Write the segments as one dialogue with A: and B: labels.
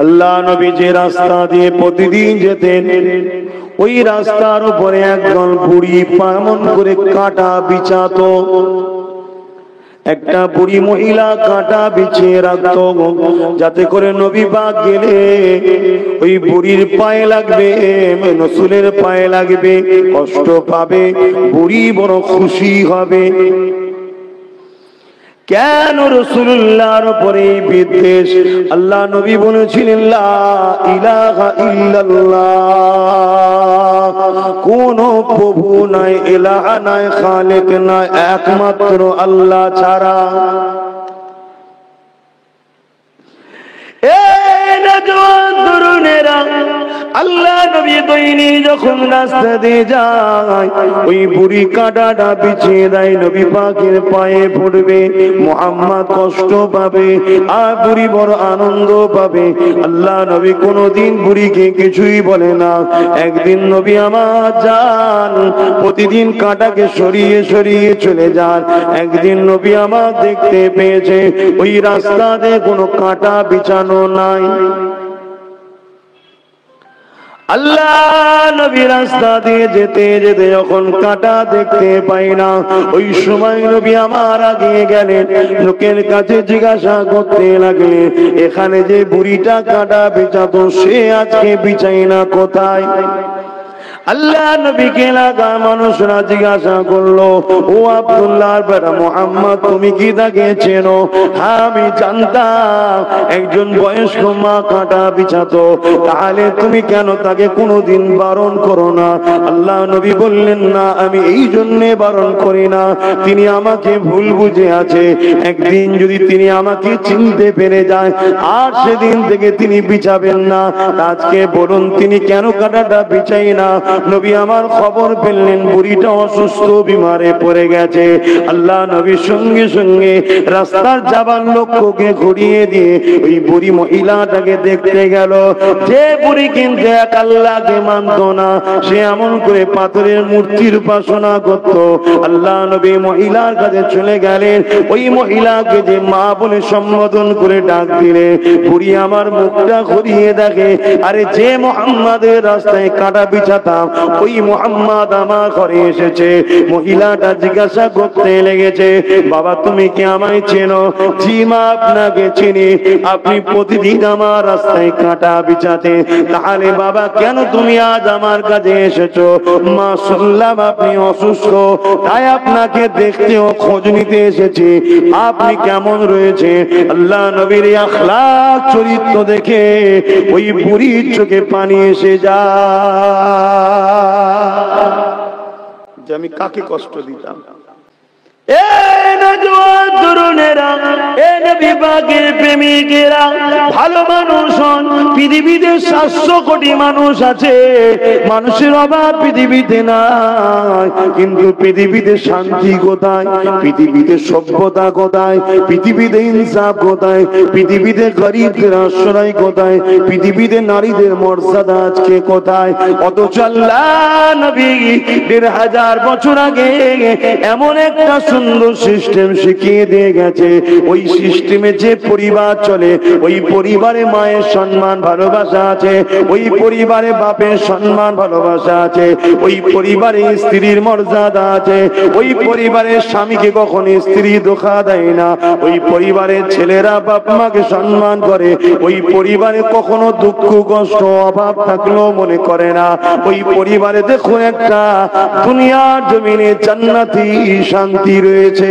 A: আল্লাহ নবী যে রাস্তা দিয়ে প্রতিদিন যেতেন ওই রাস্তার উপরে একজন বুড়ি পামন করে কাঁটা বিছাতো। একটা বুড়ি মহিলা কাঁটা বিছিয়ে রাখতো যাতে করে নবী পাক গেলে ওই বুড়ির পায়ে লাগবে, রাসূলের পায়ে লাগবে, কষ্ট পাবে, বুড়ি বড় খুশি হবে। কেন রাসূলুল্লাহর উপরে বিদ্বেষ? আল্লাহ নবী বলেছিলেন লা ইলাহা ইল্লাল্লাহ, কোন প্রভু নাই, ইলাহা নাই, খালেক নাই, একমাত্র আল্লাহ ছাড়া। আল্লাহ নবী দৈনি যখন রাস্তা দিয়ে যায় ওই বুড়ি কাঁটাটা বিছিয়ে দেয়, নবী পাকের পায়ে পড়বে, মুহাম্মদ কষ্ট পাবে আর বুড়ি বড় আনন্দ পাবে। আল্লাহ নবী কোনদিন বুড়িকে কিছুই বলে না। একদিন নবী আমার যান প্রতিদিন কাঁটাকে সরিয়ে সরিয়ে চলে যান। একদিন নবী আমার দেখতে পেয়েছে ওই রাস্তাতে কোনো কাঁটা বিছানো নাই। আল্লাহ নবী রাস্তা দিয়ে যেতে যেতে যখন কাঁটা দেখতে পাই না, ওই সময় নবী আমার আগে গেলেন, লোকের কাছে জিজ্ঞাসা করতে লাগলেন এখানে যে বুড়িটা কাঁটা বিছাতো সে আজকে বিছাই না কোথায়? আল্লাহ নবীকে লাগা মানুষরা জিজ্ঞাসা করলো, ও আব্দুল্লাহর বেটা মুহাম্মদ, তুমি কি তাকে চেনো? হ্যাঁ আমি জানতাম একজন বয়স্ক মা কাঁটা বিছাতো, তাহলে তুমি কেন তাকে কোনোদিন বারণ করো না? আল্লাহ নবী বললেন না, আমি এই জন্যে বারণ করি না, তিনি আমাকে ভুল বুঝে আছে। একদিন যদি তিনি আমাকে চিনতে পেরে যায় আর সেদিন থেকে তিনি বিছাবেন না। আজকে বলুন তিনি কেন কাঁটাটা বিছাই না? নবী আমার খবর পেলেন বুড়িটা অসুস্থ, বিমারে পড়ে গেছে। আল্লাহ নবী সঙ্গে সঙ্গে রাস্তার যাবার লোককে ঘুরিয়ে দিয়ে ওই বুড়ি মহিলাটাকে দেখতে গেল। যে বুড়ি কিন্তু এক আল্লাহকে মানত না, সে এমন করে পাথরের মূর্তির উপাসনা করত। আল্লাহ নবী মহিলার কাছে চলে গেলেন, ওই মহিলাকে যে মা বলে সম্বোধন করে ডাক দিলে বুড়ি আমার মুখটা ঘুরিয়ে দেখে, আরে যে মুহাম্মাদের রাস্তায় কাঁটা বিছাতাম ওই মুহাম্মদ আমার ঘরে এসেছে। মহিলাটা জিজ্ঞাসা করতে লেগেছে, বাবা তুমি কি আমায় চেনো? জি মা আপনাকে চিনি, আপনি প্রতিদিন আমার রাস্তায় কাঁটা বিছাতে, তাহলে বাবা কেন তুমি আজ আমার কাছে এসেছো? মা শুনলাম আপনি অসুস্থ, তাই আপনাকে দেখতে ও খোঁজ নিতে এসেছি, আপনি কেমন রয়েছে? আল্লাহ নবীর আখলাক চরিত্র দেখে ওই বুড়ির চোখে পানি এসে যে আমি কাকে কষ্ট দিতাম। ভালো মানুষ হন, পৃথিবীতে 700 কোটি মানুষ আছে, মানুষের অভাব পৃথিবীতে নাই, কিন্তু পৃথিবীতে শান্তি কোথায়? পৃথিবীতে সভ্যতা কোথায়? পৃথিবীতে ইনসাফ কোথায়? পৃথিবীতে গরিবদের আশ্রয় কোথায়? পৃথিবীতে নারীদের মর্যাদা আজকে কোথায়? অথচ আল্লাহ নবী 1500 বছর আগে এমন একটা সুন্দর সিস্টেম শিখিয়ে দিয়ে গেছে। ওই সিস্টেমে যে পরিবার চলে ওই পরিবারে মায়ের সম্মান ভালোবাসা আছে, ওই পরিবারে বাপের সম্মান ভালোবাসা আছে, ওই পরিবারে স্ত্রীর মর্যাদা আছে, ওই পরিবারের স্বামীকে কখনো স্ত্রী ধোঁকা দেয় না, ওই পরিবারের ছেলেরা বাপ মাকে সম্মান করে, ওই পরিবারে কখনো দুঃখ কষ্ট অভাব থাকলেও মনে করে না। ওই পরিবারে দেখুন একটা দুনিয়ার জমিনে জান্নাতি শান্তি রয়েছে।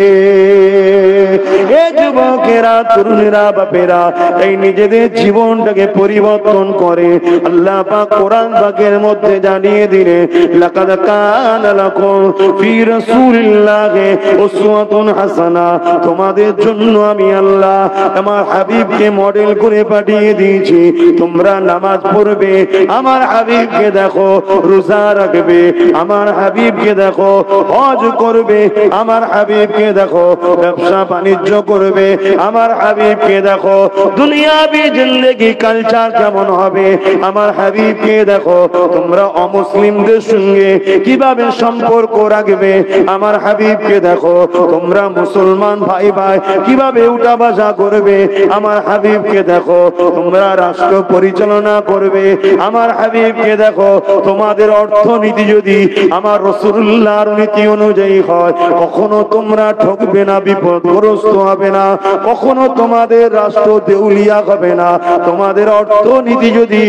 A: এ যুবকেরা, তরুণেরা, বাপেরা এই নিজেদের জীবনটাকে পরিবর্তন করে। আল্লাহ পাক কোরআন পাকের মধ্যে জানিয়ে দিলেন, লাকাদ কানা লাকুম ফি রাসূলিল্লাহি উসওয়াতুন হাসানাহ, তোমাদের জন্য আমি আল্লাহ আমার হাবিবকে মডেল করে পাঠিয়ে দিয়েছি। তোমরা নামাজ পড়বে, আমার হাবিবকে দেখো, রোজা রাখবে, আমার হাবিবকে দেখো, হজ করবে, আমার হাবিবকে দেখো ব্যবসা বাণিজ্য করবে, আমার হাবিবকে দেখো দুনিয়াবি জিন্দেগি কালচার কেমন হবে, আমার হাবিবকে দেখো তোমরা অমুসলিমদের সঙ্গে কিভাবে সম্পর্ক রাখবে, আমার হাবিবকে দেখো তোমরা মুসলমান ভাই ভাই কিভাবে উঠা বসা করবে, আমার হাবিবকে দেখো তোমরা রাষ্ট্র পরিচালনা করবে, আমার হাবিবকে দেখো তোমাদের অর্থনীতি যদি আমার রাসূলুল্লাহর নীতি অনুযায়ী হয় কখনো তোমরা ঠকবে না, বিপদগ্রস্ত হবে না, কখনো তোমাদের রাষ্ট্র দেউলিয়া হবে না। তোমাদের অর্থনীতি যদি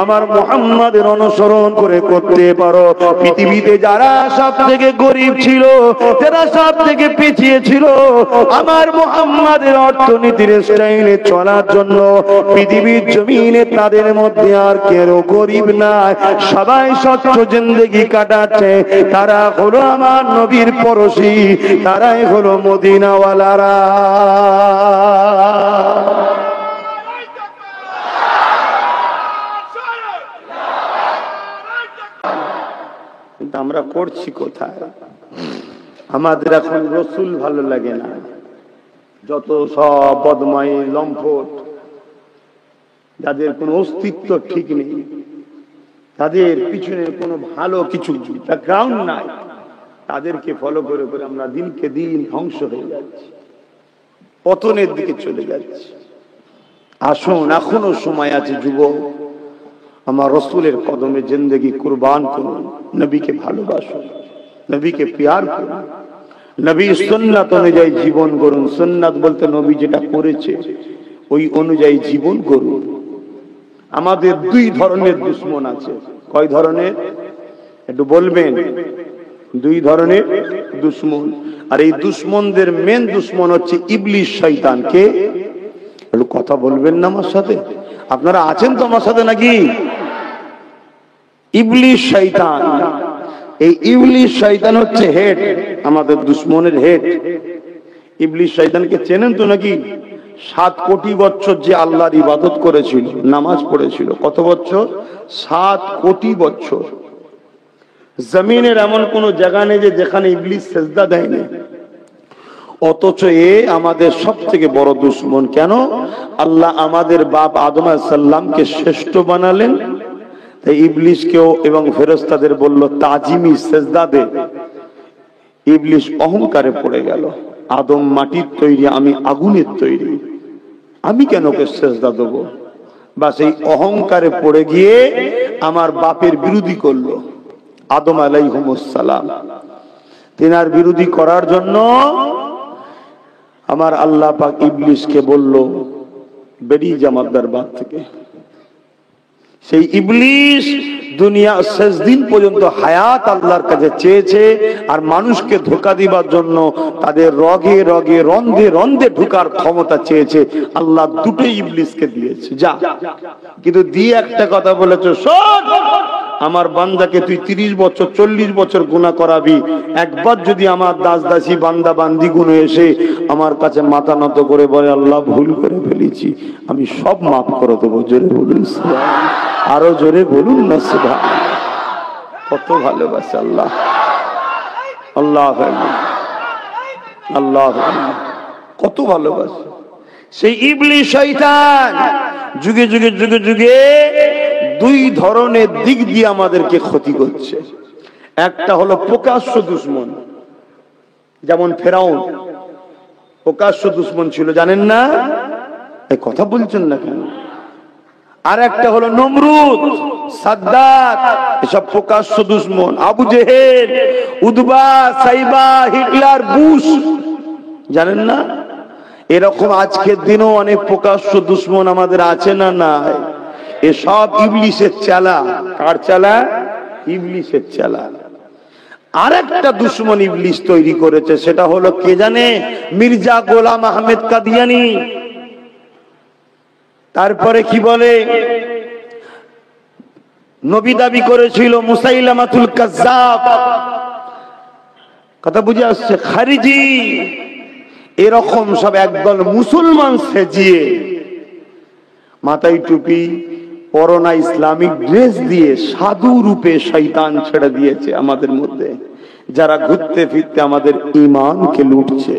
A: আমার মুহাম্মাদের অনুসরণ করে করতে পারো, পৃথিবীতে যারা সব থেকে গরিব ছিল, যারা সব থেকে পিছিয়ে ছিল, আমার মুহাম্মাদের অর্থনীতির স্টাইলে চলার জন্য পৃথিবীর জমিনে তাদের মধ্যে আর কেউ গরিব নাই, সবাই স্বচ্ছ জিন্দেগি কাটাচ্ছে। তারা হলো আমার নবীর পড়শি, তারাই হলো মদিনাওয়ালারা। আমরা করছি কোথায়? আমাদের এখন রসুল ভালো লাগে না, যত সব বদমাই লম্পট, যাদের কোনো অস্তিত্ব ঠিক নেই, তাদের পিছনে কোনো ভালো কিছু ব্যাকগ্রাউন্ড নাই, তাদেরকে ফলো করে করে আমরা দিনকে দিন ধ্বংস হয়ে যাচ্ছি, পতনের দিকে চলে যাচ্ছি। আসুন, এখনো সময় আছে যুবক, আমার রসুলের কদমে জিন্দেগি কুরবান করুন, নবীকে ভালোবাসুন, নবীকে প্যার করুন, নবী সুন্নাত অনুযায়ী জীবন করুন। সুন্নাত বলতে নবী যেটা করেছে ওই অনুযায়ী জীবন করুন। আমাদের দুই ধরনের দুশ্মন আছে। কয় ধরনের? একটু বলবেন। দুই ধরনের দুশ্মন, আর এই দুশ্মনদের মেন দুশ্মন হচ্ছে ইবলিস শয়তান। কে? একটু কথা বলবেন না আমার সাথে? আপনারা আছেন তো আমার সাথে নাকি? ইবলিস শয়তান, এই ইবলিস শয়তান হচ্ছে হেড, আমাদের দুশ্মনের হেড। ইবলিস শয়তানকে চেনেন তো নাকি? 7 কোটি বছর যে আল্লাহর ইবাদত করেছিল, নামাজ পড়েছিল, কত বছর? 7 কোটি বছর। জমিনের এমন কোন জায়গা নেই যে যেখানে ইবলিস সেজদা দেয়নি, অথচ এ আমাদের সব থেকে বড় দুশ্মন। কেন? আল্লাহ আমাদের বাপ আদম আলাইহিস সালামকে শ্রেষ্ঠ বানালেন, তাই ইবলিসকেও এবং ফেরেশতাদের বলল তাজিমি সেজদা দে। ইবলিস অহংকারে পড়ে গেল, আদম মাটির তৈরি, আমি আগুনের তৈরি, আমি কেন ওকে সেজদা দেব? বাস এই অহংকারে পড়ে গিয়ে আমার বাপের বিরোধী করলো আদম আলাইহিস সালাম। তিনার বিরোধী করার জন্য আমার আল্লাহ পাক ইবলিসকে বলল বেরিয়ে যা আমার দরবার থেকে। সেই ইবলিস দুনিয়া শেষ দিন পর্যন্ত হায়াত আল্লাহর কাছে চেয়েছে, আর মানুষকে ধোঁকা দিবার জন্য তাদের রগে রগে রন্ধে রন্ধে ঢুকার ক্ষমতা চেয়েছে। আল্লাহ দুটোই ইবলিসকে দিয়েছে, যা। কিন্তু দিয়ে একটা কথা বলেছে, শোন, আমার বান্দাকে তুই 30 বছর 40 বছর গুনাহ করাবি, একবার যদি আমার দাস দাসী বান্দা বান্দি গুণ এসে আমার কাছে মাথা নত করে বলে আল্লাহ ভুল করে ফেলেছি, আমি সব মাফ করে দেবো। জোরে বলুন সুবহানাল্লাহ, আরো জোরে বলুন না সুবহানাল্লাহ। কত ভালোবাসে আল্লাহ, আল্লাহ আল্লাহ, কত ভালোবাসে। সেই ইবলিস শয়তান যুগে যুগে যুগে যুগে দুই ধরনের দিক দিয়ে আমাদেরকে ক্ষতি করছে। একটা হলো প্রকাশ্য দুশ্মন, যেমন ফেরাউন প্রকাশ্য দুশ্মন ছিল, জানেন না? এই কথা বলছেন না কেন? আর একটা হলো নমরুদ, সাদ্দাত, এসব প্রকাশ্য দুশ্মন। আবু জেহেল, উদবা, সাইবা, হিটলার, বুশ, জানেন না? এরকম আজকের দিনও অনেক প্রকাশ্য দুশ্মন আমাদের আছে না? নাই। এসব ইবলিসের চালা। কার চালা? ইবলিসের চালা। আর একটা দুশ্মন ইবলিস তৈরি করেছে, সেটা হলো কে জানে? মির্জা গোলাম আহমেদ কাদিয়ানি। তারপরে কি বলে, নবী দাবি করেছিল মুসাইলামাতুল কাজ্জাব, কথা বুঝে আসছে? খারিজি, এরকম সব একদল মুসলমান সেজিয়ে মাথায় টুপি, পরনা ইসলামিক ড্রেস দিয়ে সাধু রূপে শয়তান ছেড়ে দিয়েছে আমাদের মধ্যে। যারা ঘুরতে ফিরতে আমাদের ঈমানকে লুটছে।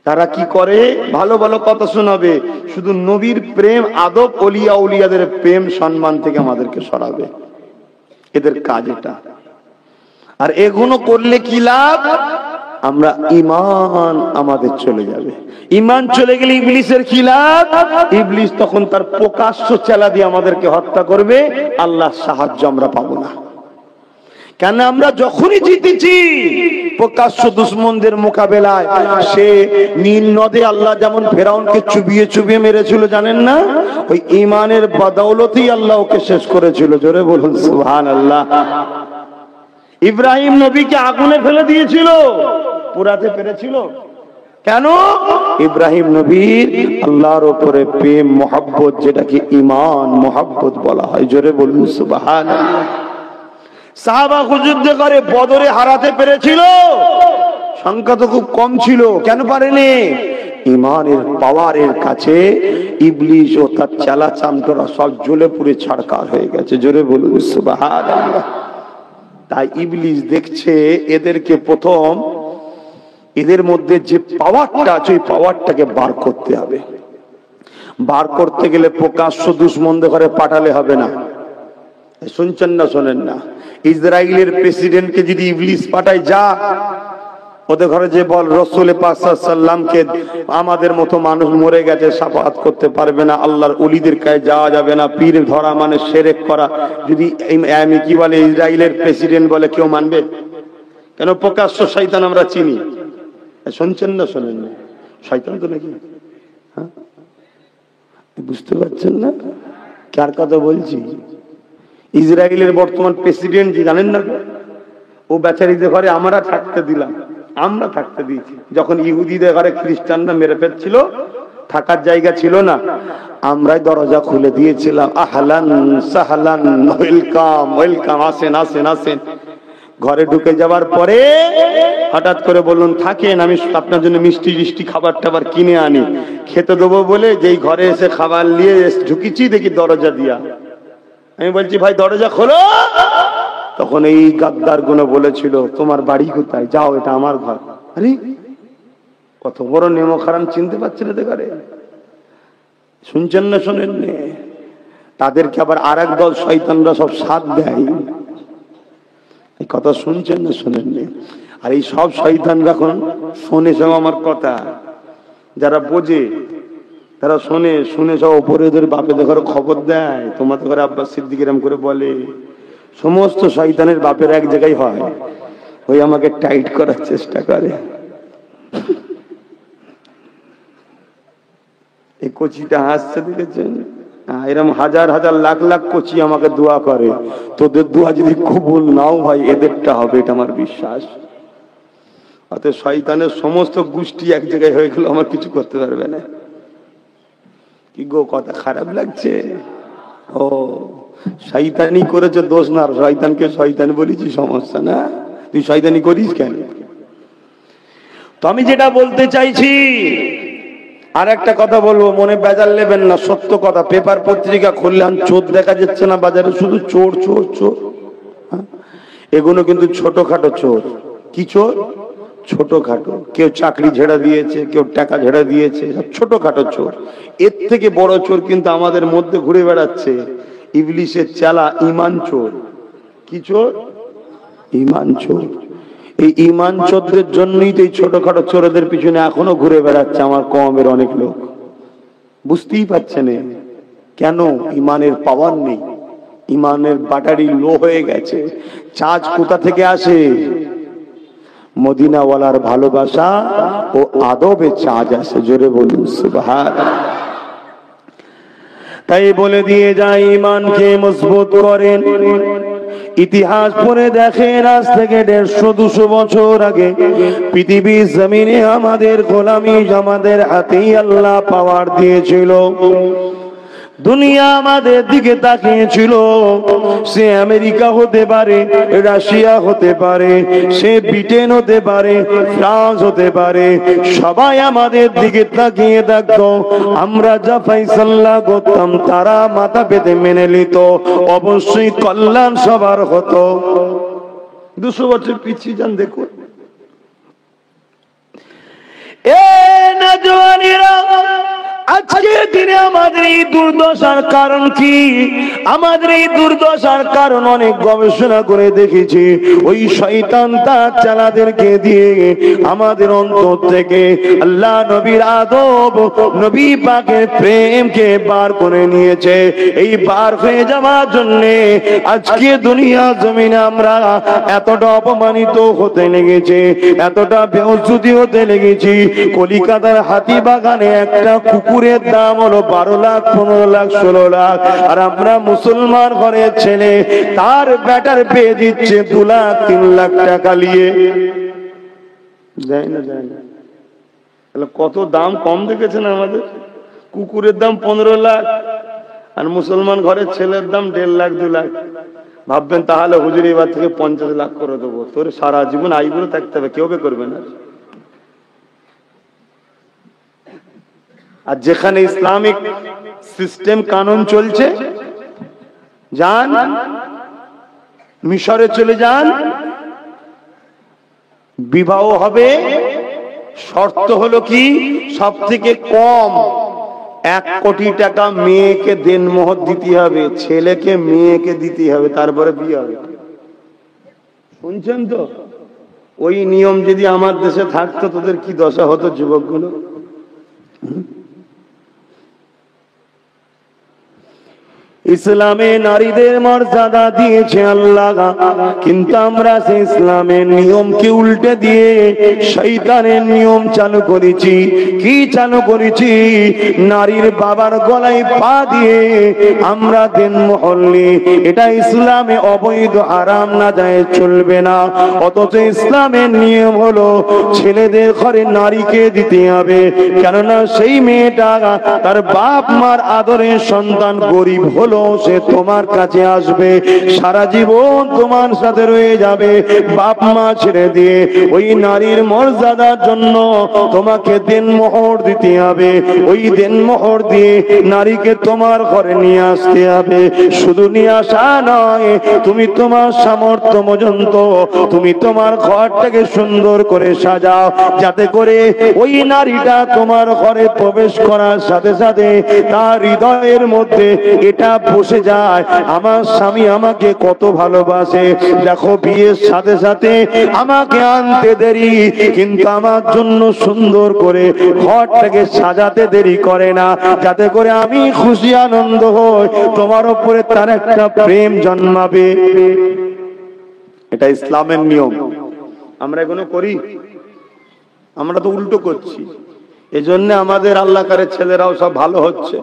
A: তারা কি করে? ভালো ভালো কথা শোনাবে, শুধু নবীর প্রেম, আদব, ওলিয়া উলিয়াদের প্রেম সম্মান থেকে আমাদেরকে সরাবে। এদের কাজ এটা। আর এগুলো করলে কি লাভ? আমরা ঈমান আমাদের চলে যাবে। ঈমান চলে গেলে ইবলিসের কি লাভ? ইবলিস তখন তার প্রকাশ্য চেলা দিয়ে আমাদেরকে হত্যা করবে, আল্লাহর সাহায্য আমরা পাবো না। কেন? আমরা যখনই জিতেছি প্রকাশ্য দুশমনদের মোকাবেলায়, সে নীল নদে আল্লাহ যেমন ফেরাউনকে চুবিয়ে চুবিয়ে মেরেছিল জানেন না, ওই ঈমানের বদৌলতেই আল্লাহ ওকে শেষ করেছিল। জোরে বলুন সুবহানাল্লাহ। ইব্রাহিম নবীকে আগুনে ফেলে দিয়েছিল, পুরাতে পেরেছিল কেন? ইব্রাহিম নবীর আল্লাহর উপরে প্রেম, মোহাব্বত, যেটাকে ঈমান মোহাব্বত বলা হয়। জোরে বলুন সুবহানাল্লাহ। সাহাবা যুদ্ধ করে বদরে হারাতে পেরেছিল, সংখ্যা তো খুব কম ছিল। কেন পারেনি? ঈমানের পাওয়ারের কাছে ইবলিস ও তার চালা চামটরা সব জ্বলে পুড়ে ছাড়কার হয়ে গেছে। জোরে বলুন সুবহানাল্লাহ। তাই ইবলিস দেখছে এদেরকে প্রথম, এদের মধ্যে যে পাওয়ারটা আছে ওই পাওয়ারটাকে বার করতে হবে। বার করতে গেলে প্রকাশ্য দুশমনদের ঘরে পাঠালে হবে না। শুনছেন না? শোনেন না? ইসরায়েলের প্রেসিডেন্টকে যদি ইবলিস পাঠায়, যা ওদের ঘরে যে বল রাসূল পাক সাল্লাল্লাহু আলাইহি ওয়াসাল্লামকে আমাদের মতো মানুষ মরে গেছে, শাফাআত করতে পারবে না, আল্লাহর ওলিদের কাছে যাওয়া যাবে না, পীর ধরা মানে শিরক করা, যদি আমি কি বলে ইসরায়েলের প্রেসিডেন্ট বলে, কেউ মানবে? কেন? প্রকাশ্য শয়তান আমরা চিনি। শুনছেন না? শোনেন না? শয়তান তো নাকি, হ্যাঁ, বুঝতে পারছেন না কার কথা বলছি? ইসরায়েলের বর্তমান প্রেসিডেন্ট যে জানেন না, ও বেচারীদের ঘরে আমরা থাকতে দিলাম, আমরা থাকতে দিয়েছি। যখন ইহুদিদের ঘরে খ্রিস্টানরা মেরে ফেলছিল, থাকার জায়গা ছিল না, আমরাই দরজা খুলে দিয়েছিলাম। আহলান সাহলান, ওয়েলকাম ওয়েলকাম, আসেন আসেন আসেন। ঘরে ঢুকে যাওয়ার পরে হঠাৎ করে বলুন, থাকেন, আমি আপনার জন্য মিষ্টি মিষ্টি খাবার টাবার কিনে আনি, খেতে দেবো বলে যেই ঘরে এসে খাবার নিয়ে ঢুকেছি, দেখি দরজা দিয়া। আমি বলছি, ভাই দরজা খোলো। তখন এই গাদ্দার গুলো বলেছিল, তোমার বাড়ি কোথায়? যাও, এটা আমার ঘর। আরে কত বড় নেমো খারাম, চিনতে পারছেন এতে করে? শুনছেন না? শোনেন না? তাদেরকে আবার আর এক দল শয়তানরা সব সাথ দেয়। এই কথা শুনছেন না? শোনেন না? আর এই সব শয়তানরা এখন শোনে সব আমার কথা, যারা বোঝে তারা শোনে, শুনে সব ওপরে ওদের বাপেদের ঘরে খবর দেয়, তোমাদের ঘরে আব্বাস সিদ্দিক এরকম করে বলে। সমস্ত শয়তানের বাপের এক জায়গায় হয়, ওই আমাকে টাইট করার চেষ্টা করে। এই কচিটা হাসছে, দেখেছেন? এরকম হাজার হাজার লাখ লাখ কচি আমাকে দোয়া করে, তোদের দোয়া যদি কবুল নাও ভাই, এদেরটা হবে, এটা আমার বিশ্বাস। অতএব শয়তানের সমস্ত গোষ্ঠী এক জায়গায় হয়ে গেল, আমার কিছু করতে পারবে না। কি গো, কথা খারাপ লাগছে? ও শয়তানি করেছে, দোষ না। শয়তানকে শয়তান বলেছি, সমস্যা না। তুই শয়তানি করিস কেন? তো আমি যেটা বলতে চাইছি, আর একটা কথা বলবো, মনে বেজার নেবেন না, সত্য কথা। পেপার পত্রিকা খুললে চোর দেখা যাচ্ছে না বাজারে, শুধু চোর চোর চোর। এগুলো কিন্তু ছোটখাটো চোর। কি চোর? ছোটখাটো। কেউ চাকরি ঝেড়া দিয়েছে, কেউ টাকা ঝেড়া দিয়েছে, সব ছোটখাটো চোর। এর থেকে বড় চোর কিন্তু আমাদের মধ্যে ঘুরে বেড়াচ্ছে, ইবলিসের চালা ঈমান চোর। কি চোর? ঈমান চোর। এই ঈমান চোরদের জন্যই তো এই ছোটখাটো চোরদের পিছনে এখনো ঘুরে বেড়াচ্ছে আমার কওমের অনেক লোক। বুঝতেই পারছে না কেন? ঈমানের পাওয়ার নেই, ঈমানের ব্যাটারি লো হয়ে গেছে। চার্জ কোথা থেকে আসে? মদিনাওয়ালার ভালোবাসা ও আদবে চার্জ আসে। জোরে বলুন সুবহানাল্লাহ। তাই বলে দিয়ে যায়, ঈমানকে মজবুত করেন। ইতিহাস পড়ে দেখেন, আজ থেকে 150-200 বছর আগে পৃথিবীর জমিনে আমাদের গোলামি আমাদের হাতেই আল্লাহ পাওয়ার দিয়েছিল। দুনিয়া আমাদের দিকে তাকিয়েছিল। সে আমেরিকা হতে পারে, রাশিয়া হতে পারে, সে ব্রিটেন হতে পারে, ফ্রান্স হতে পারে, সবাই আমাদের দিকে তাকিয়ে থাকতো। আমরা যা ফাইসাল্লা করতাম তারা মাথা পেতে মেনে নিত, অবশ্যই কল্যাণ সবার হতো। 200 বছর পিছিয়ে যান দেখুন। আজকের দিনে আমাদের এই দুর্দশার কারণ কি? আমাদের এই দুর্দশার কারণ অনেক গবেষণা করে দেখেছি, ওই শয়তান তার চালাদেরকে দিয়ে আমাদের অন্তর থেকে আল্লাহ নবীর আদব, নবী পাকের প্রেমকে বার করে নিয়েছে। এই বার হয়ে যাওয়ার জন্যে আজকে দুনিয়া জমিনে আমরা এতটা অপমানিত হতে লেগেছে, এতটা বেউজ্জতি হতে লেগেছি। কলিকাতার হাতিবাগানে একটা কুকুরের দাম হলো 12 লাখ, 15 লাখ, 16 লাখ, আর আমরা মুসলমান ঘরের ছেলে তার ব্যাটার পেয়ে দিচ্ছে 2 লাখ, 3 লাখ টাকা নিয়ে। যায় না, যায় না। তাহলে কত দাম কম দেখেছেন আমাদের? কুকুরের দাম 15 লাখ আর মুসলমান ঘরের ছেলের দাম 1.5 লাখ, 2 লাখ। ভাববেন তাহলে হুজুর এবার থেকে 50 লাখ করে দেবো, তোর সারা জীবন আইগুলো থাকতে হবে, কেউ করবে না। আর যেখানে ইসলামিক সিস্টেম কানুন চলছে, যান মিশরে চলে যান, বিবাহ হবে, শর্ত হলো কি সব থেকে কম 1 কোটি টাকা মেয়েকে দেনমোহর দিতে হবে, ছেলেকে মেয়েকে দিতে হবে, তারপরে বিয়ে হবে। শুনছেন তো? ওই নিয়ম যদি আমার দেশে থাকতো তোদের কি দশা হতো যুবকগুলো। ইসলামে নারীদের মর্যাদা দিয়েছে আল্লাহ, কিন্তু আমরা সেই ইসলামের নিয়মকে উল্টে দিয়ে শয়তানের নিয়ম চালু করেছি। কি চালু করেছি? নারীর বাবার গলায় পা দিয়ে আমরা দেনমোহর নিই। এটা ইসলামে অবৈধ, হারাম, না যায়, চলবে না। অথচ ইসলামের নিয়ম হলো ছেলেদের ঘরে নারীকে দিতে হবে, কেননা সেই মেয়েটা তার বাপ মার আদরের সন্তান, গরিব হলো সে তোমার কাছে আসবে, সারা জীবন তোমার সাথে রয়ে যাবে। বাপ মা ছেড়ে দিয়ে ওই নারীর মর্যাদার জন্য তোমাকে দেনমোহর দিতে হবে। ওই দেনমোহর দিয়ে নারীকে তোমার ঘরে নিয়ে আসতে হবে। শুধু নিয়ে আসা নয়, তুমি তোমার সামর্থ্য পর্যন্ত তুমি তোমার ঘরটাকে সুন্দর করে সাজাও, যাতে করে ওই নারীটা তোমার ঘরে প্রবেশ করার সাথে সাথে তার হৃদয়ের মধ্যে এটা বসে যায়, আমার স্বামী আমাকে কত ভালোবাসে। দেখো, বিয়ের সাথে সাথে আমাকে আনতে দেরি, কিন্তু আমার জন্য সুন্দর করে ঘরটাকে সাজাতে দেরি করে না, যাতে করে আমি খুশি আনন্দ হই, তোমার উপরে তার একটা প্রেম জন্মাবে। এটা ইসলামের নিয়ম। আমরা এগুলো করি? আমরা তো উল্টো করছি। এজন্য আমাদের আল্লাহকারের ছেলেরাও সব ভালো হচ্ছে।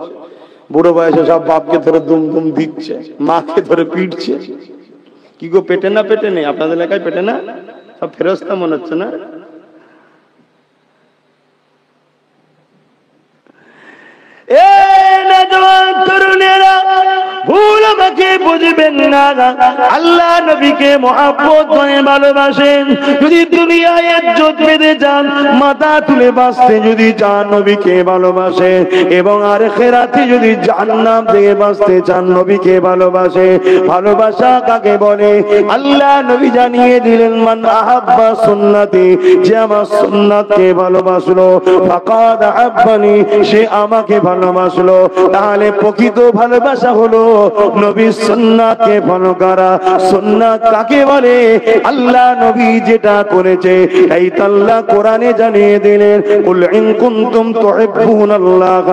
A: বুড়ো বয়সে সব বাপকে ধরে দুম দুম দিচ্ছে, মাকে ধরে পিটছে। কি গো, পেটে না? পেটে নেই আপনাদের এলাকায়? পেটে না? সব ফেরস্তা মনে হচ্ছে না? তরুণেরা, ভুল আমাকে বুঝবেন না, আল্লাহ নবীকে মহব্বত করে ভালোবাসেন। যদি দুনিয়ায় ইজ্জত পেতে চান, মাথা তুলে বাঁচতে যদি চান, নবীকে ভালোবাসেন। এবং আখিরাতে যদি জান্নাত থেকে বাঁচতে চান, নবীকে ভালোবাসে। ভালোবাসা কাকে বলে? আল্লাহ নবী জানিয়ে দিলেন, মান আহাব্বা সুন্নতি, যে আমার সুন্নাতকে ভালোবাসলো, ফাকাদ আহাব্বানি, সে আমাকে ভালোবাসলো। তাহলে প্রকৃত ভালোবাসা হলো নবীর সুন্নাতকে ফলো করা। সুন্নাত কাকে বলে? আল্লাহ নবী যেটা করেছে এই তো আল্লাহ কোরআনে জানিয়ে দিলেন, কুল ইন কুনতুম তুহিব্বুনাল্লাহ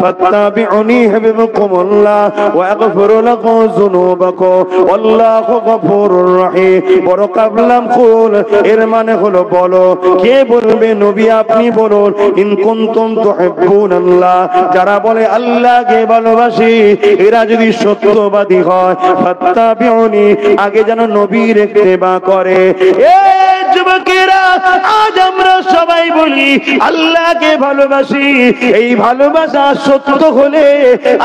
A: ফাত্তাবিউনি ইউহিব্বুকুমুল্লাহ ওয়া ইয়াগফির লাকুম যুনুবাকুম ওয়াল্লাহু গফুরুর রহিম। বড় কাবলাম কুল, এর মানে হলো বলো। কে বলবে? নবী আপনি বলুন। ইন কুনতুম তুহিব্বুনাল্লাহ, যারা বলে আল্লাহকে ভালোবাসি, এরা যদি সত্যবাদী হয়, ফাত্তাবিউনি, আগে যেন নবীর ইত্তেবা করে। যুবকেরা, আজ আমরা সবাই বলি আল্লাহকে ভালোবাসি। এই ভালোবাসা সত্য হলে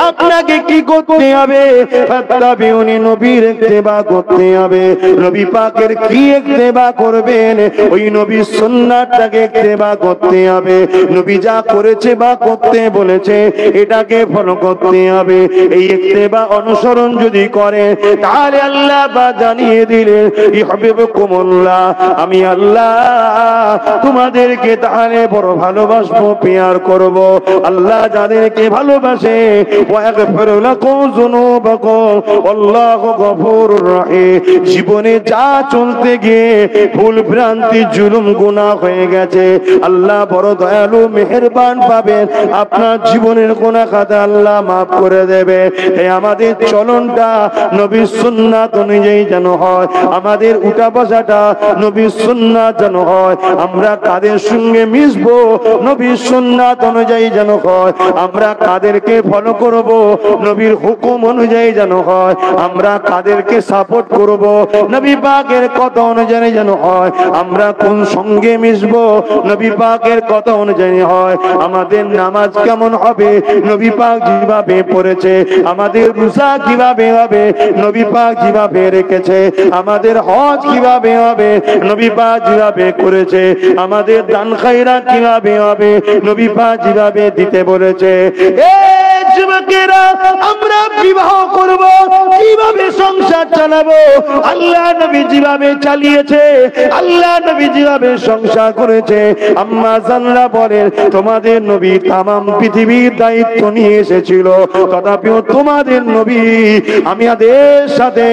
A: আপনাকে কি করতে হবে? ফাত্তাবিউনি, নবীর ইত্তেবা করতে হবে। নবী পাকের কি ইত্তেবা করবেন? ওই নবীর সুন্নাতটাকে ইত্তেবা করতে হবে। নবী যা করেছে বা করতে বলেছে এটাকে ফলো করতে হবে। এই ইত্তেবা অনুসরণ যদি করে তাহলে আল্লাহ বা জানিয়ে দিলেন ইউহিব্বুকুমুল্লাহ, আমি আল্লাহ তোমাদেরকে তাহলে বড় ভালোবাসবো, পেয়ার করব। আল্লাহ যাদেরকে ভালোবাসে ওয়াগফির লাকুম যুনুবাকুম আল্লাহু গফুরুর রহিম। জীবনে যা চলতে গিয়ে ভুল ভ্রান্তি জুলুম গুনাহ হয়ে গেছে, আল্লাহ বড় দয়ালু মেহেরবান পাবেন, আপনার জীবনের গুনাহ খাতা আল্লাহ মাফ করে দেবে। এই আমাদের চলনটা নবীর সুন্নাত অনুযায়ী যেন হয়, আমাদের উঠা বসাটা নবীর সুন্নাত যেন হয়, আমরা কাদের সঙ্গে মিশবো নবীর সুন্নাত অনুযায়ী যেন হয়, আমরা কাদেরকে ফলো করব নবীর হুকুম অনুযায়ী যেন হয়, আমরা কাদেরকে সাপোর্ট করব নবী পাকের কথা অনুযায়ী যেন হয়, আমরা কোন সঙ্গে মিশবো নবী পাকের কথা অনুযায়ী হয়। আমাদের নামাজ কেমন হবে নবী পাক যেভাবে পড়েছে, আমাদের রোজা কিভাবে হবে নবী পাক যেভাবে রেখেছে, আমাদের হজ কিভাবে হবে নবী পাক যেভাবে করেছে, আমাদের দান খায়রাত কিভাবে হবে নবী পাক যেভাবে দিতে বলেছে। এই যুবকেরা, আমরা বিবাহ করব, কিভাবে সংসার চালাবো আল্লাহ নবী যেভাবে চালিয়েছে, আল্লাহ নবী যেভাবে সংসার করেছে, আম্মা জানরা বলেন তোমাদের নবী তামাম পৃথিবীর দায়িত্ব নিয়ে এসেছিল, তথাপিও তোমাদের নবী আমাদের সাথে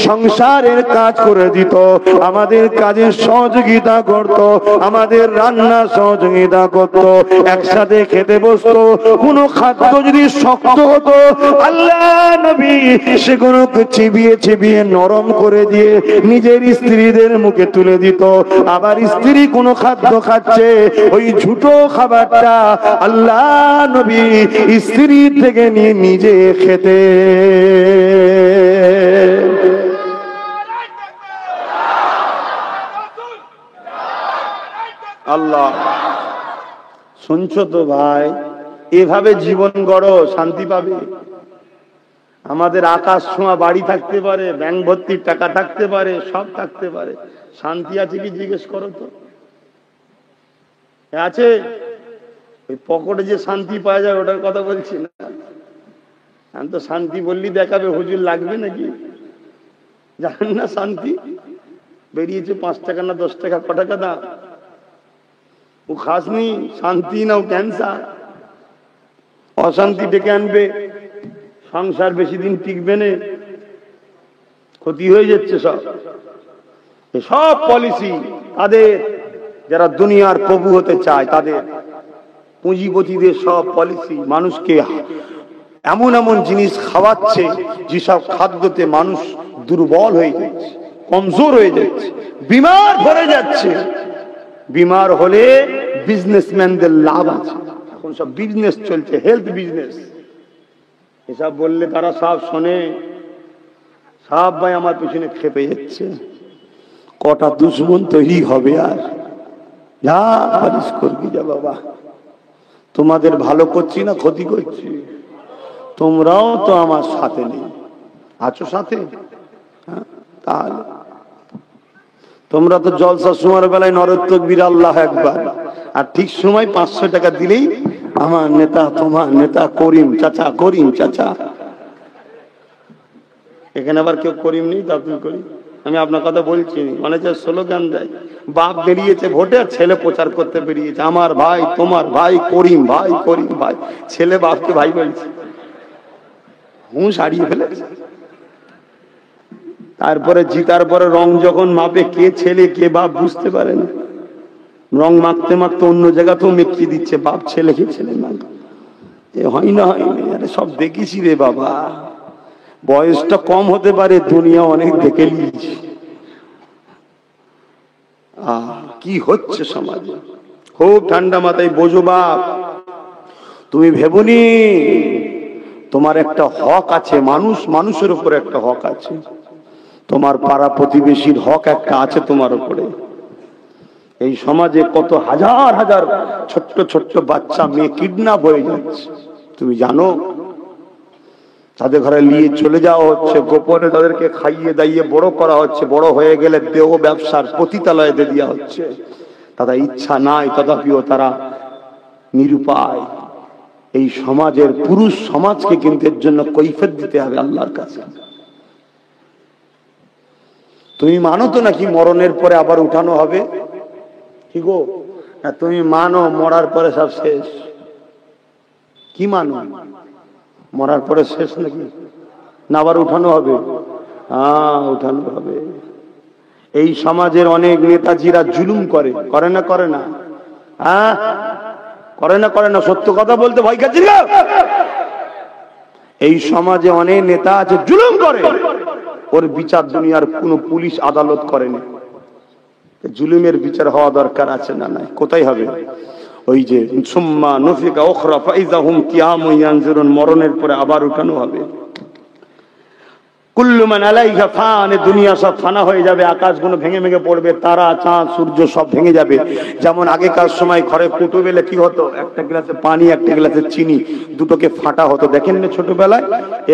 A: সংসারের কাজ করে দিত, আমাদের কাজে সহযোগিতা করত, আমাদের রান্না সহযোগিতা করত, একসাথে খেতে বসতো। কোন খাদ্য যদি শক্ত হতো আল্লাহ নবী সেগুলোকে চিবিয়ে চিবিয়ে নরম করে দিয়ে নিজের স্ত্রীদের মুখে তুলে দিত। আবার স্ত্রী কোন খাদ্য খাচ্ছে ওই ঝুটো খাবারটা আল্লাহ নবী স্ত্রী থেকে নিয়ে নিজে খেতে। আল্লাহ, শুনছো তো ভাই? এভাবে জীবন গড়ো, শান্তি পাবে। আমাদের আকাশ ছোঁয়া বাড়ি থাকতে পারে, ব্যাংক ভর্তির টাকা থাকতে পারে, সব থাকতে পারে, শান্তি আছে কি জিজ্ঞেস করো তো? আছে? ওই পকেটে যে শান্তি পাওয়া যায় ওটার কথা বলছি না। আমি তো শান্তি বললি দেখাবে হুজুর লাগবে নাকি? জানেন না শান্তি বেরিয়েছে 5 টাকা না 10 টাকা, ক টাকা দাম? ও খাসনি শান্তি না, ও ক্যান্সার। অশান্তি ডেকে আনবে, সংসার বেশি দিন টিকবে না, ক্ষতি হয়ে যাচ্ছে সব। সব পলিসি তাদের, যারা দুনিয়ার প্রভু হতে চায় তাদের, পুঁজিপতিদের সব পলিসি মানুষকে এমন এমন জিনিস খাওয়াচ্ছে যেসব খাদ্যতে মানুষ দুর্বল হয়ে যাচ্ছে, কমজোর হয়ে যাচ্ছে, বিমার ভরে যাচ্ছে। বিমার হলে বিজনেসম্যানদের লাভ আছে, এখন সব বিজনেস চলছে, হেলথ বিজনেস। এসব বললে তারা সব শোনে, সব ভাই আমার পিছনে খেপে যাচ্ছে। কটা দুশ্মন তৈরি হবে, আর যা পারিস করবি যা বাবা। তোমাদের ভালো করছি না ক্ষতি করছি? তোমরাও তো আমার সাথে নেই, আছো সাথে? তাহলে তোমরা তো জলসা সময়ের বেলায় নরের তাকবীর আল্লাহু আকবার, আর ঠিক সময় 500 টাকা দিলেই আমার নেতা, তোমার নেতা, করিম চাচা, করিম চাচা। এখানে আবার কেউ করিম নেই, আব্দুল করিম। আমি আপনার কথা বলছি, অনেকে স্লোগান দেয়, বাপ বেরিয়েছে ভোটে আর ছেলে প্রচার করতে বেরিয়েছে, আমার ভাই, তোমার ভাই, করিম ভাই, করিম ভাই। ছেলে বাপকে ভাই বলছে, হুঁশ হারিয়ে ফেলেছে। তারপরে জিতার পরে রং যখন মাপে, কে ছেলে কে বাপ বুঝতে পারে না। রং মাখতে মাখতে অন্য জায়গাতেও মেকিয়ে দিচ্ছে, বাপ ছেলেকে ছেলে মাখ। এ হয় না, হয় না, আরে সব দেখেছি রে বাবা। বয়সটা কম হতে পারে, দুনিয়া অনেক দেখে নিয়েছি। কি হচ্ছে সমাজে, খুব ঠান্ডা মাথায় বোঝো বাপ। তুমি ভেবনি তোমার একটা হক আছে, মানুষ মানুষের উপর একটা হক আছে, তোমার পাড়া প্রতিবেশীর হক একটা আছে তোমার উপরে। এই সমাজে কত হাজার হাজার ছোট্ট ছোট্ট বাচ্চা মেয়ে কিডন্যাপ হয়ে যাচ্ছে, তুমি জানো? তাদের ঘরে নিয়ে চলে যাওয়া হচ্ছে, গোপনে তাদেরকে খাইয়ে দাইয়ে বড় করা হচ্ছে, বড় হয়ে গেলে দেহ ব্যবসার পতিতালয়ে দিয়ে দেওয়া হচ্ছে। তাদের ইচ্ছা নাই, তথাপিও তারা নিরুপায়। এই সমাজের পুরুষ সমাজকে কিন্তু এর জন্য কৈফিয়ত দিতে হবে আল্লাহর কাছে। তুমি মানো তো নাকি মরণের পরে আবার উঠানো হবে? কি গো, তুমি মানো মরার পরে সব শেষ? কি মানো, মরার পরে শেষ নাকি? না আবার উঠানো হবে? হ্যাঁ, উঠানো হবে। এই সমাজের অনেক নেতাজিরা জুলুম করে, করে না? করে না? হ্যাঁ, করে না? করে না? সত্য কথা বলতে ভয় খাচ্ছিল। এই সমাজে অনেক নেতা আছে জুলুম করে, ওর বিচার দুনিয়ার কোন পুলিশ আদালত করেনি। জুলুমের বিচার হওয়া দরকার আছে না? নাই। কোথায় হবে? ওই যে সুম্মা নফিকা উখরা ফাইযা হুম কিয়ামুন ইয়ানজুরুন, মরণের পরে আবার উঠানো হবে। কুল্লু মান আলাইহা ফান, দুনিয়া সব ফানা হয়ে যাবে, আকাশগুলো ভেঙে ভেঙে পড়বে, তারা চাঁদ সূর্য সব ভেঙে যাবে। যেমন আগেকার সময় ঘরে কুটু বেলে কি হতো, একটা গ্লাসে পানি একটা গ্লাসে চিনি দুটোকে ফাটা হতো, দেখেন না ছোটবেলায়?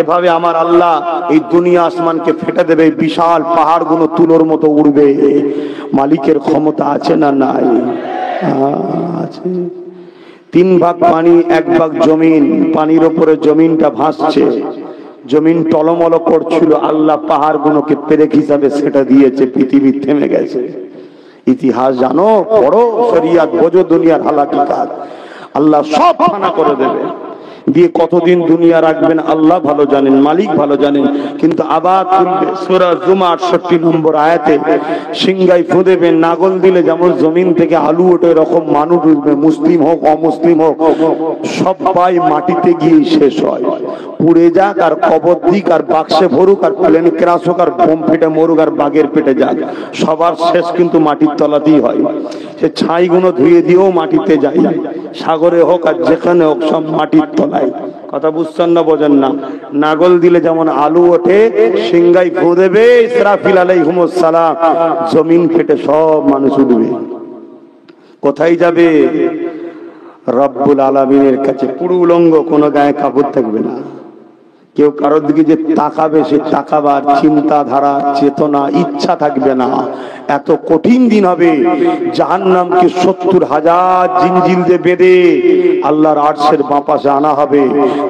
A: এভাবে আমার আল্লাহ এই দুনিয়া আসমানকে ফেটে দেবে, বিশাল পাহাড়গুলো তুলোর মতো উড়বে। মালিকের ক্ষমতা আছে না নাই? আছে। 3 ভাগ পানি 1 ভাগ জমিন, পানির উপরে জমিনটা ভাসছে, জমিন টলমল করছিল, আল্লাহ পাহাড়গুলোকে পেরেক হিসাবে সেটা দিয়েছে, পৃথিবী থেমে গেছে। ইতিহাস জানো, পড়ো, শরিয়াত বোঝো, দুনিয়ার হালাকিকাত। আল্লাহ সব ফানা করে দেবে, দিয়ে কতদিন দুনিয়া রাখবেন আল্লাহ ভালো জানেন, মালিক ভালো জানেন। কিন্তু আবার তুলবে। সূরা জুমা 68 নম্বর আয়াতে সিংগাই ফু দেবে, নাগল দিলে যেমন জমিন থেকে আলু ওঠে, এরকম মানুষ উঠবে, মুসলিম হোক অমুসলিম হোক, সবাই মাটিতে গিয়ে শেষ হয়। পুড়ে যাক আর কবর দিক আর বাক্সে ভরুক আর প্লেন ক্রাশ হোক আর বোম ফেটে মরুক আর বাঘের পেটে যাক, সবার শেষ কিন্তু মাটির তলাতেই হয়। সে ছাইগুলো ধুয়ে দিয়েও মাটিতে যায়, সাগরে হোক আর যেখানে হোক সব মাটির তলায়। কথা বুঝছেন না? বোঝেন না? নাগল দিলে যেমন আলু ওঠে, সিংগাই ফু দেবে ইসরাফিল আলাইহিমুস সালাম, জমিন ফেটে সব মানুষ উঠবে। কোথায় যাবে? রব্বুল আলামিনের কাছে। পুরো উলঙ্গ, কোনো গায়ে কাপড় থাকবে না। কেউ কারোর দিকে যে তাকাবে, সে তাকাবার চিন্তাধারা, চেতনা, ইচ্ছা থাকবে না। এত কঠিন দিন হবে। জাহান্নামকে 70,000 জিঞ্জিল দিয়ে বেঁধে আল্লাহর আরশের বাঁ পাশে আনা হবে।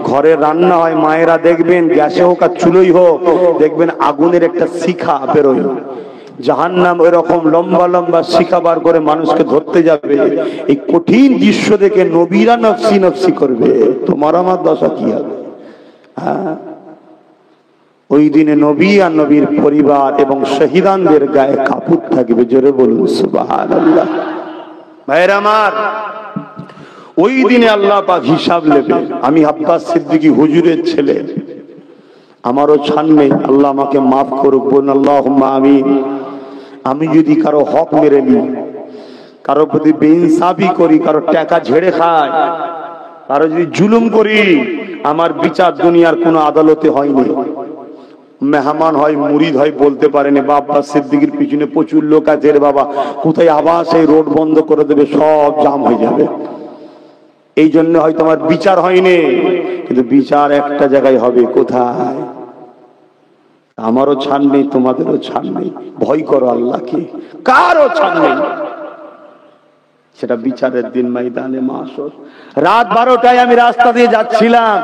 A: ঘরে রান্না হয়, মায়েরা দেখবেন, গ্যাসে হোক আর চুলোই হোক, দেখবেন আগুনের একটা শিখা বেরোয়। জাহান্নাম এরকম লম্বা লম্বা শিখা বার করে মানুষকে ধরতে যাবে। এই কঠিন দৃশ্য দেখে নবীরা নফসি নফসি করবে, তোমার আমার দশা কি হবে? ওই দিনে নবী আর নবীর পরিবার এবং শহীদানদের গায়ে কাপড় থাকবে। জোরে বলুন সুবহানাল্লাহ। ভাইরা আমার, ওই দিনে আল্লাহ পাক হিসাব নেবে। আমি আব্বাস সিদ্দিকী হুজুরের ছেলে, আমারও ছান নেই, আল্লাহ আমাকে মাফ করুক, বলুন আল্লাহুম্মা আমিন। আমি যদি কারো হক মেরে নিই, কারো প্রতি বেইনসাফি করি, কারো টাকা ঝেড়ে খাই, কারো যদি জুলুম করি, আমার বিচার দুনিয়ার কোন আদালতে হয়নি। মেহমান হয়, মুরিদ হয়, বলতে পারেনি। আব্বাস সিদ্দিকীর পিছনে প্রচুর লোক আছে রে বাবা, কোথায় আবার সেই রোড বন্ধ করে দেবে, সব জাম হয়ে যাবে। এই জন্য হয়তো আমার বিচার হয়নি, কিন্তু বিচার একটা জায়গায় হবে। কোথায়? আমারও ছাড় নেই, তোমাদেরও ছাড় নেই। ভয় করো আল্লাহকে, কারও ছাড় নেই। সেটা বিচারের দিন, ময়দানে মাহশর। রাত 12টায় আমি রাস্তা দিয়ে যাচ্ছিলাম,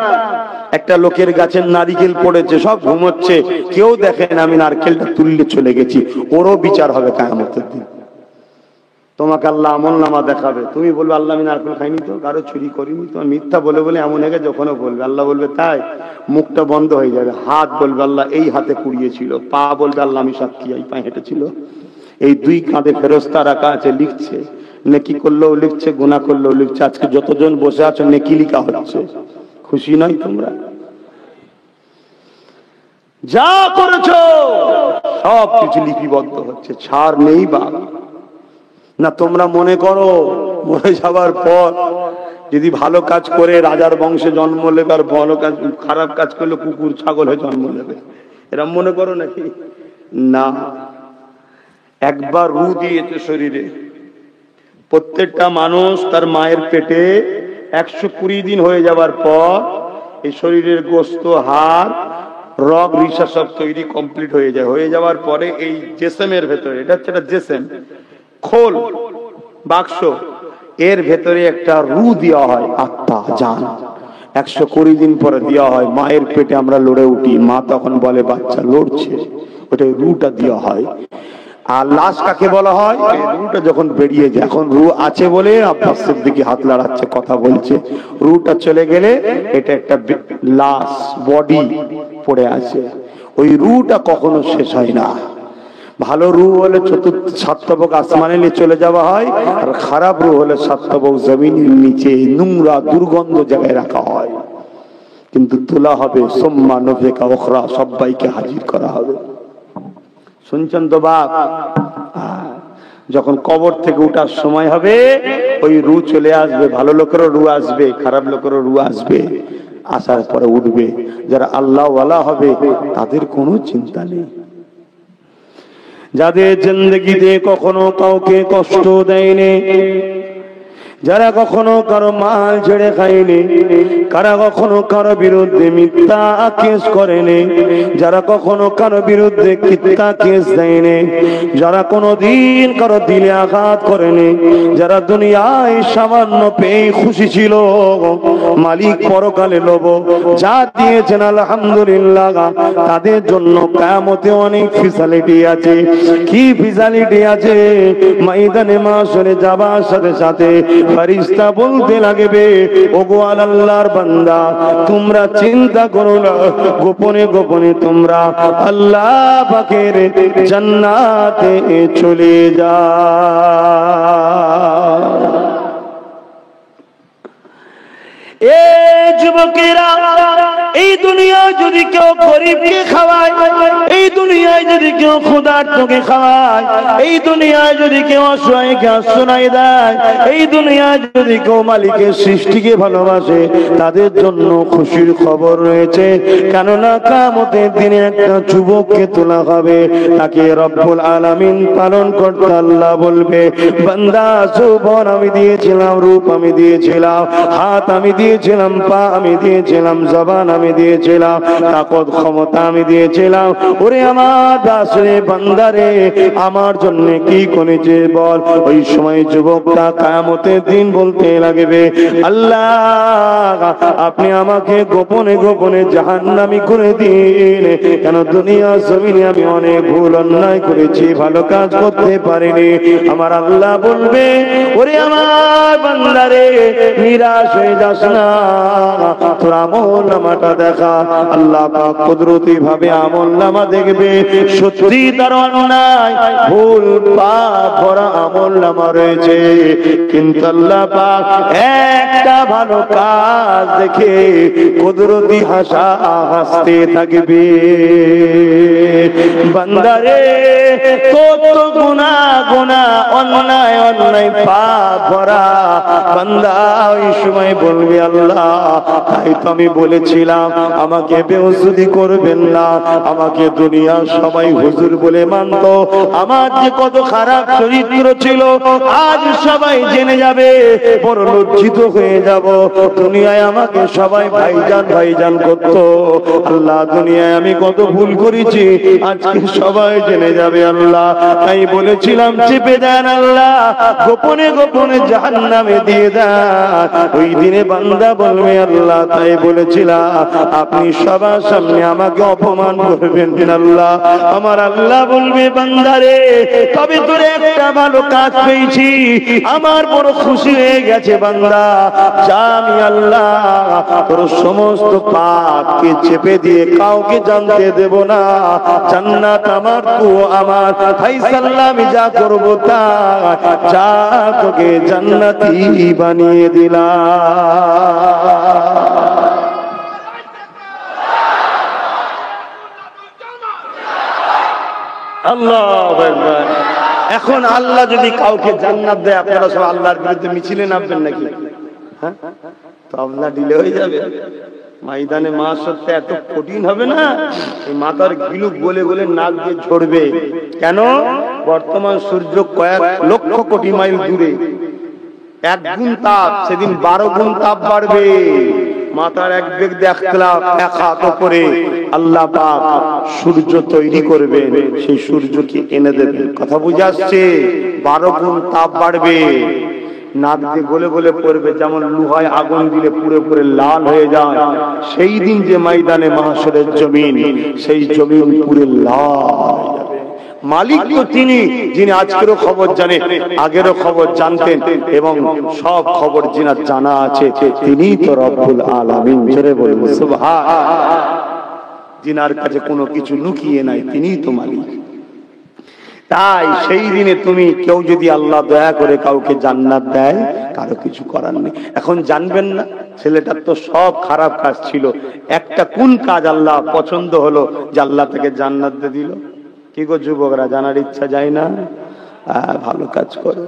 A: একটা লোকের গাছের নারিকেল পড়েছে, সব ঘুমোচ্ছে, কেউ দেখেন, আমি নারকেলটা তুললে চলে গেছি। ওরও বিচার হবে কিয়ামতের দিন। তোমাকে আল্লাহ আমলনামা দেখাবে, তুমি বলবে আল্লাহ আমি নারকেল খাইনি তো, কারো চুরি করিনি তো। মিথ্যা বলে বলে এমন হয়ে গেছে, যখন বলবে আল্লাহ বলবে তাই, মুখটা বন্ধ হয়ে যাবে। হাত বলবে আল্লাহ এই হাতে কুড়িয়েছিল, পা বলবে আল্লাহ আমি সাক্ষী, এই পায়ে হেঁটেছিল। এই 2 কাঁধে ফেরেশতা রাখা আছে, লিখছে। নেকি করলেও লিখছে, গুনাহ করলেও লিখছে। আজকে যতজন বসে আছো নেকি লিখা হচ্ছে, খুশি নয় তোমরা? যা করেছো সব কিছু লিপিবদ্ধ হচ্ছে, ছাড় নেই বাবা। না তোমরা মনে করো মরে যাবার পর যদি ভালো কাজ করে রাজার বংশে জন্ম নেবে, আর ভালো কাজ, খারাপ কাজ করলে কুকুর ছাগল হয়ে জন্ম নেবে, এরম মনে করো নাকি? না, একবার রূহ দিয়েছে শরীরে, প্রত্যেকটা মানুষ তার মায়ের পেটে 120 দিন হয়ে যাবার পর এই শরীরের গোস্ত, হাড়, রগ, রিসা সব তৈরি কমপ্লিট হয়ে যায়। হয়ে যাওয়ার পরে এই জেসেমের ভেতরে, এটা হচ্ছে একটা জেসেম, খোল বাক্স, এর ভেতরে একটা রু দেওয়া হয়, আত্মা, জান। 120 দিন পরে দেওয়া হয়। মায়ের পেটে আমরা লড়ে উঠি, মা তখন বলে বাচ্চা লড়ছে, ওটাই রুটা দেওয়া হয়। আর লাশ কাকে বলা হয়? রুটা যখন বেরিয়ে যায়, এখন রু আছে বলে আব্বাস সিদ্দিকী হাত লাড়াচ্ছে, কথা বলছে। রুটা চলে গেলে এটা একটা লাশ, বডি পড়ে আছে। ওই রুটা কখনো শেষ হয় না। ভালো রু হলে সাতবক আসমানে নিয়ে চলে যাওয়া হয়, আর খারাপ রু হলে সাতবক জমিনের নিচে নোংরা দুর্গন্ধ জায়গায় রাখা হয়। কিন্তু তোলা হবে, সোম্মা নফেকা ওখরা, সবাইকে হাজির করা হবে। শুনছেন তো বাপ? যখন কবর থেকে উঠার সময় হবে, ওই রু চলে আসবে। ভালো লোকেরও রু আসবে, খারাপ লোকেরও রু আসবে। আসার পরে উঠবে। যারা আল্লাহ ওয়ালা হবে তাদের কোনো চিন্তা নেই। যাদের জিন্দেগিতে কখনো কাউকে কষ্ট দেয়নি, যারা কখনো কারো মাল ছেড়ে খায়নি, কারা কখনো কারো বিরুদ্ধে মিথ্যা কেস করেনি, যারা কখনো কারো বিরুদ্ধে মিথ্যা কেস দেয়নি, যারা কোনোদিন কারো দিলে আঘাত করেনি, যারা দুনিয়ায় সামান্য পেয়ে খুশি ছিল, মালিক পরকালে লোভ যা দিয়েছেন আলহামদুলিল্লাহ, তাদের জন্য কিয়ামতে অনেক ফ্যাসিলিটি আছে। কি ফ্যাসিলিটি আছে? ময়দানে মাশরে যাবার সাথে সাথে ফেরেশতা বলতে লাগবে, ওগো আল্লাহর বান্দা, তোমরা চিন্তা করো না, গোপনে গোপনে তোমরা আল্লাহ পাকের জান্নাতে চলে যাও। এ যুবকেরা, এই দুনিয়ায় যদি কেউ গরিবকে খাওয়ায়, এই দুনিয়ায় যদি কেউ ক্ষুধার্তকে খাওয়ায়, এই দুনিয়ায় যদি কেউ অসহায়কে আশ্রয় দেয়, এই দুনিয়ায় যদি কেউ মালিকের সৃষ্টিকে ভালোবাসে, তাদের জন্য খুশির খবর রয়েছে। কেননা কিয়ামতের দিনে একটা যুবককে তোলা হবে, তাকে রব্বুল আলামিন পালন করতে আল্লাহ বলবে, বান্দা, যৌবন আমি দিয়েছিলাম, রূপ আমি দিয়েছিলাম, হাত আমি দিয়েছিলাম, পা আমি দিয়েছিলাম, জবান আমি দিয়েছিলাম, তাকত ক্ষমতা আমি দিয়েছিলাম। ওরে আমার দাস রে, বান্দা রে, আমার জন্য কি করেছে বল? ওই সময় যুবকটা কিয়ামতের দিন বলতে লাগবে, আল্লাহ, আপনি আমাকে গোপনে গোপনে জাহান্নামী করে দিন। কেন দুনিয়া জমিনে আমি অনেক ভুল অন্যায় করেছি, ভালো কাজ করতে পারিনি। আমার আল্লাহ বলবে, ওরে আমার বান্দা রে, নিরাশ হয়ে যাস না, তোর আমলনামাটা দেখা। আল্লাহ পাক কুদরতি ভাবে আমলনামা দেখবে, সত্যি তার অন্যায় ভুল পাপ ভরা আমলনামা রয়েছে, কিন্তু আল্লাহ পাক একটা ভালো কাজ দেখে কুদরতি হাসতে থাকবে। বান্দারে, তোর তো গুনাহ গুনাহ, অন্যায় অন্যায় পাপ ভরা। বান্দা ওই সময় বলবে, আল্লাহ, তাই তো আমি বলেছিলাম আমাকে বেহুজুরি করবেন না, আমাকে দুনিয়ার সবাই হুজুর বলে মানত, আমার যে কত খারাপ চরিত্র ছিল আজ সবাই জেনে যাবে, বড় লজ্জিত হয়ে যাব। দুনিয়ায় আমাকে সবাই ভাইজান ভাইজান করতো, আল্লাহ দুনিয়ায় আমি কত ভুল করেছি আজকে সবাই জেনে যাবে। আল্লাহ, তাই বলেছিলাম চেপে দেন, আল্লাহ গোপনে গোপনে জাহান্নামে দিয়ে দেন। ওই দিনে বান্দা বলবে, আল্লাহ, তাই বলেছিলাম, আপনি সবার সামনে আমাকে অপমান করবেন আল্লাহ। আমার আল্লাহ বলবে, বান্দারে, তবে তোর একটা ভালো কাজ পেয়েছি, আমার বড় খুশি হয়ে গেছে বান্দা। যা, আমি আল্লাহ তোর সমস্ত পাপকে চেপে দিয়ে কাউকে জানতে দেব না। জান্নাত আমার, তো আমার, ফায়সালা আমি যা করবো তা, যা তোকে জান্নাতি বানিয়ে দিলাম। আল্লাহু আকবার। এখন আল্লাহ যদি কাউকে জান্নাত দেয়, আপনারা সব আল্লাহর বিরুদ্ধে মিছিলে নামবেন নাকি? হ্যাঁ, তো আল্লাহ দিলে হয়ে যাবে। ময়দানে মাশারতে এত কঠিন হবে না, এই মাথার গিলুক বলে বলে নাক দিয়ে ঝরবে। কেন? বর্তমান সূর্য কয়েক লক্ষ কোটি মাইল দূরে, 1 গুণ তাপ, সেদিন 12 গুণ তাপ বাড়বে। মাথার এক বেগ দেখলাম, এক হাত উপরে আল্লাহ পাক সূর্য তৈরি করবেন, সেই সূর্যকে এনে দেবেন। কথা বুঝে আসছে? 12 গুণ তাপ বাড়বে, নাক দিয়ে গলে গলে পড়বে, যেমন লোহায় আগুন দিলে পুরো পুরো লাল হয়ে যায়। সেই দিন যে ময়দানে মাহশরের জমিন, সেই জমিন পুরো লাল হয়ে যাবে। মালিক তো তিনি, যিনি আজকেরও খবর জানেন, আগেরও খবর জানতেন, এবং সব খবর যিনার জানা আছে, তিনি তো রব্বুল আলামিন। জোরে বলুন সুবহানাল্লাহ। যিনার কাছে কোনো কিছু লুকিয়ে নাই, তিনিই তো মালিক। তাই সেই দিনে তুমি কেউ যদি আল্লাহ দয়া করে কাউকে জান্নাত দেয়, কারো কিছু করার নেই। এখন জানবেন না, ছেলেটার তো সব খারাপ কাজ ছিল, একটা কোন কাজ আল্লাহ পছন্দ হলো যে আল্লাহ তাকে জান্নাত দিয়ে দিল? কি গো যুবকরা, জানার ইচ্ছা যায় না? ভালো কাজ করো।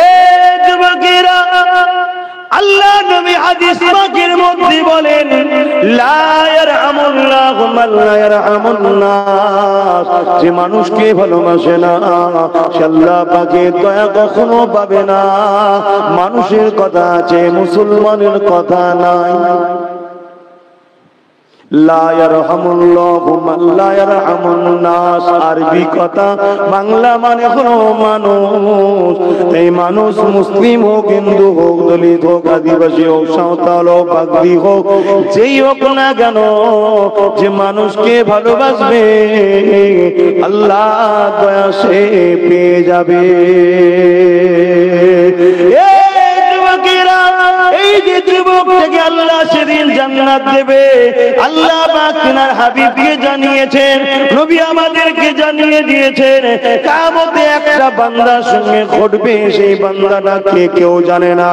A: এ যুবকেরা, আল্লাহ নবী হাদিস পাকের মধ্যে বলেন, লা ইয়ারহামুল্লাহু মান লা ইয়ারহামুন নাস, যে মানুষকে ভালোবাসে না সে আল্লাহ পাকের দয়া কখনো পাবে না। মানুষের কথা আছে, মুসলমানের কথা নাই। লা ইয়ারহামুল্লাহু মান লা ইয়ারহামুন নাস, আরবি কথা, বাংলা মানে হলো মানুষ। এই মানুষ মুসলিম হোক, হিন্দু হোক, দলিত হোক, আদিবাসী হোক, সাঁওতাল হোক, বাগদি হোক, যেই হোক না কেন, যে মানুষকে ভালোবাসবে আল্লাহ দয়া সে পেয়ে যাবে। এই যে যুবক থেকে আল্লাহ সেদিন জান্নাত দেবে, আল্লাহ পাক তিনার হাবিবকে জানিয়েছেন, নবী আমাদেরকে জানিয়ে দিয়েছেন, কিয়ামতে একটা বান্দার সঙ্গে ঘটবে, সেই বান্দাটাকে কেউ জানে না।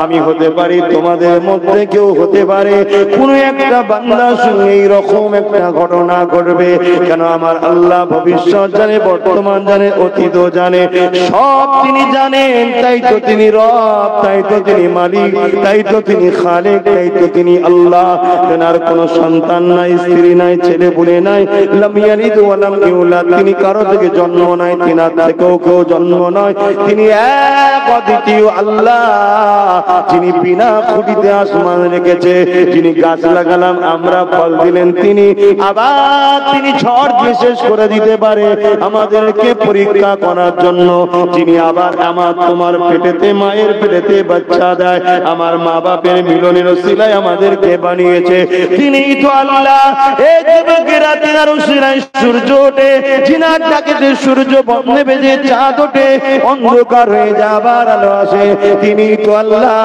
A: আমি হতে পারি, তোমাদের মধ্যে কেউ হতে পারে, কোন একটা বান্দার সঙ্গে এইরকম একটা ঘটনা ঘটবে। কেন? আমার আল্লাহ ভবিষ্যৎ জানে, বর্তমান জানে, অতীতও জানে, সব তিনি জানেন। তাই তো তিনি রব, তাই তো তিনি মালিক, তাই তো তিনি খালেক, তাই তো তিনি আল্লাহ। তেনার কোনো সন্তান নাই, স্ত্রী নাই, ছেলে পুলে নাই, লাম ইয়ালিদ ওয়া লাম ইউলাদ, তিনি কারো থেকে জন্ম নাই, তিনার থেকেও কেউ জন্ম নয়। তিনি এক অদ্বিতীয় আল্লাহ, যিনি বিনা খুঁটিতে আসমান রেখেছে, যিনি গাছ লাগালাম আমরা ফল দিলেন তিনি, আবার তিনি ঝড় দিয়ে শেষ করে দিতে পারে আমাদেরকে পরীক্ষা করার জন্য, যিনি আবার আমার তোমার পেটেতে, মায়ের পেটেতে বাচ্চা দেয়, আমার মা বাপের মিলনের ওসিলায় আমাদেরকে বানিয়েছে, তিনিই তো আল্লাহ। এই যুবকেরা, তিনার ওসিলায় সূর্য ওঠে, যিনার ডাকেতে সূর্য বন্ধে বেজে চাঁদ ওঠে, অন্ধকার হয়ে যাবার আলো আসে, তিনিই তো আল্লাহ।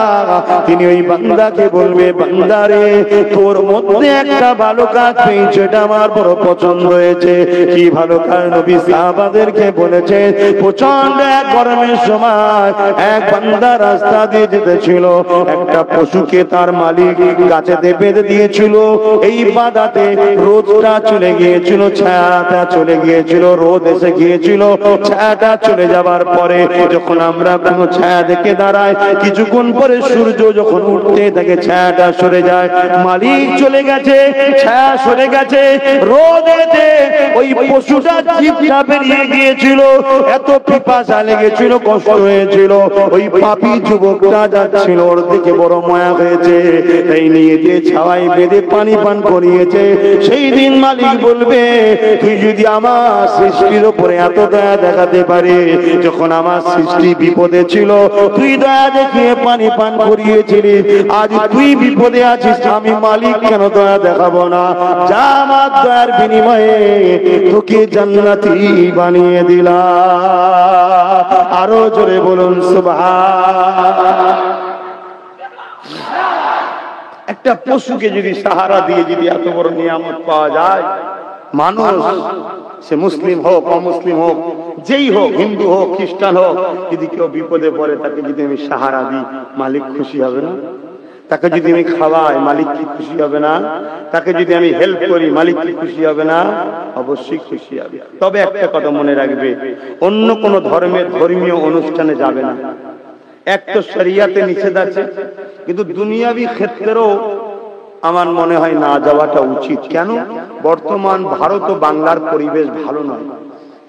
A: তিনি ওই বান্দাকে বলবে, বান্দারে তোর মধ্যে একটা ভালো কাজ পেয়েছে, এটা আমার বড় পছন্দ হয়েছে। কি ভালো কাজ? নবী সাহাবাদেরকে বলেছে, প্রচন্ড এক গরমের সময় এক বান্দা রাস্তা দিয়ে যেতেছিল, একটা পশুকে তার মালিক গাছেতে বেঁধে দিয়েছিল। এই বাধাতে রোদটা চলে গিয়েছিল, ছায়াটা চলে গিয়েছিল, রোদ এসে গিয়েছিল, ছায়াটা চলে যাবার পরে যখন আমরা কোনো ছায়া দেখে দাঁড়াই, কিছুক্ষণ পরে সূর্য যখন উঠতে থাকে, ছায়াটা সরে যায়, মালিক চলে গেছে, ছায়া সরে গেছে, রোদেতে ওই পশুটা জিভটা বেরিয়ে গিয়েছিল, এত পিপাসা লেগেছিল, কষ্ট হয়েছিল। ওই পাপী যুবকটা যাচ্ছিল, ওর দিকে বড় মায়া হয়েছে, তাই নিয়ে যে ছাওয়ায় বেঁধে পানি পান করিয়েছে। সেই দিন মালিক বলবে, তুই যদি আমার সৃষ্টির উপরে এত দয়া দেখাতে পারে, যখন আমার সৃষ্টি বিপদে ছিল তুই দয়া দেখিয়ে পানি পান করিয়েছিলি, আজ তুই বিপদে আছিস, আমি মালিক কেন দয়া দেখাবো না? যা, আমার দয়ার বিনিময়ে তোকে জান্নাতি বানিয়ে দিলাম। আরো জোরে বলুন সুবহান। একটা পশুকে যদি সাহারা দিয়ে যদি এত বড় নিয়ামত পাওয়া যায়, মানুষ সে মুসলিম হোক, অমুসলিম হোক, যেই হোক, হিন্দু হোক, খ্রিস্টান হোক, যদি কেউ বিপদে পড়ে তাকে যদি আমি সাহারা দিই, মালিক খুশি হবে না? তাকে যদি আমি খাওয়াই, মালিক কি খুশি হবে না? তাকে যদি আমি হেল্প করি, মালিক কি খুশি হবে না? অবশ্যই খুশি হবে। তবে একটা কথা মনে রাখবে, অন্য কোন ধর্মের ধর্মীয় অনুষ্ঠানে যাবে না। এক তো শরিয়াতে নিষেধ আছে, কিন্তু দুনিয়াবি ক্ষেত্রেও আমার মনে হয় না যাওয়াটা উচিত। কেন? বর্তমান ভারত ও বাংলার পরিবেশ ভালো নয়।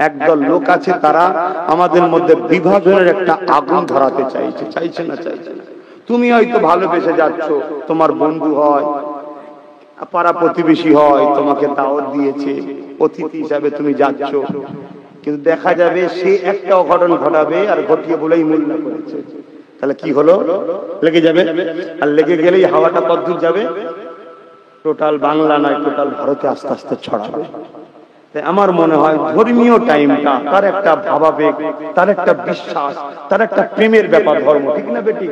A: একদল লোক আছে তারা আমাদের মধ্যে বিভাজনের একটা আগুন ধরাতে চাইছে, চাইছে না? চাইছে না। তুমি হয়তো ভালোবেসে যাচ্ছ, তোমার বন্ধু হয়, পাড়া প্রতিবেশী হয়, তোমাকে দাওয়াত দিয়েছে, অতিথি হিসাবে তুমি যাচ্ছ, কিন্তু দেখা যাবে সে একটা অঘটন ঘটাবে আর ঘটিয়ে বলেই মূল্য করেছে। তাহলে কি হলো? লেগে যাবে। আর লেগে গেলেই হাওয়াটা কতদূর যাবে? টোটাল বাংলা নয়, টোটাল ভারতে আস্তে আস্তে ছড়াবে। তাই আমার মনে হয় ধর্মীয় টাইমটা, তার একটা ভাবাবেগ, তার একটা বিশ্বাস, তার একটা প্রেমের ব্যাপার ধর্ম, ঠিক না বেটি?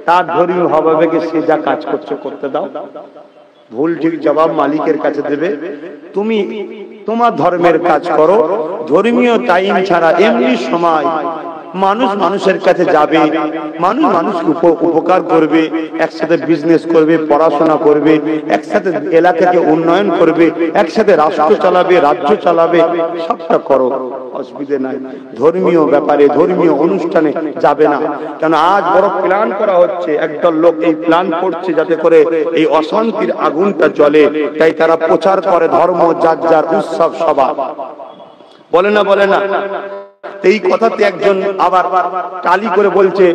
A: তার ধর্মীয় ভাবাবেগে সে যা কাজ করছে করতে দাও। ভুল ঠিক জবাব মালিকের কাছে দেবে। তুমি তোমার ধর্মের কাজ করো। ধর্মীয় টাইম ছাড়া এমনি সময় মানুষ মানুষের কাছে যাবে, মানুষ মানুষকে উপকার করবে, একসাথে বিজনেস করবে, পড়াশোনা করবে, একসাথে এলাকাকে উন্নয়ন করবে, একসাথে রাষ্ট্র চালাবে, রাজ্য চালাবে, সবটা করো, অসুবিধে নাই। ধর্মীয় ব্যাপারে, ধর্মীয় অনুষ্ঠানে যাবে না। কেন আজ বড় প্ল্যান করা হচ্ছে, একদল লোক এই প্ল্যান করছে যাতে করে এই অশান্তির আগুনটা জ্বলে। তাই তারা প্রচার করে ধর্ম যার যার উৎসব সভা, বলে না? বলে না? এই কথাতে একজন আবার টালি করে বলছে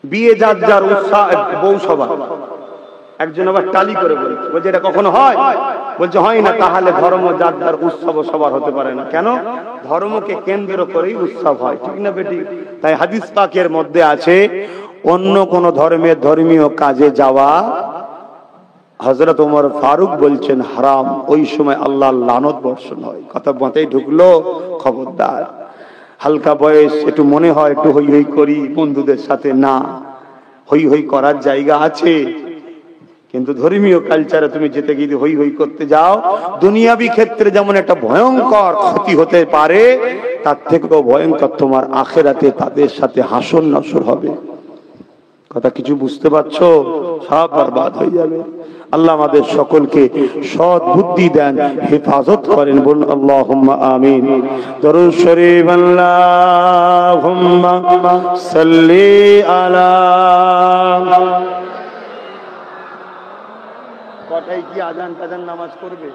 A: বিয়ে যার যার উৎসব বউ সভা। একজন আবার টালি করে বলছে এটা কখনো হয়? বলছে হয় না। তাহলে ধর্ম যার যার উৎসব সবার হতে পারে না। কেন? ধর্মকে কেন্দ্র করেই উৎসব হয়, ঠিক না বেটি? তাই হাদিস পাকের মধ্যে আছে অন্য কোন ধর্মের ধর্মীয় কাজে যাওয়া, হযরত ওমর ফারুক বলছেন হারাম। ওই সময় আল্লাহর লানত বর্ষণ হয়। কথা মাথায় ঢুকলো? খবরদার। হালকা বয়স, একটু মনে হয় একটু হই হই করি বন্ধুদের সাথে, না, হই হই করার জায়গা আছে, কিন্তু ধর্মীয় কালচারে তুমি যেতে গিয়ে হই হই করতে যাও, দুনিয়াবি ক্ষেত্রে যেমন একটা ভয়ঙ্কর ক্ষতি হতে পারে, তার থেকেও ভয়ঙ্কর তোমার আখিরাতে তাদের সাথে হাসর নাসর হবে। কথা কিছু বুঝতে পারছো? সব বরবাদ হয়ে যাবে। আল্লাহ আমাদের সকলকে সৎ বুদ্ধি দেন, হেফাজত করেন। বলুন আল্লাহুম্মা আমিন। দরুদ শরীফ আল্লাহুম্মা সাল্লি আলা। কটায় কি আজান টাজান নামাজ করবে?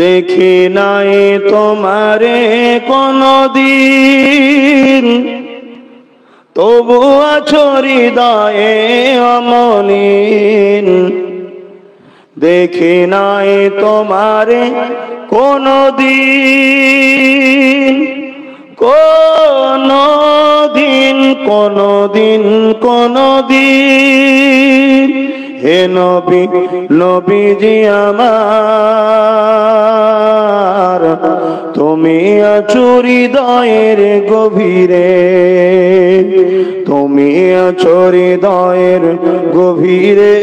A: দেখি নাই তোমারে কোনদিন, তবু আছো হৃদয়ে অমলিন। দেখি নাই তোমারে কোনদিন, কোনদিন, কোনদিন, কোনদিন। হে নবী, নবীজি আমার, তুমি আছো হৃদয়ের গভীরে, তুমি আছো হৃদয়ের গভীরে।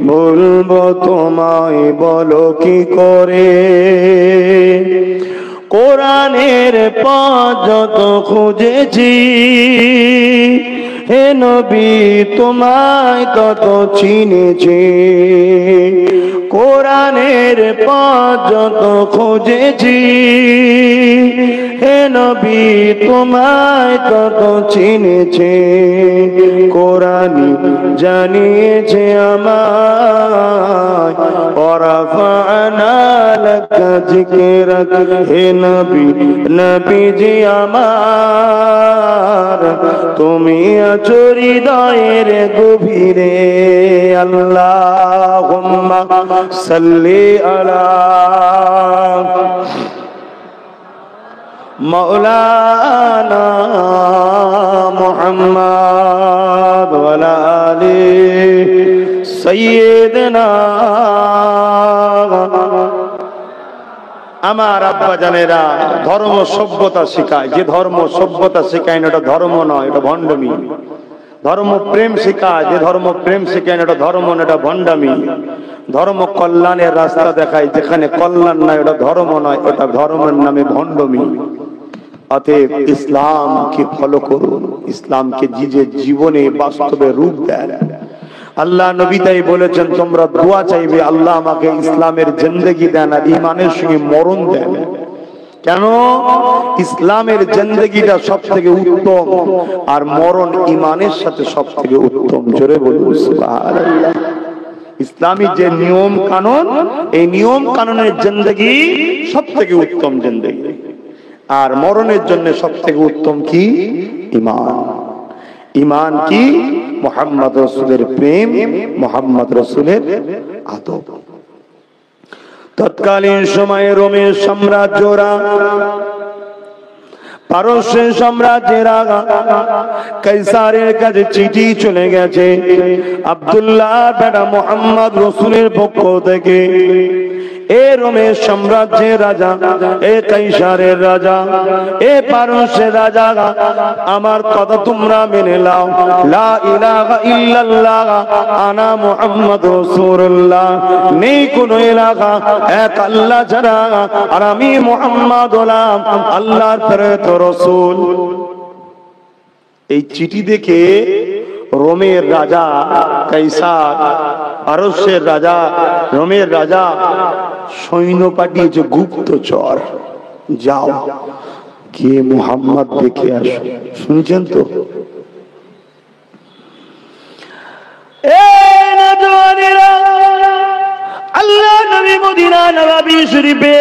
A: বলবো তোমায় বলো কি করে, কোরআনের পথ যত খুঁজেছি, হে নবী তোমায় তত চিনেছি। কোরআনের পথ যত খুঁজেছি, হে নবী তোমায় তত চিনেছি। কোরআন জানিয়েছে আমায়, ওয়ারাফা'না লাকা যিকরাক। হে নবী, নবীজি আমার, তুমি আছো হৃদয়ের গভীরে। আল্লাহুম্মা সাল্লি আলা মাওলানা মুহাম্মদ ওয়া আলা আলি সাইয়্যিদিনা। আমার আব্বা জানেরা, ধর্ম সভ্যতা শেখায়। যে ধর্ম সভ্যতা শেখায় না, এটা ধর্ম নয়, এটা ভণ্ডামি। ধর্ম প্রেম শেখায়, যে ধর্ম প্রেম শেখায় না, এটা ধর্ম না, এটা ভণ্ডামি। ধর্ম কল্যাণের রাস্তা দেখায়, যেখানে কল্যাণ নাই ওটা ধর্ম নয়, ওটা ধর্মের নামে ভণ্ডামি। অতএব ইসলামকে ফলো করুন, ইসলামকে নিজের জীবনে বাস্তবে রূপ দেন। আল্লাহ নবী তাই বলেছেন, তোমরা দোয়া চাইবে, আল্লাহ আমাকে ইসলামের জিন্দেগি দেন আর ঈমানের সঙ্গে মরণ দেন। কেন? ইসলামের জিন্দেগিটা সব থেকে উত্তম, আর মরণ ইমানের সাথে সব থেকে উত্তম। জোরে বলুন সুবহানাল্লাহ। ইসলামী যে নিয়ম কানুন, এই নিয়ম কানুনের জিন্দেগি সব থেকে উত্তম জিন্দেগি, আর মরণের জন্য সব থেকে উত্তম কি? ঈমান। ঈমান কি? মুহাম্মদ রাসূলের প্রেম, মুহাম্মদ রাসূলের আদব। তৎকালীন সময়ে রোমের সাম্রাজ্যরা, পারস্যের সাম্রাজ্যেরা কাইসারের কাছে চিঠি চলে গেছে আব্দুল্লাহ বেটা মুহাম্মদ রাসূলের পক্ষ থেকে। এ রোমের সাম্রাজ্যের রাজা, এ কাইসারের রাজা, এ পারস্যের রাজা, আমার কথা তোমরা মেনে নাও। লা ইলাহা ইল্লাল্লাহ আনা মুহাম্মদ রাসূলুল্লাহ, নেই কোনো ইলাহা এক আল্লাহ ছাড়া, আর আমি মুহাম্মদ হলাম আল্লাহর প্রেরিত রাসূল। এই চিঠি দেখে রোমের রাজা কাইসার, পারস্যের রাজা, রোমের রাজা সৈন্য পাঠিয়েছে গুপ্তচর, যাও গিয়ে মুহাম্মদ দেখে আসো। শুনছেন তো? আল্লাহ নবী মদিনা নববী শরীফে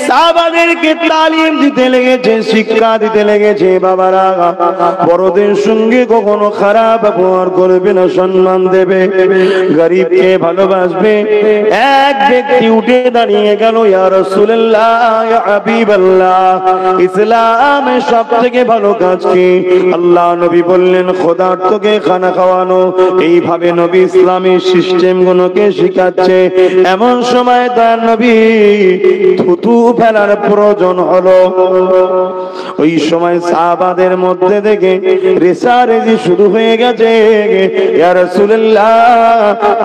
A: সাহাবাদেরকে তালিম দিতে লেগেছে, শিক্ষা দিতে লেগেছে। বাবারা, বড়দের সঙ্গে কখনো খারাপ ব্যবহার করবে না, সম্মান দেবে, গরিবকে ভালোবাসবে। এক ব্যক্তি উঠে দাঁড়িয়ে গেল, ইয়া রাসূলুল্লাহ, ইয়া হাবিবাল্লাহ, ইসলামের সবথেকে ভালো কাজ কি? আল্লাহ নবী বললেন, খোদার্থকে খানা খাওয়ানো। এইভাবে নবী ইসলামী সিস্টেম গুলোকে শিখাচ্ছে। এমন সময় দয়ার নবী থুতু ফেলার প্রয়োজন হলো। ওই সময় সাহাবাদের মধ্যে থেকে রেষারেষি শুরু হয়ে গেছে, ইয়া রাসূলুল্লাহ,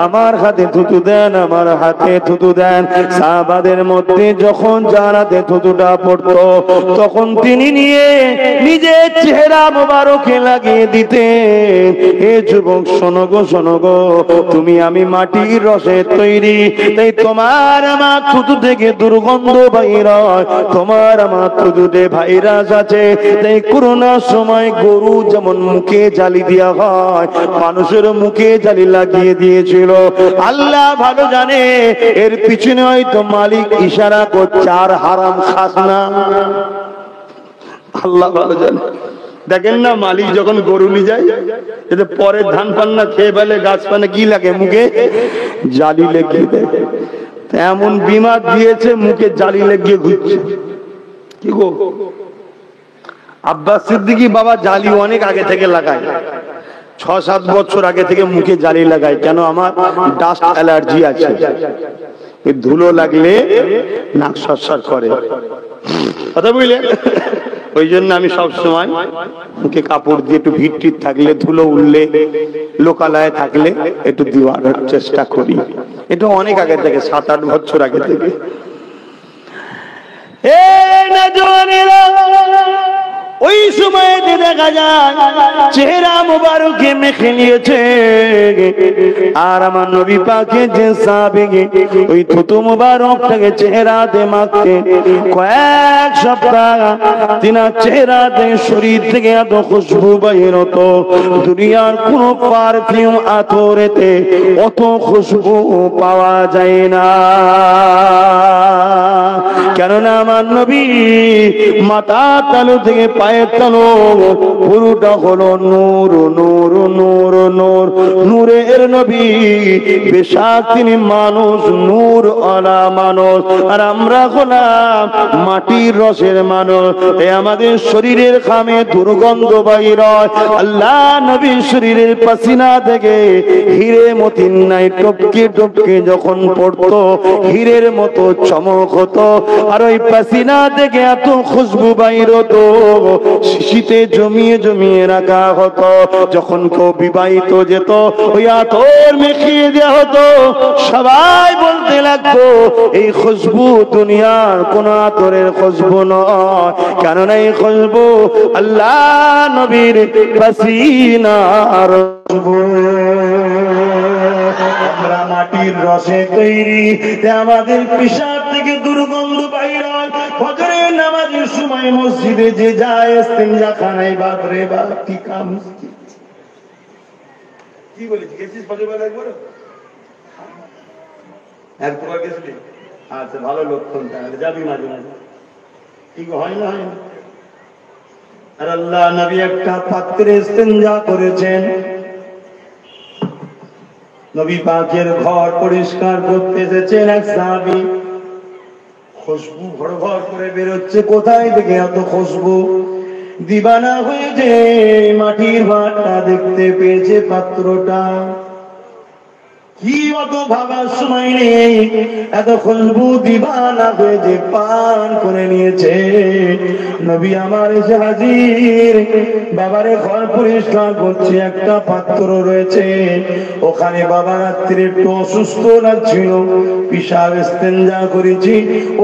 A: আমার হাতে থুতু দেন, আমার হাতে থুতু দেন। সাহাবাদের মধ্যে যখন যার হাতে থুতুটা পড়তো, তখন তিনি নিয়ে নিজের চেহারা মোবারকে লাগিয়ে দিতেন। এ যুবক শোনো গো, শোনো গো, তুমি আমি মাটির রসের তৈরি, তাই তোমার আমার থুতু থেকে দুর্গন্ধ বাইর হয়, তোমার আমার থুতুতে ভাইরাস আছে। তাই করোনার সময় গরু যেমন মুখে জালি দেওয়া হয়, মানুষের মুখে জালি লাগিয়ে দিয়েছিল। আল্লাহ ভালো জানে এর পিছনে হয়তো মালিক ইশারা করছে, আর হারাম খাস না। আল্লাহ ভালো জানে। দেখেন না, মালিক যখন গরু নিয়ে যায়, এতে পরের ধান পান্না খেয়ে ফেলে, গাছ পানে কি লাগে? মুখে জালি লেগে দেয়। এমন বিমার দিয়েছে, মুখে জালি লেগে ঘুরছে। কি গো, আব্বাস সিদ্দিকী বাবা জালি অনেক আগে থেকে লাগায়, 6-7 বছর আগে থেকে মুখে জালি লাগায়। কেন? আমার ডাস্ট অ্যালার্জি আছে, ধুলো লাগলে নাক সরসর করে, কথা বুঝলেন? ওই জন্য আমি সব সময় মুখে কাপড় দিয়ে, একটু ভিড় টিট থাকলে, ধুলো উঠলে, লোকালয়ে থাকলে একটু দেওয়ার চেষ্টা করি। এটা অনেক আগে থেকে, 7-8 বছর আগে থেকে। ওই সময় দেখা যায় চেহারা মোবারকে মেখে নিয়েছে, আর আমার নবী পাকের যে সাহাবী ওই থুতু মোবারকটাকে চেহারাতে মাখতে কয়েক সপ্তাহ তিনার চেহারাতে, শরীর থেকে এত খুশবু বাইর হতো, দুনিয়ার কোন পারফিউম আতরেতে অত খুশবু পাওয়া যায় না। কেননা আমার নবী মাথা তালু থেকে পায়ের তালু পুরোটা হলো নূর, নূর, নূর, নূর, নূরের নবী। বেশাক তিনি মানুষ, নূর আলা মানুষ, আর আমরা হলাম মাটির রসের মানুষ। এ আমাদের শরীরের খামে দুর্গন্ধ বাইর হয়। আল্লাহ নবীর শরীরের পাসিনা থেকে হিরে মতিন নাই টপকে টপকে যখন পড়তো, হীরের মতো চমক হতো। আর ওই পাসিনা থেকে এত খুশবু বাইর হতো, শিশিতে জমিয়ে জমিয়ে রাখা হতো। যখন কেউ বিবাহিত যেত, ওই আতর মেখিয়ে দেওয়া হতো। সবাই বলতে লাগতো, এই খুশবু দুনিয়ার কোন আতরের খুশবু নয়, কেননা এই খুশবু আল্লাহ নবীর পাসিনার খুশবু। আমরা মাটির রসে তৈরি, আমাদের পেশাব থেকে দুর্গন্ধ বাইর হয়। ফজরের নামাজ সময় মসজিদে যে যায় ইস্তেঞ্জা খানায়, বাপ রে বাপ কি কাম। কি বলেছি গেছিস ফজরবেলা একবার? একবার গেছিলি? আচ্ছা, ভালো লক্ষণ, তাহলে যাবি মাঝে মাঝে। কি হয় না? হয় না? আর আল্লাহ নবী একটা পাত্রে ইস্তেঞ্জা করেছেন। নবী পাকের ঘর পরিষ্কার করতে এসেছেন এক সাহাবী। খুশবু ভর ভর করে বেরোচ্ছে, কোথায় থেকে এত খুশবু? দিবানা হয়ে যে মাটির ভাতটা দেখতে পেয়েছে, পাত্রটা কি অত ভাবার সময় নেই, এত খুশবু দিবানা হয়ে যে পান করে নিয়েছে। নবী আমার এসে হাজির, বাবারে ঘর পরিষ্কার করছে, একটা পাত্র রয়েছে ওখানে। বাবা রাত্রে একটু অসুস্থ লাগছিল, পিশাব ইস্তেঞ্জা করেছি,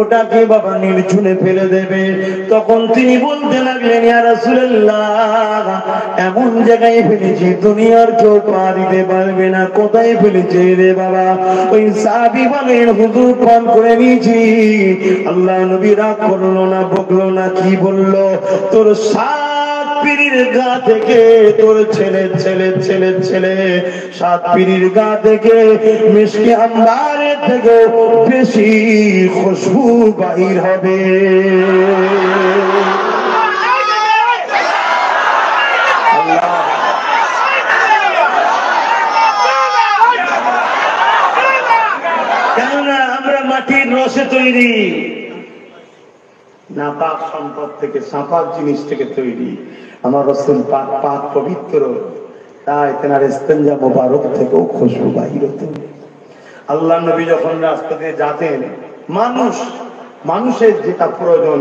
A: ওটাকে বাবা নির্ঝুনে ফেলে দেবে। তখন তিনি বলতে লাগলেন, ইয়া রাসূলুল্লাহ, এমন জায়গায় ফেলেছি দুনিয়ার কেউ পা দিতে পারবে না। কোথায় ফেলেছি রে বাবা? ওই সাহাবী বলেন, হুজুর পান করে নিয়েছি। আল্লাহ নবী রাগ করলো না, বকলো না, কি বললো? তোর সাত পীরের গা থেকে, তোর ছেলে ছেলে ছেলে ছেলে সাত পীরের গা থেকে মিশকে আম্বারের থেকে বেশি খুশবু বাহির হবে। কেননা আমরা মাটির রসে তৈরি, নাপাক সম্পদ থেকে, সাপাক জিনিস থেকে তৈরি। আমার রাসূল পাক পাক পবিত্র, তাই তেনার ইস্তেঞ্জা মোবারক থেকেও খুশবু বাহির হতো। আল্লাহ নবী যখন রাস্তা দিয়ে যেতেন, মানুষের যেটা প্রয়োজন,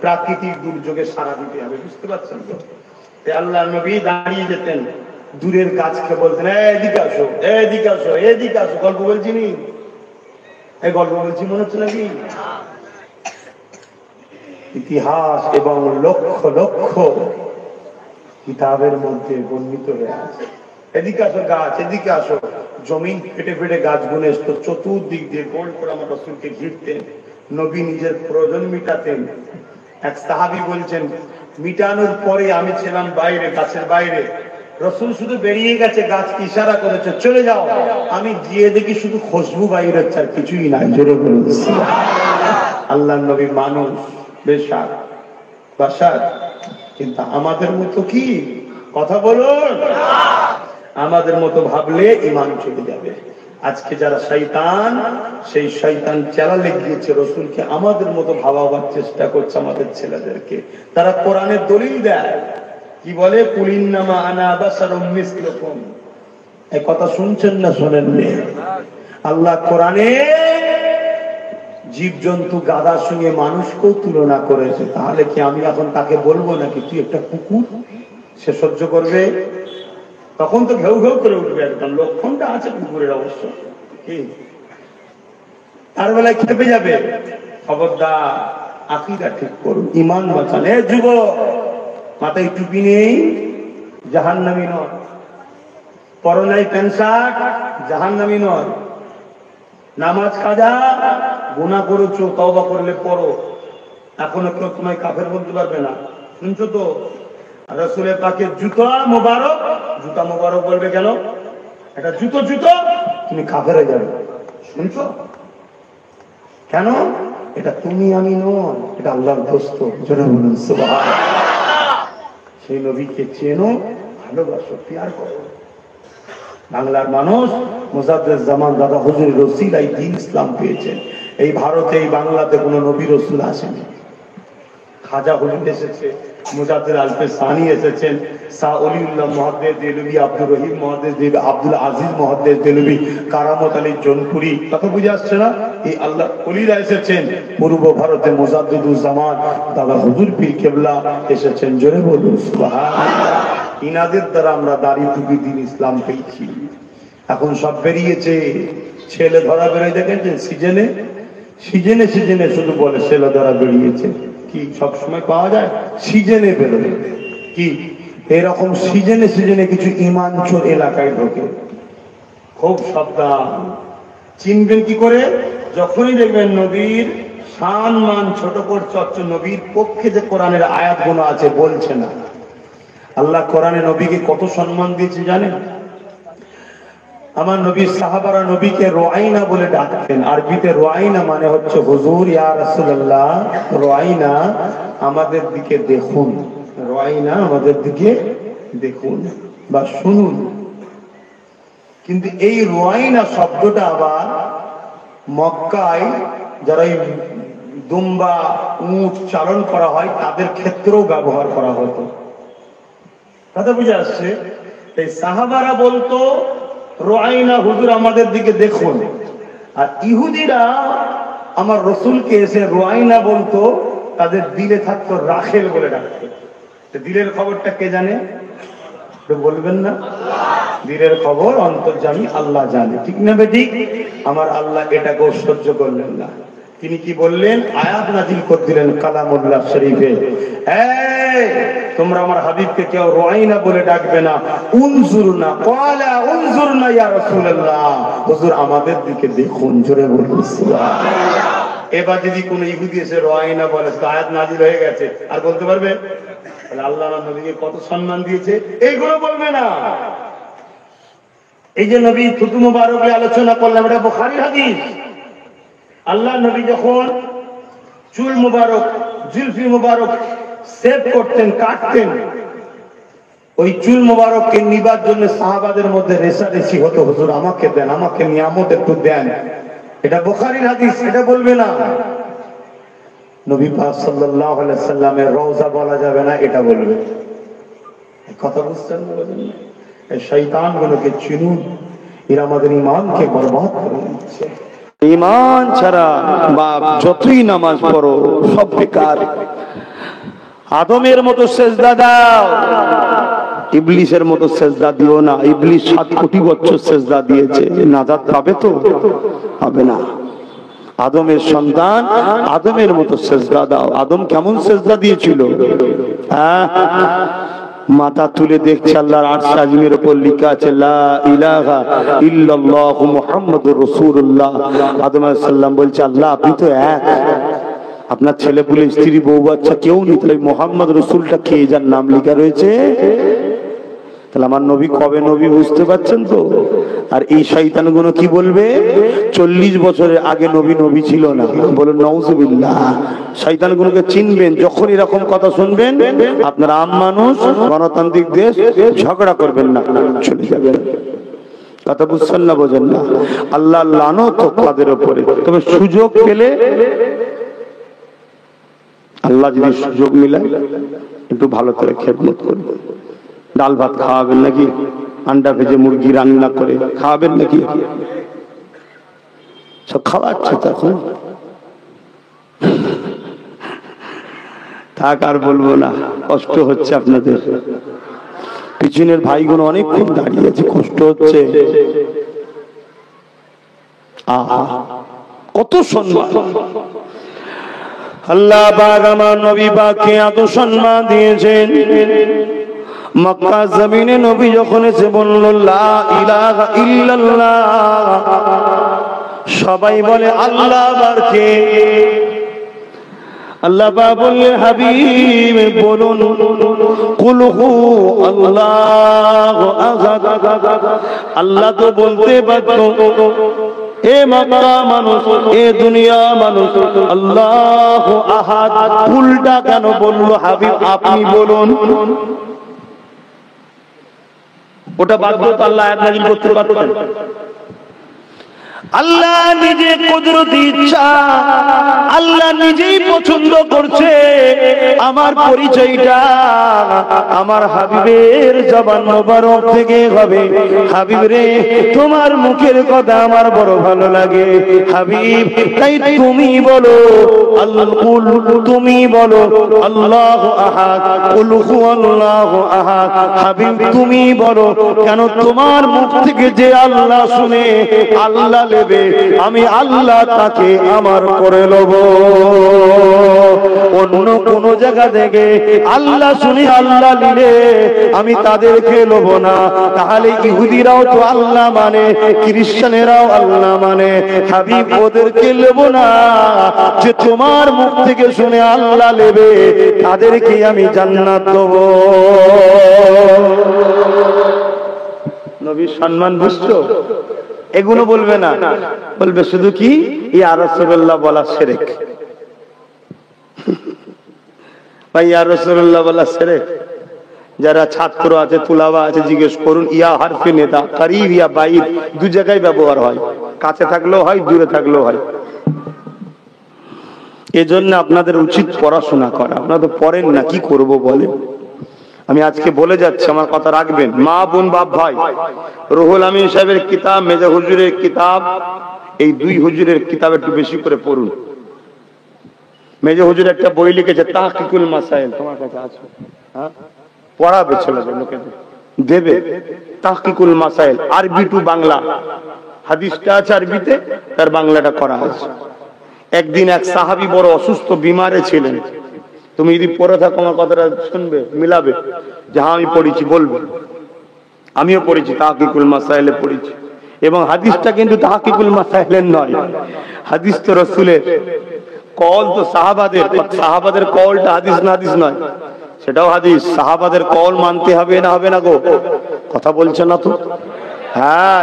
A: প্রাকৃতিক দুর্যোগে সারা দিতে হবে, বুঝতে পারছেন তো? আল্লাহ নবী দাঁড়িয়ে যেতেন, দূরের গাছকে বলতেন, এদিকে আসো, এদিকে আসো, এদিকে আসো। গল্প বলছি নি? এই গল্প বলছি মনে হচ্ছে নাকি? ইতিহাস এবং লক্ষ লক্ষ কিতাবের মধ্যে বর্ণিত হয়ে আছে। এদিকে আসো গাছ, এদিকে আসো। জমিন ফেটে ফেটে গাছ গুনে আসতো, চতুর্দিক দিয়ে গোল করে আমার রাসূলকে ঘিরতেন। নবী নিজের প্রয়োজন মিটাতেন। এক সাহাবী বলছেন, মিটানোর পরে আমি ছিলাম বাইরে, গাছের বাইরে, রাসূল শুধু বেরিয়ে গেছে, গাছকে ইশারা করেছে চলে যাও। আমি গিয়ে দেখি শুধু খুশবু বাইরে হচ্ছে, আর কিছুই নাই। জোরে বলুন আল্লাহ নবী মানুষ, বেশাক বাসার, কিন্তু আমাদের মতো কি? কথা বলুন, আমাদের মতো ভাবলে ঈমান চলে যাবে। আজকে যারা শয়তান, সেই শয়তান চালালে গিয়েছে রাসূলকে আমাদের মতো ভাবাবার চেষ্টা করছে আমাদের ছেলেদেরকে। তারা কোরআনের দলিল দেয়, কি বলে? কুলিন্নামা আনা বাশারুম মিসলুকুম। এই কথা শুনছেন না শোনেননি? আল্লাহ কোরআনে জীবজন্তু গাধার সঙ্গে মানুষকেও তুলনা করেছে। তাহলে কি আমি এখন তাকে বলবো নাকি তুই একটা কুকুর? সে সহ্য করবে? তখন তো ঘেউ ঘেউ করে উঠবে একদম। লক্ষণটা আছে কুকুরের অবশ্য, কি তার বেলায় খেপে যাবে। খবরদার, আকীদা ঠিক করুন, ঈমান বাঁচান। এ যুবক, মাথায় টুপি নেই, জাহান্নামী নয়। পরনাই প্যান্ট শার্ট, জাহান্নামী নয়। নামাজ কাজা, গুনাহ করেছো, তওবা করলে পড়ো। এখনো কেউ তোমায় কাফের বলতে পারবে না, শুনছো তো? রাসূলের পাকের জুতা মোবারক, জুতা মোবারক বলবে কেন? এটা জুতো জুতো, তুমি কাফের হয়ে যাবে, শুনছো কেন? এটা তুমি আমি নয়, এটা আল্লাহর দোস্ত। জোরে বলুন সুবহানাল্লাহ। সেই নবীকে চেনো, ভালোবাসো, প্যার করো। বাংলার মানুষ মুজাদ্দেদ জামান দাদা হুজুরের ওসিলায় দ্বীন ইসলাম পেয়েছেন। এই ভারতে, এই বাংলাতে কোনো নবী রাসূল আসেনি। খাজা হুজুর এসেছে, মুজাদ্দেদ আলফে সানি এসেছেন, শাহ ওলিউল্লাহ মুহাদ্দিস দেলভি, আব্দুর রহিম মুহাদ্দিস দেলভি, আব্দুল আজিজ মুহাদ্দিস দেলভি, কারামত আলী জোনপুরি। কথা বুঝে আসছে না? এই আল্লাহ ওলিরা এসেছেন। পূর্ব ভারতে মুজাদ্দিদুল জামান দাদা হুজুর পীর কেবলা এসেছেন। জোরে বলুন সুবহানাল্লাহ। ইনাদের দ্বারা আমরা দাড়ি টুপি দ্বীন ইসলাম পেয়েছি। এখন সব বেরিয়েছে, ছেলে ধরা বেরিয়ে দেখেছেন সিজনে সিজনে সিজনে শুধু বলে ছেলে ধরা বেরিয়েছে। কি সব সময় পাওয়া যায়? সিজনে বেরোয়। কি এরকম সিজনে সিজনে কিছু ঈমান চোর এলাকায় ঢোকে। খুব সাবধান। চিনবেন কি করে? যখনই দেখবেন নদীর
B: সম্মান ছোট করছে, অথচ নবীর পক্ষে যে কোরআনের আয়াতগুলো আছে বলছে না। আল্লাহ কোরআনে নবীকে কত সম্মান দিয়েছে জানেন? আমার নবীর সাহাবারা নবীকে রোয়াইনা বলে ডাকতেন। আরবিতে রোয়াইনা মানে হচ্ছে হুজুর, ইয়া রাসূলুল্লাহ, রোয়াইনা আমাদের দিকে দেখুন, রোয়াইনা আমাদের দিকে দেখুন বা শুনুন। কিন্তু এই রোয়াইনা শব্দটা আবার মক্কায় যারা দুম্বা উট চালন করা হয় তাদের ক্ষেত্রেও ব্যবহার করা হতো। কথা বুঝে আসছে? এই সাহাবারা বলতো রোয়াইনা, হুজুর আমাদের দিকে দেখুন। আর ইহুদিরা আমার রসুলকে এসে রোয়াইনা বলতো, তাদের দিলে থাকতো রাখেল বলে ডাকতো। দিলের খবরটা কে জানে? বলবেন না? দিলের খবর অন্তর্যামী আল্লাহ জানে, ঠিক না বেঠিক? আমার আল্লাহ এটাকেও সহ্য করলেন না। তিনি কি বললেন? আয়াত নাজিল করে দিলেন কালামুল্লাহ শরীফে, তোমরা আমার হাবিবকে কেউ রোয়াইনা বলে ডাকবে না, উনজুরনা, ক্বালা উনজুরনা ইয়া রাসূলুল্লাহ, হুজুর আমাদের দিকে দেখুন। জোরে বলুন সুবহানাল্লাহ। এবার যদি কোন ইহুদি এসে রোয়াইনা বলে তো আয়াত নাজিল হয়ে গেছে, আর বলতে পারবে? আল্লাহ নবীকে কত সম্মান দিয়েছে, এইগুলো বলবে না। এই যে নবী থুতু মুবারকে আলোচনা করলাম, এটা বুখারী হাদিস। আল্লাহ নবী যখন চুল মুবারক, জুলফি মুবারক সেভ করতেন, কাটতেন, ওই চুল মুবারককে নিবার জন্য সাহাবাদের মধ্যে রেষারেষি হতো, হুজুর আমাকে দেন, আমাকে নিয়ামত একটু দেন। এটা বুখারীর হাদিস, এটা বলবে না। নবী পাক সাল্লাল্লাহু আলাইহি সাল্লামের রওজা বলা যাবে না, এটা বলবে। কথা বুঝছেন না? এই শয়তানগুলোকে চিনুন, এরা আমাদের ঈমানকে বরবাদ করে দিচ্ছে।
A: ঈমান ছাড়া বাপ যতই নামাজ পড়ো সব বেকার। আদমের মতো সেজদা দাও, ইবলিসের মতো সেজদা দিও না। ইবলিস 7 কোটি বছর সেজদা দিয়েছে, নাজাত পাবে তো? হবে না। আদমের সন্তান, আদমের মতো সেজদা দাও। আদম কেমন সেজদা দিয়েছিল? মাথা তুলে দেখছে, আল্লাহর আরশ আজিমের উপর লেখা আছে লা ইলাহা ইল্লাল্লাহু মুহাম্মাদুর রাসূলুল্লাহ। আদম আলাইহিস সালাম বলছে, আল্লাহ আপনি তো এক, আপনার ছেলে পুলে, স্ত্রী, বউ বাচ্চা কেউ নেই, তাহলে মুহাম্মদ রাসূলটা কে যার নাম লেখা রয়েছে? তাহলে আমার নবী কবে নবী বুঝতে পারছেন তো? আর এই শয়তানগুলো কি বলবে? 40 বছরের আগে নবী নবী ছিল না। বলুন নাউজুবিল্লাহ। শয়তানগুলোকে চিনবেন, যখন এরকম কথা শুনবেন, আপনারা আম মানুষ, গণতান্ত্রিক দেশ, ঝগড়া করবেন না, চলে যাবেন। কথা বুঝছেন না? বোঝেন না? আল্লাহ লানত তাদের উপরে। তবে সুযোগ পেলে, আল্লাহ যদি সুযোগ মিলায়, একটু ভালো করে খেদমত করবেন। ডাল ভাত খাওয়াবেন নাকি? আন্ডা ভেজে মুরগি রান্না করে খাওয়াবেন নাকি? সব খাওয়াচ্ছে তখন। থাক, আর বলবো না, কষ্ট হচ্ছে আপনাদের। পিছনের ভাইগুলো অনেকক্ষণ দাঁড়িয়ে আছে, কষ্ট হচ্ছে। আহা, কত সম্মান! আল্লাহ পাক আমার নবী পাককে এত সম্মান দিয়েছেন। মক্কা জমিনে নবী যখন এসে বলল লা ইলাহা ইল্লাল্লাহ, সবাই বলে আল্লাহ বারকে। আল্লাহ পাক বললেন, হাবিব বলুন কুল হু আল্লাহু আহাদ। আল্লাহ তো বলতে পারত, এ মক্কা মানুষ, এ দুনিয়া মানুষ, আল্লাহু আহাদ। ভুলটা কেন বললো হাবিব? আপনি বলুন। ওটা বাদ দিয়ে আল্লাহ আয়াত নাযিল করতে পারতেন। আল্লাহ নিজে কুদরতি ইচ্ছা, আল্লাহ নিজেই পছন্দ করছে আমার পরিচয়টা আমার হাবিবের জবান মোবারক থেকে হবে। হাবিব রে, তোমার মুখের কথা আমার বড় ভালো লাগে হাবিব, তাই তুমি বলো আল্লাহুল, তুমি বলো আল্লাহু আহাদ, কুল হুয়াল্লাহু আহাদ। হাবিব তুমি বলো, কেন তোমার মুখ থেকে যে আল্লাহ শুনে আল্লাহ দেবে, আমি আল্লাহ তাকে আমার করে নেব। অন্য কোন জায়গা থেকে আল্লাহ শুনে আল্লাহ নিলে আমি তাদেরকে নেব না। তাহলে ইহুদিরাও তো আল্লাহ মানে, খ্রিস্টানেরাও আল্লাহ মানে, হাবিব ওদেরকে নেব না। যে তোমার মুখ থেকে শুনে আল্লাহ নেবে তাদেরকে আমি জান্নাত দেব। নবীর সম্মান বুঝছো? এগুলো বলবে না, বলবে শুধু কি ইয়া রাসূলুল্লাহ বলা শিরক। ভাই ইয়া রাসূলুল্লাহ বলা শিরক। যারা ছাত্র আছে, তুলাবা আছে, জিজ্ঞেস করুন ইয়া হারফে নেদা, করিব ইয়া বাইর, দু জায়গায় ব্যবহার হয়, কাছে থাকলেও হয়, দূরে থাকলেও হয়। এজন্য আপনাদের উচিত পড়াশোনা করা। আপনারা তো পড়েন না, কি করব বলেন? আমি আজকে বলে যাচ্ছি, আমার কথা রাখবেন। মা বোন বাপ ভাই, রুহুল আমিন সাহেবের কিতাব, মেজা হুজুরের কিতাব, এই দুই হুজুরের কিতাব একটু বেশি করে পড়ুন। মেজা হুজুর একটা বই লিখেছে তাহকিকুল মাসাইল, তোমার কাছে আছে? হ্যাঁ, পড়াবে ছেলেদের, লোকেদের দেবে। তাহকিকুল মাসাইল, আরবি টু বাংলা, হাদিসটা আছে আরবিতে, তার বাংলাটা করা আছে। একদিন এক সাহাবী বড় অসুস্থ, বিমারে ছিলেন। তুমি যদি পড়ে থাকো আমার কথাটা শুনবে, মিলাবে, যে হ্যাঁ আমি পড়েছি বলবে। আমিও পড়েছি, তাহকিকুল মাসাইলে পড়েছি। এবং হাদিসটা কিন্তু তাহকিকুল মাসাইলের নয়, হাদিস তো রাসূলের। কল তো সাহাবাদের, সাহাবাদের কলটা হাদিস না, হাদিস নয়, সেটাও হাদিস। সাহাবাদের কল মানতে হবে না, হবে না গো? কথা বলছে না তো? হ্যাঁ,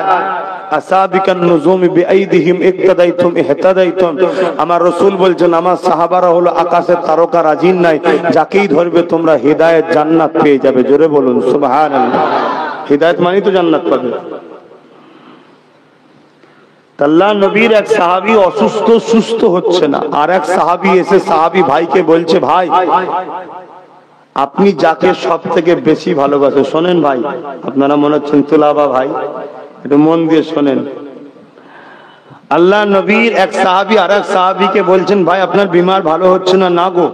A: আসাবিকান নুজুম বিআইদিহিম ইক্তাদাইতুম ইহতাদাইতুম। আমার রাসূল বলছেন আমার সাহাবারা হলো আকাশের তারকা, রাজিন নাই, যাকেই ধরবে তোমরা হিদায়াত, জান্নাত পেয়ে যাবে। জোরে বলুন সুবহানাল্লাহ। হিদায়াত মানে তো জান্নাত পাবে। আল্লাহ নবীর এক সাহাবী অসুস্থ, সুস্থ হচ্ছে না। আর এক সাহাবী এসে সাহাবী ভাইকে বলছে, ভাই আপনি যাকে সব থেকে বেশি ভালোবাসেন, শোনেন ভাই, আপনারা মনে হচ্ছেন তুলাবা ভাই, একটু মন দিয়ে শোনেন। আল্লাহ নবীর এক সাহাবী আর এক সাহাবীকে বলছেন, ভাই আপনার বিমার ভালো হচ্ছে না? না গো।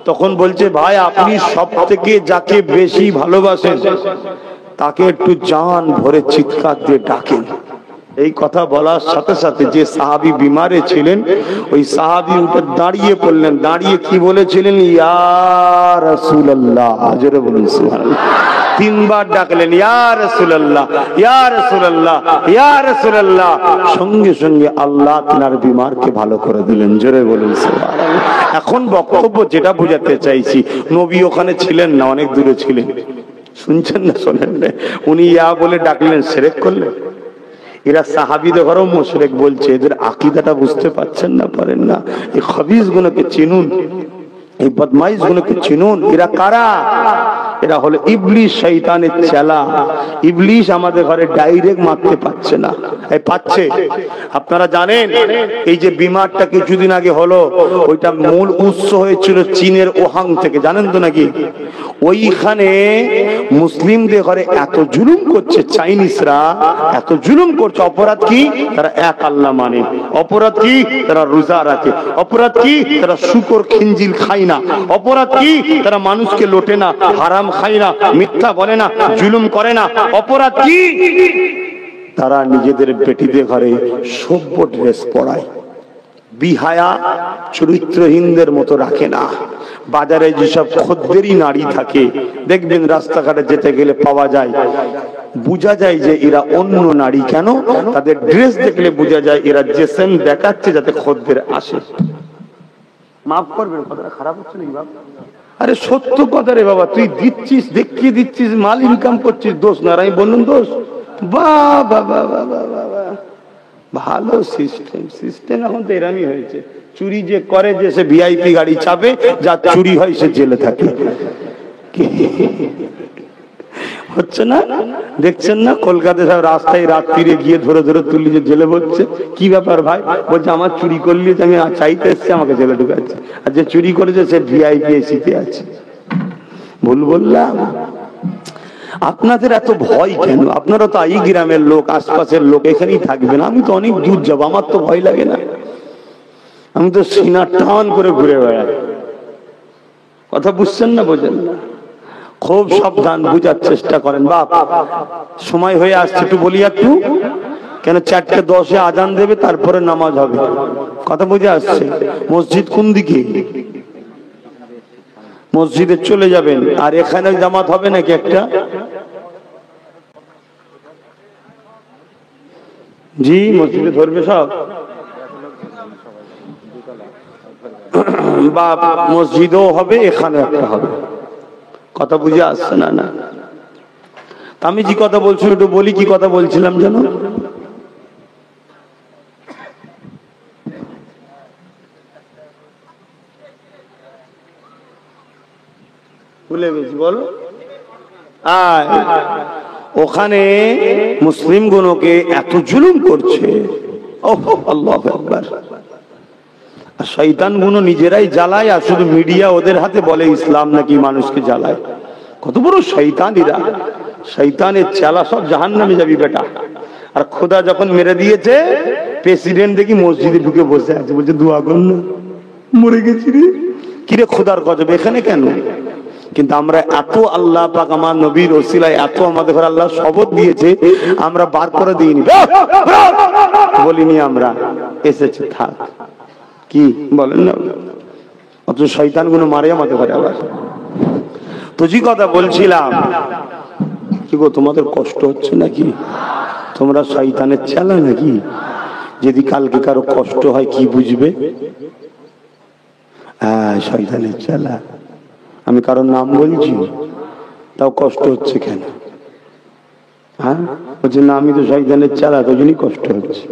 A: তখন বলছে, ভাই আপনি সব থেকে যাকে বেশি ভালোবাসেন তাকে একটু জান ভরে চিৎকার দিয়ে ডাকেন। এই কথা বলার সাথে সাথে যে সাহাবী বিমারে ছিলেন ওই সাহাবী উঠে দাঁড়িয়ে পড়লেন। দাঁড়িয়ে কি বলেছিলেন? ইয়া রাসূলুল্লাহ। জোরে বলুন সুবহানাল্লাহ। তিনবার ডাকলেন ইয়া রাসূলুল্লাহ, ইয়া রাসূলুল্লাহ, ইয়া রাসূলুল্লাহ। সঙ্গে সঙ্গে আল্লাহ তিনার বিমারকে ভালো করে দিলেন। জোরে বলুন সুবহানাল্লাহ। এখন বক্তব্য যেটা বোঝাতে চাইছি, নবী ওখানে ছিলেন না, অনেক দূরে ছিলেন। শুনছেন না? শোনেন না? উনি ইয়া বলে ডাকলেন, শিরক করলেন। এরা সাহাবীদের ঘরেও মুশরিক বলছে। এদের আকীদাটা বুঝতে পারছেন না, পারেন না। এই খবিস গুলোকে চিনুন, এই বদমাইশ গুলোকে চিনুন। এরা কারা? এরা হলো ইবলিস, শয়তানের চেলা। ইবলিস আমাদের ঘরে ডাইরেক্ট মারতে পারছে না, এই পাচ্ছে। আপনারা জানেন এই যে বিমারটা কিছুদিন আগে হলো, ওইটা মূল উৎস হয়েছিল চীনের ওহাং থেকে, জানেন তো নাকি? ওইখানে মুসলিমদের ঘরে এত জুলুম করছে চাইনিজরা, এত জুলুম করছে। অপরাধ কি? তারা এক আল্লাহ মানে। অপরাধ কি? তারা রোজা রাখে। অপরাধ কি? তারা শুকর খিঞ্জিল খায় না। অপরাধ কি? তারা মানুষকে লোটে না, হারাম খায় না, মিথ্যা বলে না, জুলুম করে না। অপরাধ কি? তারা নিজেদের বেটিদের ঘরে সভ্য ড্রেস পরায়, বিহায়া চরিত্রহীনদের মতো রাখে না। বাজারে যেসব খদ্দেরি নারী থাকে দেখবেন, রাস্তাঘাটে যেতে গেলে পাওয়া যায়, বোঝা যায় যে এরা অন্য নারী। কেন? তাদের ড্রেস দেখলে বোঝা যায় এরা জেসেন দেখাচ্ছে যাতে খদ্দের আসে। মাফ করবেন, কথাটা খারাপ হচ্ছে নাকি বাবা? আরে সত্য কথা রে বাবা, তুই দিচ্ছিস, দেখিয়ে দিচ্ছিস, মাল ইনকাম করছিস, দোষ না। আমি বললাম দোষ? বাবা বাবা বাবা, ভালো সিস্টেম। সিস্টেম এখন তো এরামই হয়েছে। চুরি যে করে, যে সে ভিআইপি গাড়ি চাপে, যা চুরি হয় সে জেলে থাকে। হচ্ছে না? দেখছেন না কলকাতায় সব রাস্তায় রাত্রিরে গিয়ে ধরে ধরে তুলি যে জেলে বলছে। কি ব্যাপার ভাই? বলছে আমার চুরি করলি, আমি চাইতে এসছি, আমাকে জেলে ঢুকাচ্ছে। আর যে চুরি করেছে সে ভিআইপি এসিতে আছে। ভুল বললাম? আপনাদের এত ভয় কেন? আপনারা তো এই গ্রামের লোক, আশপাশের লোক, এখানেই থাকবেন। আমি তো অনেক দূর যাবো, আমার তো ভয় লাগে না। আমি তো সিনা টান করে ঘুরে বেড়াই। কথা বুঝছেন না? বোঝেন না? খুব সাবধান, বুঝার চেষ্টা করেন। বাপ সময় হয়ে আসছে, একটু বলি একটু। কেন 4:10 আজান দেবে, তারপরে নামাজ হবে। কথা বুঝে আসছে? মসজিদ কোন দিকে? মসজিদে চলে যাবেন, আর এখানে জামাত হবে নাকি একটা? জি, মসজিদে ধরবে সব, বা মসজিদও হবে, এখানে একটা হবে। কথা বুঝে আসছে না? না, আমি যে কথা বলছিলাম একটু বলি। কি কথা বলছিলাম যেন? ভুলে গেছি, বলো। ওখানে মুসলিম গুলোকে এত জুলুম করছে, আল্লাহু আকবার। আর শয়তান গুলো নিজেরাই জ্বালায়, আর শুধু মিডিয়া ওদের হাতে বলে ইসলাম নাকি মানুষকে জ্বালায়। কত বড় শয়তানিরা! শয়তানের চেলা সব জাহান্নামে যাবি বেটা। আর খোদা যখন মেরে দিয়েছে, প্রেসিডেন্ট দেখি মসজিদে ঢুকে বসে আছে, বলছে দোয়া কর না, মরে গেছি রে। কিরে খোদার গজব এখানে কেন? কিন্তু আমরা এত আল্লাহ পাক আমার নবীর ওসিলায় এত আমাদের ঘরে আল্লাহ শপথ দিয়েছে, আমরা বার করে দিইনি, বলিনি আমরা, এসেছে থাক। কি বলেন না? অত শয়তান গুলো মারে আমাদের ঘরে। আবার তো যে কথা বলছিলাম, কি গো তোমাদের কষ্ট হচ্ছে নাকি? তোমরা শয়তানের চেলা নাকি? যদি কালকে কারো কষ্ট হয় কি বুঝবে? হ্যাঁ, শয়তানের চেলা। আমি কারোর নাম বলছি, তাও কষ্ট হচ্ছে কেন? হ্যাঁ, বলছে না আমি তো শয়তানের চেলা, তো জন্যই কষ্ট হচ্ছে।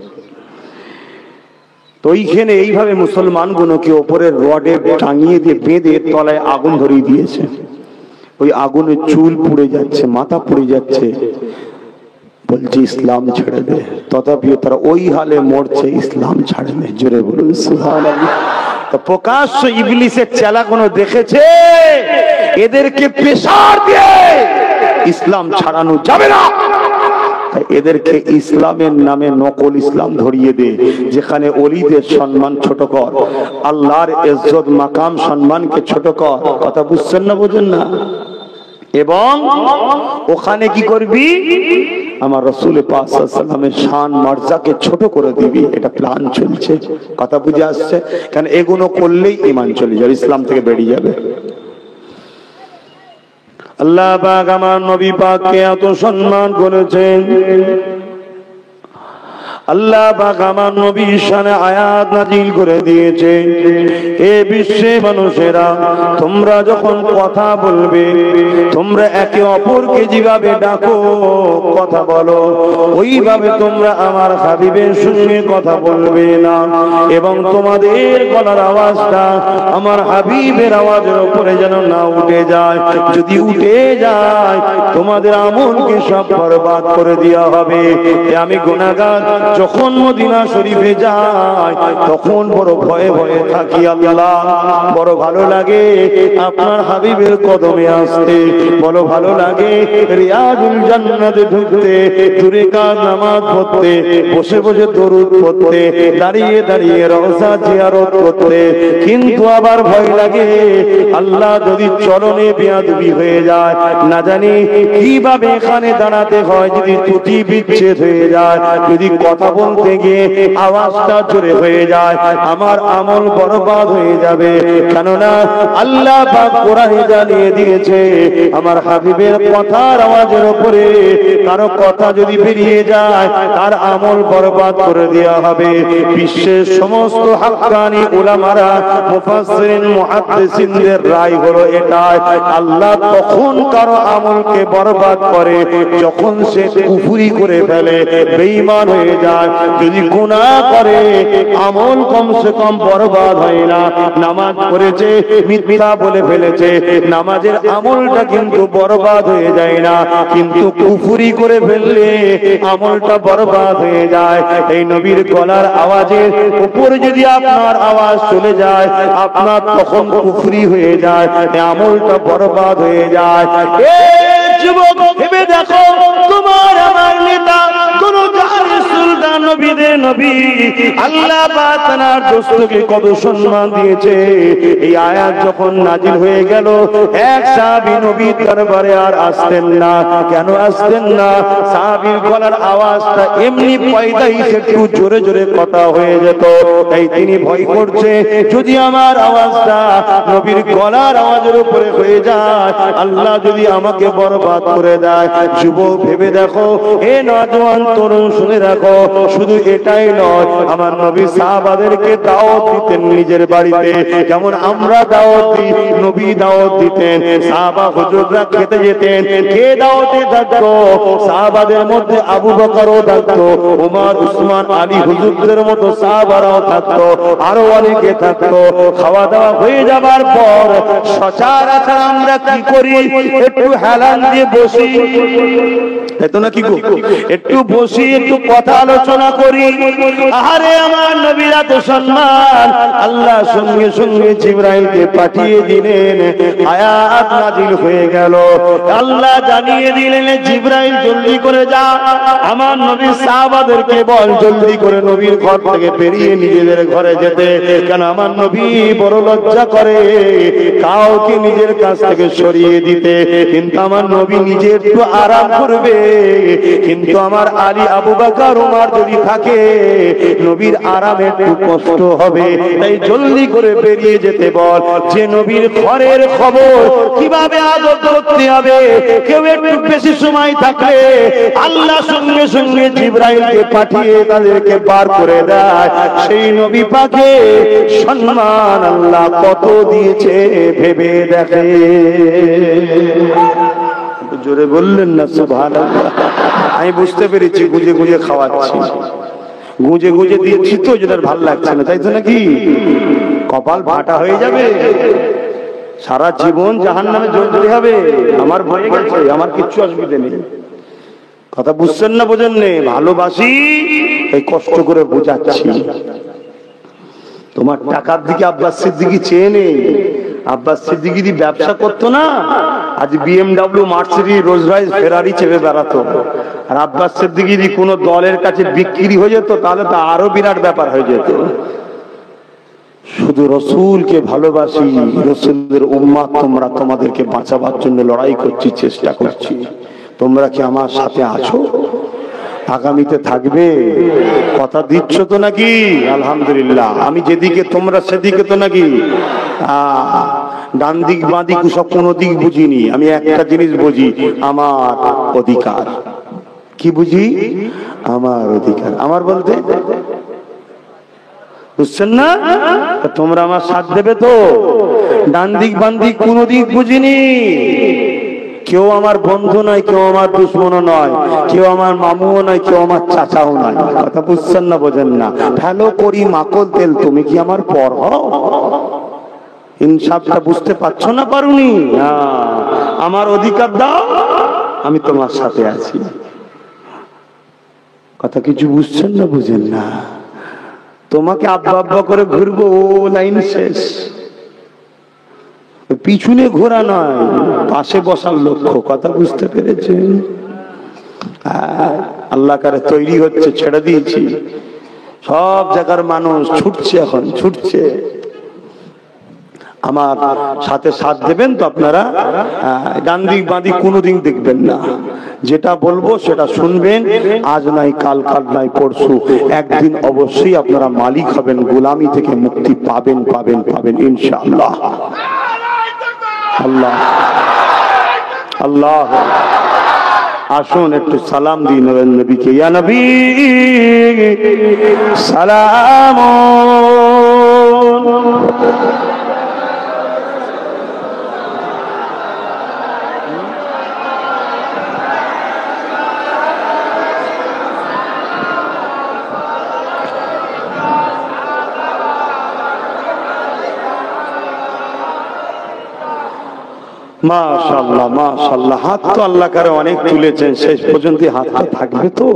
A: তো এইখানে এইভাবে মুসলমান গুলোকে ওপরের রডে টাঙিয়ে দিয়ে বেঁধে তলায় আগুন ধরিয়ে দিয়েছে। ওই আগুনে চুল পুড়ে যাচ্ছে, মাথা পুড়ে যাচ্ছে, বলছে ইসলাম ছেড়ে দে। তথাপিও তারা ওই হালে মরছে, ইসলাম ছাড়বে। জোরে বলুন সুবহানাল্লাহ। তো প্রকাশ্য ইবলিসের চেলা কোনো দেখেছে এদেরকে প্রেসার দিয়ে ইসলাম ছাড়ানো যাবে না, এদেরকে ইসলামের নামে নকল ইসলাম ধরিয়ে দে। যেখানে ওলিদের সম্মান ছোট কর, আল্লাহর ইজ্জত মাকাম সম্মানকে ছোট কর। কথা বুঝছেন না? বোঝেন না? এবং ওখানে কি করবি? আমার রাসূল পাক সাল্লাল্লাহু আলাইহি ওয়াসাল্লামের শান মর্যাদাকে ছোট করে দিবি। এটা প্ল্যান চলছে। কথা বুঝে আসছে? কারণ এগুলো করলেই ঈমান চলে যাবে, ইসলাম থেকে বেরিয়ে যাবে। আল্লাহ পাক আমার নবী পাককে এত সম্মান করেছেন। আল্লাহ পাক আমার নবীর শানে আয়াত নাযিল করে দিয়েছে, এ বিশ্বে মানুষেরা তোমরা যখন কথা বলবে, তোমরা একে অপরকে যেভাবে ডাকো কথা বলো, ওইভাবে তোমরা আমার হাবিবের সঙ্গে কথা বলবে না। এবং তোমাদের গলার আওয়াজটা আমার হাবিবের আওয়াজের উপরে যেন না উঠে যায়। যদি উঠে যায় তোমাদের আমলকে সব বরবাদ করে দেওয়া হবে। আমি গুনাহগার যখন মদিনা শরীফে যাই তখন বড় ভয়ে ভয়ে থাকি। আল্লাহ, বড় ভালো লাগে আপনার হাবিবের কদমে আসতে, বড় ভালো লাগে রিয়াজুল জান্নাতে ঢুকতে, দূরে কাজ নামাজ পড়তে, বসে বসে দরুদ পড়তে, দাঁড়িয়ে দাঁড়িয়ে রওজা জিয়ারত করতে। কিন্তু আবার ভয় লাগে আল্লাহ যদি চরণে বেয়াদবি হয়ে যায়, না জানি কিভাবে এখানে দাঁড়াতে হয়, যদি ত্রুটি বিচ্ছেদ হয়ে যায়, যদি কথা বলতে গিয়ে আওয়াজটা জোরে হয়ে যায়, আমার আমল বরবাদ হয়ে যাবে। কেননা আল্লাহ পাক কোরআনে জানিয়ে দিয়েছে আমার হাবিবের কথার আওয়াজের উপরে কারো কথা যদি বেরিয়ে যায় তার আমল বরবাদ করে দেওয়া হবে। বিশ্বের সমস্ত হাক্কানি উলামারা, মুফাসসিরিন, মুহাদ্দিসিনদের রায় হলো এটাই, আল্লাহ তখন কারো আমলকে বরবাদ করে যখন সে কুফরি করে ফেলে, বেঈমান হয়ে যায়। যদি গুনাহ করে আমল কমসে কম বরবাদ হয় না। নামাজ পড়েছে, মিথ্যা বলে ফেলেছে, নামাজের আমলটা কিন্তু বরবাদ হয়ে যায় না, কিন্তু কুফরি করে ফেললে আমলটা বরবাদ হয়ে যায়। এই নবীর গলার আওয়াজের উপরে যদি আপনার আওয়াজ চলে যায়, আপনার তখন কুফরি হয়ে যায়, আমলটা বরবাদ হয়ে যায়। যুবক ভেবে দেখো, তোমার আমার নেতা কোন জাহানের সুলতান আপনার নবীদের নবী আল্লাহ পাক তার দোস্তকে কত সম্মান দিয়েছে। এই আয়াত যখন নাজিল হয়ে গেল, এক সাহাবী নবীর দরবারে আর আসতেন না। কেন আসতেন না? সাহাবীর গলার আওয়াজটা এমনি পয়দাইশ একটু জোরে জোরে কথা হয়ে যেত, তাই তিনি ভয় করছে যদি আমার আওয়াজটা নবীর গলার আওয়াজের উপরে হয়ে যায়, আল্লাহ যদি আমাকে বরবাদ করে দেয়। যুবক ভেবে দেখো, এ নওজোয়ান তরুণ শুনে রাখো, শুধু এটাই নয়, আমার নবী সাহাবাদেরকে দাওয়াত দিতেন নিজের বাড়িতে, যেমন আমরা দাওয়াত দিই, নবী দাওয়াত দিতেন। সাহাবা হুজুররা খেতে যেতেন, কে দাওয়াতে থাকতো? সাহাবাদের মধ্যে আবু বকরও থাকতো, ওমর, উসমান, আলী হুজুরদের মতো সাহাবারাও থাকতো, আরো অনেকে থাকতো। খাওয়া দাওয়া হয়ে যাবার পর সচরাচর আমরা কি করি? একটু হেলান দিয়ে বসি, এতো না কি গো, একটু বসি, একটু কথা আলোচনা করি। আরে আমার নবীর এত সম্মান, আল্লাহ সঙ্গে সঙ্গে জিবরাইলকে পাঠিয়ে দিলেন, আয়াত নাজিল হয়ে গেল। আল্লাহ জানিয়ে দিলেন, জিবরাইল জলদি করে যা, আমার নবীর সাহাবাদেরকে বল জলদি করে নবীর ঘর থেকে বেরিয়ে নিজেদের ঘরে যেতে। কেন আমার নবী বড় লজ্জা করে কাউকে নিজের কাছ থেকে সরিয়ে দিতে, কিন্তু আমার নবী নিজে একটু আরাম করবে, কিন্তু আমার আলী, আবু বকর, ওমর যদি থাকে নবীর আরামে একটু কষ্ট হবে, তাই জলদি করে বেরিয়ে যেতে বল। যে নবীর ঘরের খবর কিভাবে আদর করতে হবে, কেউ একটু বেশি সময় থাকলে আল্লাহ সঙ্গে সঙ্গে জিবরাইলকে পাঠিয়ে তাদেরকে বার করে দেয়। সেই নবী পাকে সম্মান আল্লাহ কত দিয়েছে ভেবে দেখে। জোরে বললেন না সুবহানাল্লাহ? আমি বুঝতে পেরেছি, গুজে গুজে খাওয়াচ্ছি, গুজে গুজে দিচ্ছি তো, যেটা ভালো লাগছে না, তাই তো নাকি? কপাল ফাটা হয়ে যাবে, সারা জীবন জাহান্নামে জ্বলতে হবে। আমার ভয় গেছে, আমার কিচ্ছু অসুবিধা নেই। কথা বুঝছেন না? বোঝেন নে? ভালোবাসি, এই কষ্ট করে বোঝাচ্ছি। তোমার টাকার দিকে আব্বাস সিদ্দিকী চেয়ে নেই। আব্বাস সিদ্দিকী যদি ব্যবসা করতো না, আজ BMW, মার্সিডিজ, রোলস রয়েস, ফেরারি চেপে বেড়াতো। আর আব্বাস সিদ্দিকী যদি কোনো দলের কাছে বিক্রি হয়ে যেত, তাহলে তো আরো বিরাট ব্যাপার হয়ে যেত। শুধু রসুলকে ভালোবাসি, রসুলের উম্মাত তোমরা, তোমাদেরকে বাঁচাবার জন্য লড়াই করছি, চেষ্টা করছি। তোমরা কি আমার সাথে আছো? আগামীতে থাকবে? কথা দিচ্ছ তো নাকি? আলহামদুলিল্লাহ। আমি যেদিকে তোমরা সেদিকে তো নাকি? ডান দিক বাঁ দিক সব কোনো দিক বুঝিনি, আমি একটা জিনিস বুঝি, আমার অধিকার। কি বুঝি? আমার অধিকার। আমার বলতে বুঝছেন না? তোমরা আমার সাথ দেবে তো? ডান দিক বাম দিক কোনো দিক বুঝিনি। কেউ আমার বন্ধু নয়, কেউ আমার দুশ্মনও নয়, কেউ আমার মামুও নয়, কেউ আমার চাচাও নয়। কথা বুঝছেন না? বোঝেন না? ভালো করি মাকল তেল, তুমি কি আমার পর হও? ইনসাফটা বুঝতে পারছো না? পারুনি? আমার অধিকার দাও, আমি তোমার সাথে আছি। কথা কিছু বুঝছেন না? বুঝেন না? তোমাকে আব্বা আব্বা করে ঘুরবো, ও লাইন শেষ। পিছনে ঘোরা নয়, পাশে বসার লক্ষ্য। কথা বুঝতে পেরেছেন? আল্লাহ কারে তৈরি হচ্ছে, ছেড়ে দিয়েছি। সব জায়গার মানুষ ছুটছে, এখন ছুটছে। আমার সাথে সাথ দেবেন তো আপনারা? ডান দিক বাঁ দিক কোনোদিন দেখবেন না, যেটা বলবো সেটা শুনবেন। আজ নাই কাল, কাল নাই পরশু, একদিন অবশ্যই আপনারা মালিক হবেন, গোলামি থেকে মুক্তি পাবেন, পাবেন, পাবেন ইনশাআল্লাহ। আল্লাহ আল্লাহ। আসুন একটু সালাম দিন নবীকে। ইয়া নবী সালাম। মাশাআল্লাহ মাশাআল্লাহ। হাত তো আল্লাহ কারে অনেক তুলেছেন, শেষ পর্যন্ত হাতটা থাকবে তো?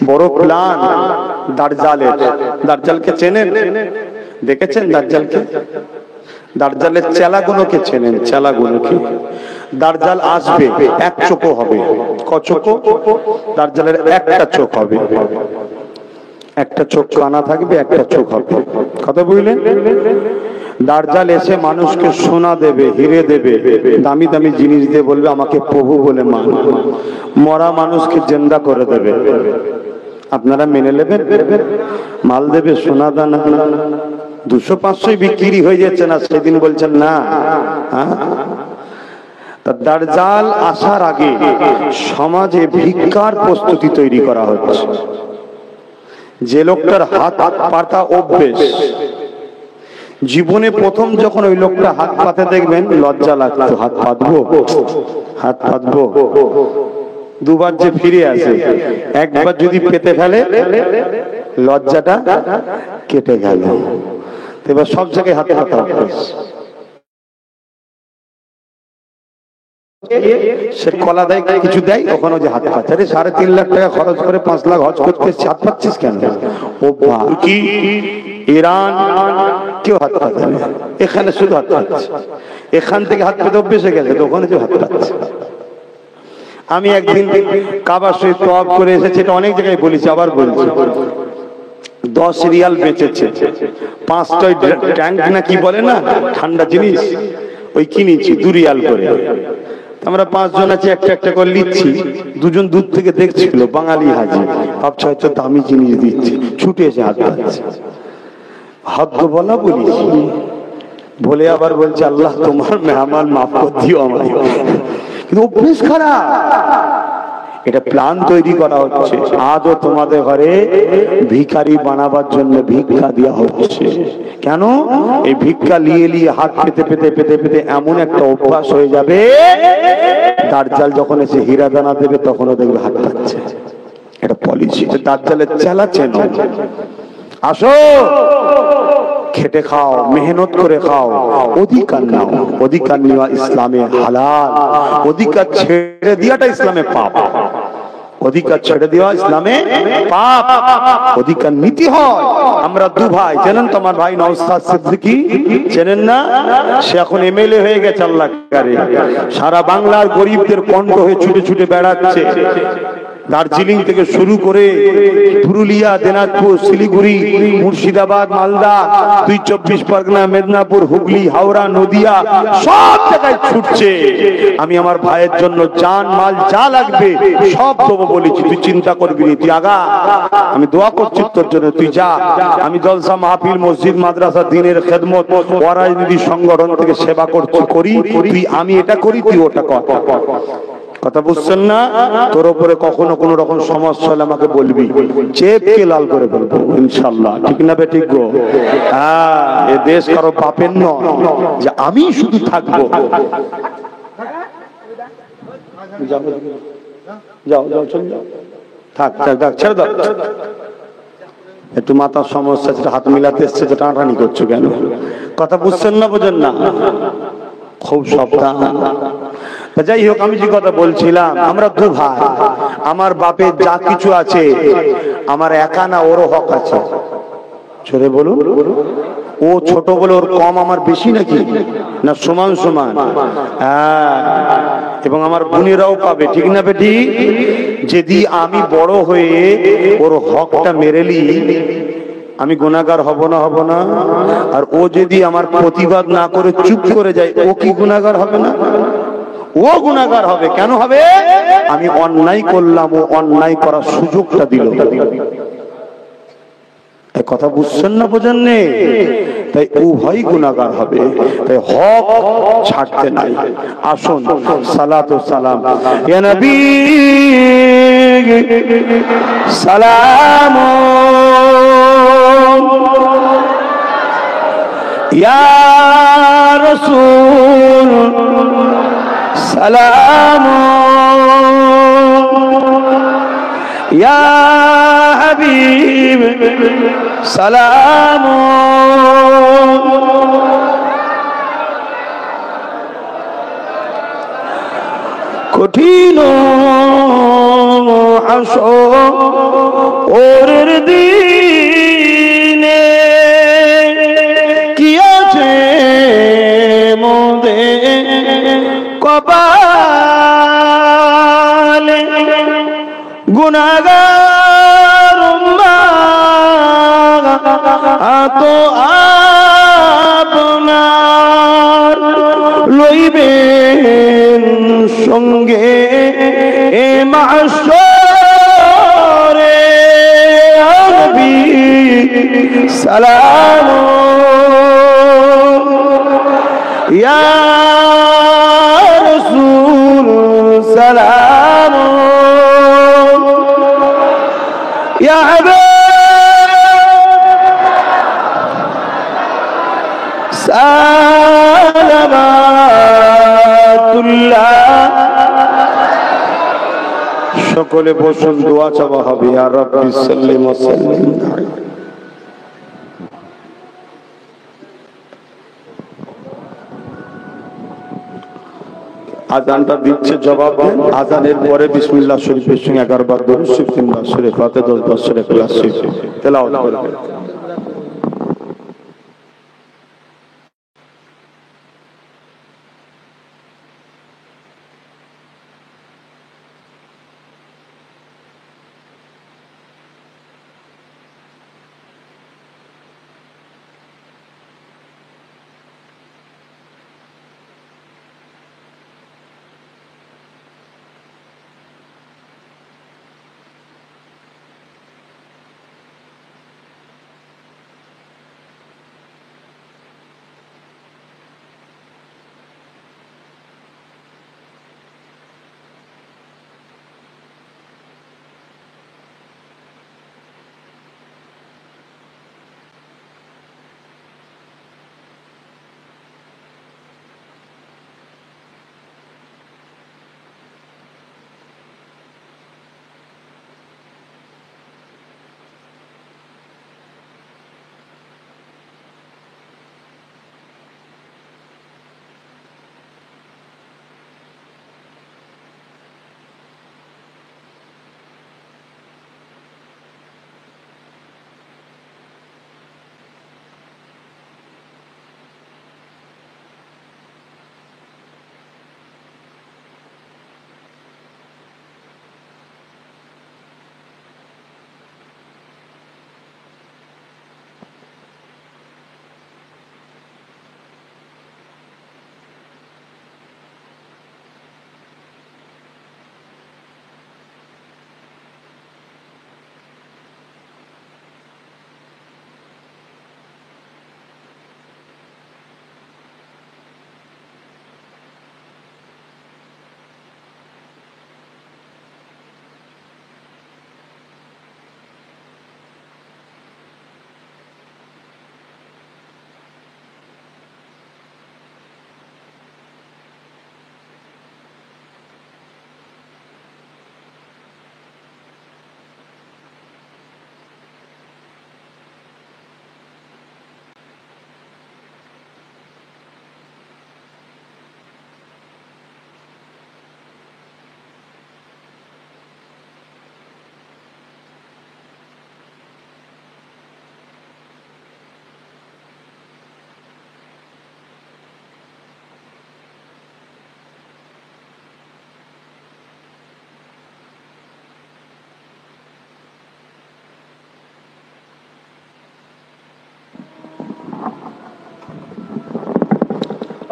A: বড় প্ল্যান দাজ্জালের। দাজ্জালকে চেনেন? দেখেছেন দাজ্জালকে? দাজ্জালের চেলাগুলোকে চেনেন? চেলাগুলোকে। দাজ্জাল আসবে, এক চোখও হবে। ক চোখ? দাজ্জালের একটা চোখ হবে, একটা চোখ কানা থাকবে, একটা চোখ হবে। কথা বুঝলেন? দাজ্জাল এসে মানুষকে সোনা দেবে, হিরে দেবে, দামি দামি জিনিস দিয়ে বলবে আমাকে প্রভু বলে মান। মরা মানুষকে জিন্দা করে দেবে। আপনারা মেনে নেবেন? মাল দেবে, সোনা দানা, 200-500 বিক্রি হয়ে যাচ্ছে না, সেদিন বলছেন না। দাজ্জাল আসার আগে সমাজে ভিক্ষার প্রস্তুতি তৈরি করা হচ্ছে। যে লোকটার হাত পাতা অভ্যেস, জীবনে প্রথম যখন ওই লোকটা হাত পাতে দেখবেন লজ্জা লাগতো, হাত পাতবো, হাত পাতবো। দুবার যে ফিরে আসে, একবার যদি পেতে ফেলে লজ্জাটা কেটে গেল। এবার সব জায়গায় হাতে হাতে অভ্যেস। সে কলা দেয়, কিছু দেয়, ওখানে যে হাত পাচ্ছে। আরে 3.5 লাখ টাকা খরচ করে 5 লাখ হজ করতে হাত পাচ্ছিস কেন? ও কি ইরান কেউ হাত পাচ্ছে, এখানে শুধু হাত পাচ্ছে। এখান থেকে হাত পেতে অভ্যেস হয়ে গেছে, ওখানে যে হাত পাচ্ছে। আমি একদিন কাবা শরীফ তওয়াফ করে এসেছি, এটা অনেক জায়গায় বলেছি, আবার বলছি। 10 রিয়াল বেচেছে, 5টা ট্যাঙ্ক না কি বলে না ঠান্ডা জিনিস, ওই কিনেছি 2 রিয়াল করে। আমরা 5 জন আছি, একটা একটা করে নিচ্ছি। 2 জন দূর থেকে দেখছিল, বাঙালি হাজি, ভাবছে হয়তো দামি জিনিস দিচ্ছে, ছুটে এসে হাত পাচ্ছে। হাত তো বলা বলেছি, বলে আবার বলছে আল্লাহ তোমার মেহমান মাফ করে দিও আমায়। কিন্তু অভ্যেস খারাপ। এটা প্ল্যান তৈরি করা হচ্ছে, আজও তোমাদের ঘরে ভিখারি বানাবার জন্য ভিক্ষা দেওয়া হচ্ছে। কেন? এই ভিক্ষা নিয়ে নিয়ে হাত পেতে পেতে পেতে পেতে এমন একটা অভ্যাস হয়ে যাবে, দাজ্জাল যখন এসে হীরা দানা দেবে তখনও দেখবে হাত পাচ্ছে। এটা পলিসি। দাজ্জালের চালাচ্ছেন, আসো খেটে খাও, মেহনত করে খাও, অধিকার নাও। অধিকার নেওয়া ইসলামে হালাল, অধিকার ছেড়ে দেওয়াটা ইসলামে পাপ। অধিকার ছেড়ে দেওয়া ইসলামে পাপ, অধিকার নীতি হয়। আমরা 2 ভাই, জানেন তো আমার ভাই নওশাদ সিদ্দিকী, চেনেন না? সে এখন এমএলএ হয়ে গেছে, আল্লাহ করে। সারা বাংলার গরিবদের কণ্ঠ হয়ে ছুটে ছুটে বেড়াচ্ছে। দার্জিলিং থেকে শুরু করে পুরুলিয়া, দিনাজপুর, শিলিগুড়ি, মুর্শিদাবাদ, মালদা, 24 পরগনা, মেদিনীপুর, হুগলি, হাওড়া, নদিয়া, সব জায়গায় ছুটছে। আমি আমার ভাইয়ের জন্য জান মাল যা লাগবে সব দেবো বলেছি, তুই চিন্তা করবি না, তুই আগা, আমি দোয়া করছি তোর জন্য, তুই যা। আমি জলসা, মাহফিল, মসজিদ, মাদ্রাসা, দিনের খেদমত, রাজনীতি সংগঠন থেকে সেবা করি, তুই আমি এটা করি, তুই ওটা কর। কথা বুঝছেন না? তোর উপরে কখনো কোন রকম সমস্যা হলে আমাকে বলবি, চেপকে লাল করে বলবো ইনশাল্লাহ। ঠিক না বে? ঠিক গো? হ্যাঁ, এ দেশ কারো বাপের নয় যে আমি শুধু থাকবো। যাও যাও, চল যাও, থাক থাক থাক, ছেড়ে দাও। একটু মাথার সমস্যা, হাত মিলাতে এসছে, তো টানাটানি করছো কেন? কথা বুঝছেন না? বোঝেন না? খুব সাবধান। যাই হোক, আমি যে কথা বলছিলাম, আমরা 2 ভাই, আমার বাপের যা কিছু আছে আমার একা না, ওরও হক আছে। ছোটে বলুন, ও ছোট বলে ওর কম, আমার বেশি নাকি? না সমান সমান? হ্যাঁ, এবং আমার বোনেরাও পাবে। ঠিক না বেটি? যদি আমি বড় হয়ে ওর হকটা মেরেলি, আমি গুনাহগার হব না? হব না? আর ও যদি আমার প্রতিবাদ না করে চুপ করে যায়, ও কি গুনাহগার হবে না? ও গুনাহগার হবে। কেন হবে? আমি অন্যায় করলাম, ও অন্যায় করার সুযোগটা দিল। এই কথা বুঝছেন না? বোঝেন নে? তাই উভয় গুনাহগার হবে, তাই হক ছাড়তে নাই। আসুন, সালাত ও সালাম ইয়া নবী, সালাম ইয়া রাসূল, সালাম ইয়া হাবিব, সালাম। কঠিন হাসরের দিনে কি আছে গুনাহগার উম্মাত আতো আপনার লইবেন সঙ্গে এ মাশরে নবী সালাম ইয়া রাসূল সালাম ইয়া সকলে বসুন, দোয়া চাওয়া হবে। ইয়া রাব্বি সাল্লি ওয়া সাল্লিম। আজানটা দিচ্ছে, জবাব দেন। আজানের পরে বিসমিল্লাহ শরীফের সঙ্গে 11 বার দরুদ শরীফ, 3 বার সূরা ফাতিহা, 10 বার সূরা ইখলাস শরীফ তেলাওয়াত করবেন।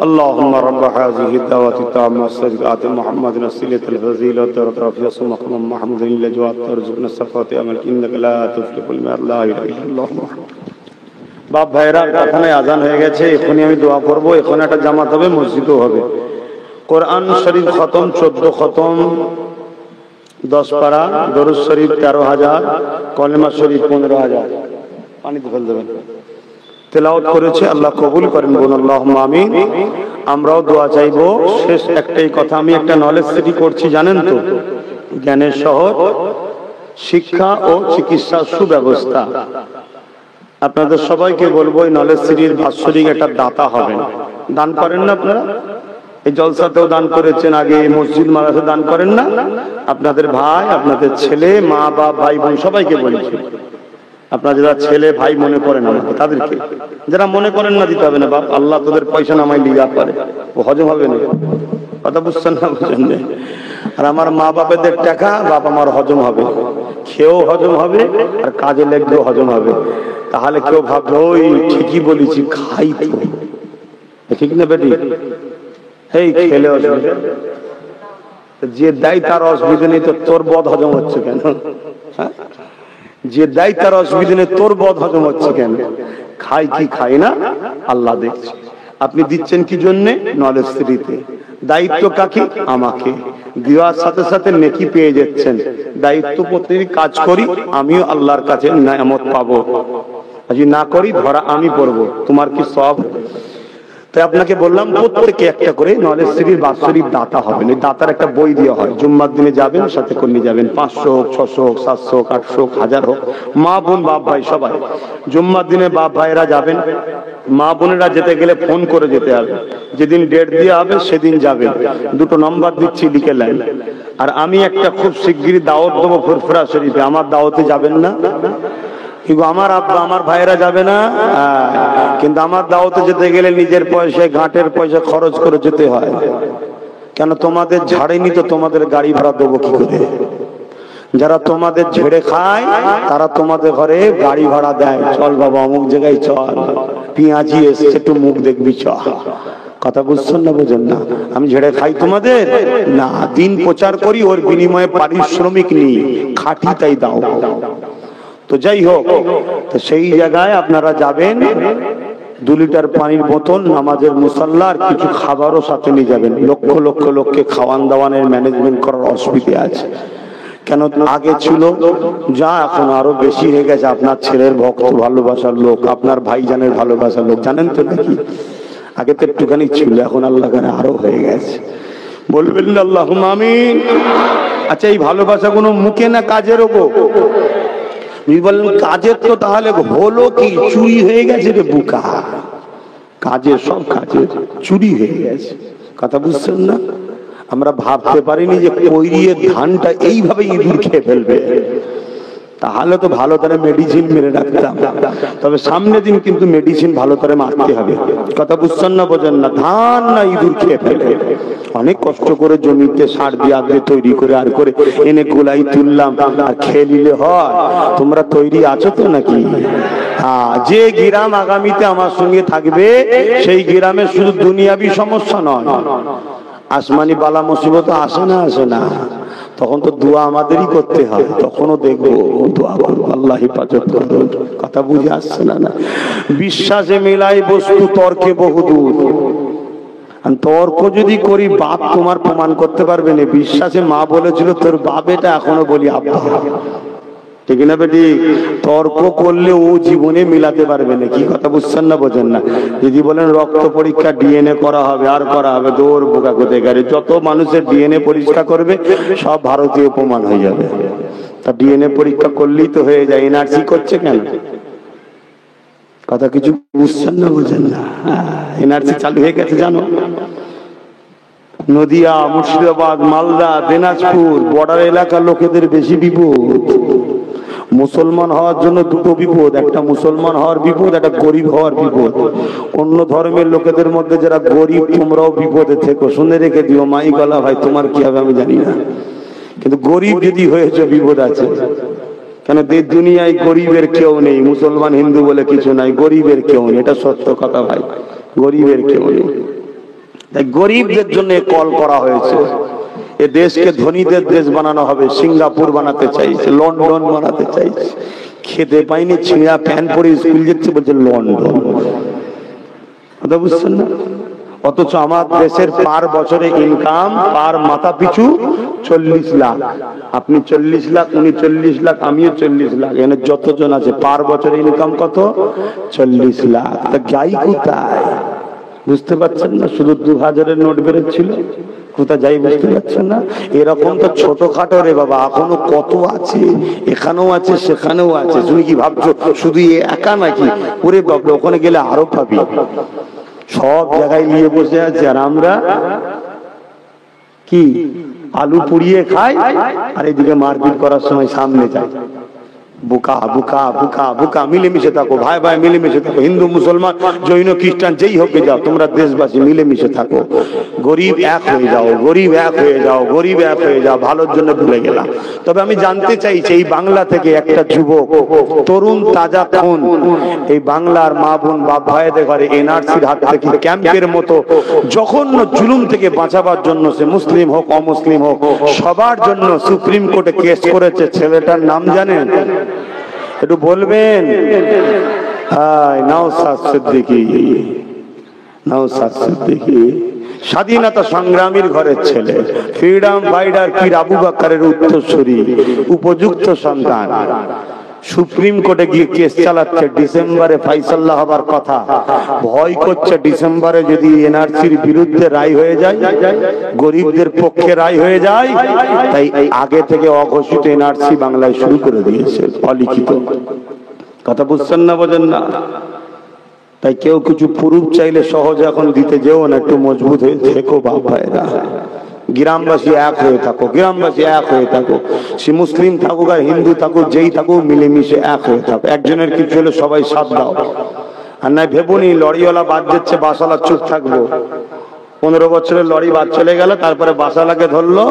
A: اللهم رب هذه الدعوة التامة والصدقات محمد الوسيلة الفضيلة والرفيع مقام محمود الجواد ترزقنا الصفات أمل إنك لا تفلح المال لا إله إلا الله محمد বাপ ভাইরা এখানে আজান হয়ে গেছে, এখনই আমি দোয়া করব। এখানে একটা জামাত হবে, মসজিদও হবে। কোরআন শরীফ খতম 14 খতম, 10 পারা, দরুদ শরীফ 13,000, কলেমা শরীফ 15,000। পানিতে ফেল দেবেন। তেলাওয়াত করেছে, আল্লাহ কবুল করেন, বলুন আল্লাহুম্মা আমিন। আমরাও দোয়া চাইবো। শেষ একটাই কথা, আমি একটা নলেজ সিটি করছি জানেন তো, জ্ঞানের শহর, শিক্ষা ও চিকিৎসার সুব্যবস্থা। আপনাদের সবাইকে বলবো এই নলেজ সিটির বাৎসরিক একটা দাতা হবেন। দান করেন না আপনারা? এই জলসাতেও দান করেছেন, আগে মসজিদ মাদ্রাসা দান করেন না? আপনাদের ভাই, আপনাদের ছেলে, মা বাপ, ভাই বোন সবাইকে বলছি, আপনারা যারা ছেলে ভাই মনে করেন আমাকে, তাদেরকে, যারা মনে করেন না দিতে হবে না। বাপ আল্লাহ তোদের পয়সা নামাই লিয়া পারে, ও হজম হবে না। কথা বুঝছেন না? বুঝছেন না? আর আমার মা বাবাদের টাকা বাবা মার হজম হবে, খেয়েও হজম হবে আর কাজে লেগেও হজম হবে। তাহলে কেউ ভাববে ওই ঠিকই বলেছি, খাই তো ঠিক না বেটি? এই খেলে অসুবিধা, যে দেয় তার অসুবিধা নেই, তো তোর বদ হজম হচ্ছে কেন? যে দেয় তার অসুবিধা নেই, তোর বদ হজম হচ্ছে কেন? খাই কি খাই না আল্লাহ দেখছে। আপনি দিচ্ছেন কি জন্যে? নলেজ ফ্রিতে। দায়িত্ব কাকে? আমাকে। দেওয়ার সাথে সাথে নেকি পেয়ে যাচ্ছেন। দায়িত্ব প্রতিদিন কাজ করি, আমিও আল্লাহর কাছে নেয়ামত পাবো। যদি না করি ধরা আমি পড়বো, তোমার কি সব? তাই আপনাকে বললাম প্রত্যেকে একটা করে নলেজ শরীফ বাৎসরিক দাতা হবেন। এই দাতার একটা বই দেওয়া হয়, জুম্মার দিনে যাবেন, সাথে করে নিয়ে যাবেন। 500 হোক, 600 হোক, 700 হোক, 800 হোক, 1000 হোক, মা বোন বাপ ভাই সবাই জুম্মার দিনে বাপ ভাইরা যাবেন। মা বোনেরা যেতে গেলে ফোন করে যেতে হবে, যেদিন ডেট দেওয়া হবে সেদিন যাবেন। 2টো নম্বর দিচ্ছি, লিখে নেন। আর আমি একটা খুব শিগগিরই দাওয়াত দেবো ফুরফুরা শরীফে, আমার দাওয়াতে যাবেন না? কিন্তু আমার আব্বা আমার ভাইরা যাবে না, কিন্তু আমার দাওয়াতে যেতে গেলে নিজের পয়সায় ঘাটের পয়সা খরচ করে যেতে হয়। কেন? তোমাদের ঝাড়েনি তো তোমাদের গাড়ি ভাড়া দেবো কি করে? যারা তোমাদের ঝেড়ে খায় তারা তোমাদের ঘরে গাড়ি ভাড়া দেয়, চল বাবা অমুক জায়গায় চল, পেঁয়াজি এসছে একটু মুখ দেখবি চ। কথা বুঝছেন না? বোঝেন না? আমি ঝেড়ে খাই তোমাদের না, দিন প্রচার করি, ওর বিনিময়ে পারিশ্রমিক নিই, খাটি তাই দাও। তো যাই হোক, তো সেই জায়গায় আপনারা যাবেন, 2 লিটার পানির বোতল, নামাজের মুসাল্লা আর কিছু খাবারও সাথে নিয়ে যাবেন। লক্ষ লক্ষ লোককে খাওয়ান দাওয়ানের ম্যানেজমেন্ট করার অসুবিধা আছে। কেন? আগে ছিল যা, এখন আরো বেশি হয়ে গেছে। আপনার ছেলের ভক্ত ভালোবাসার লোক, আপনার ভাইজানের ভালোবাসার লোক, জানেন তো নাকি? আগে তো একটুখানি ছিল, এখন আল্লাহ করে আরো হয়ে গেছে। বলবেন আল্লাহুম্মা আমিন। আচ্ছা, এই ভালোবাসাগুলো মুখে না কাজের ওপর? বললেন কাজের, তো তাহলে হলো কি? চুরি হয়ে গেছে রে বুকা, কাজের সব কাজের চুরি হয়ে গেছে। কথা বুঝছেন না? আমরা ভাবতে পারিনি যে কৈরিয়ে ধানটা এইভাবে ইঁদুর খেয়ে ফেলবে। তাহলে তো ভালো করে মেডিসিন মেরে রাখতাম, তবে সামনে দিন কিন্তু মেডিসিন ভালো করে মারতে হবে। কথা বুঝছেন না? বোঝেন না? ধান না ইঁদুর খেয়ে ফেলে। অনেক কষ্ট করে জমিতে সার দিয়ে আগে তৈরি করে আর করে এনে গোলাই তুললাম, আর খেয়ে নিলে হয়? তোমরা তৈরি আছো তো নাকি? যে গ্রাম আগামীতে আমার সঙ্গে থাকবে, সেই গ্রামে শুধু দুনিয়াবি সমস্যা নয়, আসমানি বালা মুসিবত আসে না? আসে না? তখন তো দোয়া আমাদেরই করতে হয়। তখনও দেখবো দোয়া করবো, আল্লাহ হেফাজত করুন। কথা বুঝে আসছে না? না, বিশ্বাসে মেলাই বস্তু তর্কে বহুদূর। তর্ক যদি করি, বাপ তোমার প্রমাণ করতে পারবে না। বিশ্বাসে মা বলেছিল তোর বাপ, এটা এখনো বলি আব্বা, ঠিক না বেটি? তর্ক করলে ও জীবনে মিলাতে পারবে না। কি কথা বুঝছেন না? বোঝেন না? যদি বলেন রক্ত পরীক্ষা ডিএনএ করা হবে, আর করা হবে, দৌড় বোকা কোথায় গেলে। যত মানুষের ডিএনএ পরীক্ষা করবে সব ভারতীয় প্রমাণ হয়ে যাবে। তা ডিএনএ পরীক্ষা করলেই তো হয়ে যায়, এনআরসি করছে কেন? কথা কিছু বুঝছেন না? বোঝেন না? এনআরসি চালু হয়ে গেছে জানো? নদিয়া, মুর্শিদাবাদ, মালদা, দিনাজপুর বর্ডার এলাকার লোকেদের বেশি বিপদ। মুসলমান হওয়ার জন্য 2টো বিপদ, একটা মুসলমান হওয়ার বিপদ, একটা গরিব হওয়ার বিপদ। অন্য ধর্মের লোকেদের মধ্যে যারা গরিব, তোমরাও বিপদে থেকো, শুনে রেখে দিও। মাই গলা ভাই, তোমার কি হবে আমি জানি না, কিন্তু গরিব যদি হয়েছে বিপদ আছে। কেন? দুনিয়ায় গরিবের কেউ নেই, মুসলমান হিন্দু বলে কিছু নাই, গরিবের কেউ নেই, এটা সত্য কথা ভাই, গরিবের কেউ নেই। তাই গরিবদের জন্য কল করা হয়েছে। এ দেশকে ধনীদের দেশ বানানো হবে, সিঙ্গাপুর বানাতে চাইছে, লন্ডন বানাতে চাইছে। খেতে পাইনি, ছিঁড়া প্যান্ট পরে স্কুল যাচ্ছে, বলছে লন্ডন। কথা বুঝছেন না? অথচ আমার দেশের পার বছরে ইনকাম পার মাথা পিছু 40 লাখ। আপনি 40 লাখ, উনি 40 লাখ, আমিও 40 লাখ। এখানে যতজন আছে পার বছরে ইনকাম কত? 40 লাখ। তা যাই কোথায়? বুঝতে পারছেন না? শুধু 2000-এর নোট বেরোচ্ছিল, কোথা যাই বুঝতে পারছেন না? এরকম তো ছোটখাটো রে বাবা, এখনো কত আছে, এখানেও আছে সেখানেও আছে। তুমি কি ভাবছো শুধু একা নাকি? ওরে বাবা, ওখানে গেলে আরো পাবি। সব জায়গায় নিয়ে বসে আছে, আর আমরা কি আলু পুড়িয়ে খাই, আর এদিকে মারপিট করার সময় সামনে যাই। বুকা বুকা বুকা বুকা মিলেমিশে থাকো ভাই ভাই, মিলেমিশে থাকো। হিন্দু মুসলমান জৈন খ্রিস্টান যেই হোক যাও, তোমরা দেশবাসী মিলেমিশে থাকো। গরিব এক হয়ে যাও, গরিব এক হয়ে যাও, গরিব এক হয়ে যাও। ভালোর জন্য ভুলে গেলাম। তবে আমি জানতে চাইছি, এই বাংলা থেকে একটা যুবক, তরুণ তাজা খুন, এই বাংলার মা বোন বাপ ভাইদের ঘরে এনআরসির হাত থেকে ক্যাম্পের মতো জঘন্য জুলুম থেকে বাঁচাবার জন্য, সে মুসলিম হোক অমুসলিম হোক, সবার জন্য সুপ্রিম কোর্টে কেস করেছে। ছেলেটার নাম জানেন? একটু বলবেন? নওশাদ সিদ্দিকী। নওশাদ সিদ্দিকী স্বাধীনতা সংগ্রামীর ঘরের ছেলে, ফ্রিডম ফাইটার পীর আবু বকরের উত্তরসূরি, উপযুক্ত সন্তান। সুপ্রিম কোর্টে গিয়ে কেস চালাচ্ছে। ডিসেম্বরে ফাইসাল্লা হবার কথা, ভয় করছে ডিসেম্বরে যদি এনআরসির বিরুদ্ধে রায় হয়ে যায়, গরিবদের পক্ষে রায় হয়ে যায়, তাই আগে থেকে অঘোষিত এনআরসি বাংলায় শুরু করে দিয়েছে, অলিখিত। কথা বুঝছেন না, বোঝেন না? তাই কেউ কিছু প্রুফ চাইলে সহজে এখন দিতে যেও না, একটু মজবুত হয়ে থেকো বাপ ভাইরা। গ্রামবাসী এক হয়ে থাকো, গ্রামবাসী এক হয়ে থাকো। সে মুসলিম থাকুক আর হিন্দু থাকুক, যেই থাকুক, মিলেমিশে এক হয়ে থাকো। একজনের কিছু হলে সবাই সাথ দাও। আর নাই ভেবুনি লরিওয়ালা বাদ দিচ্ছে, বাসওয়ালা চুপ থাকবো। 15 বছরের লরি বাদ চলে গেল, তারপরে বাসালাকে ধরলো।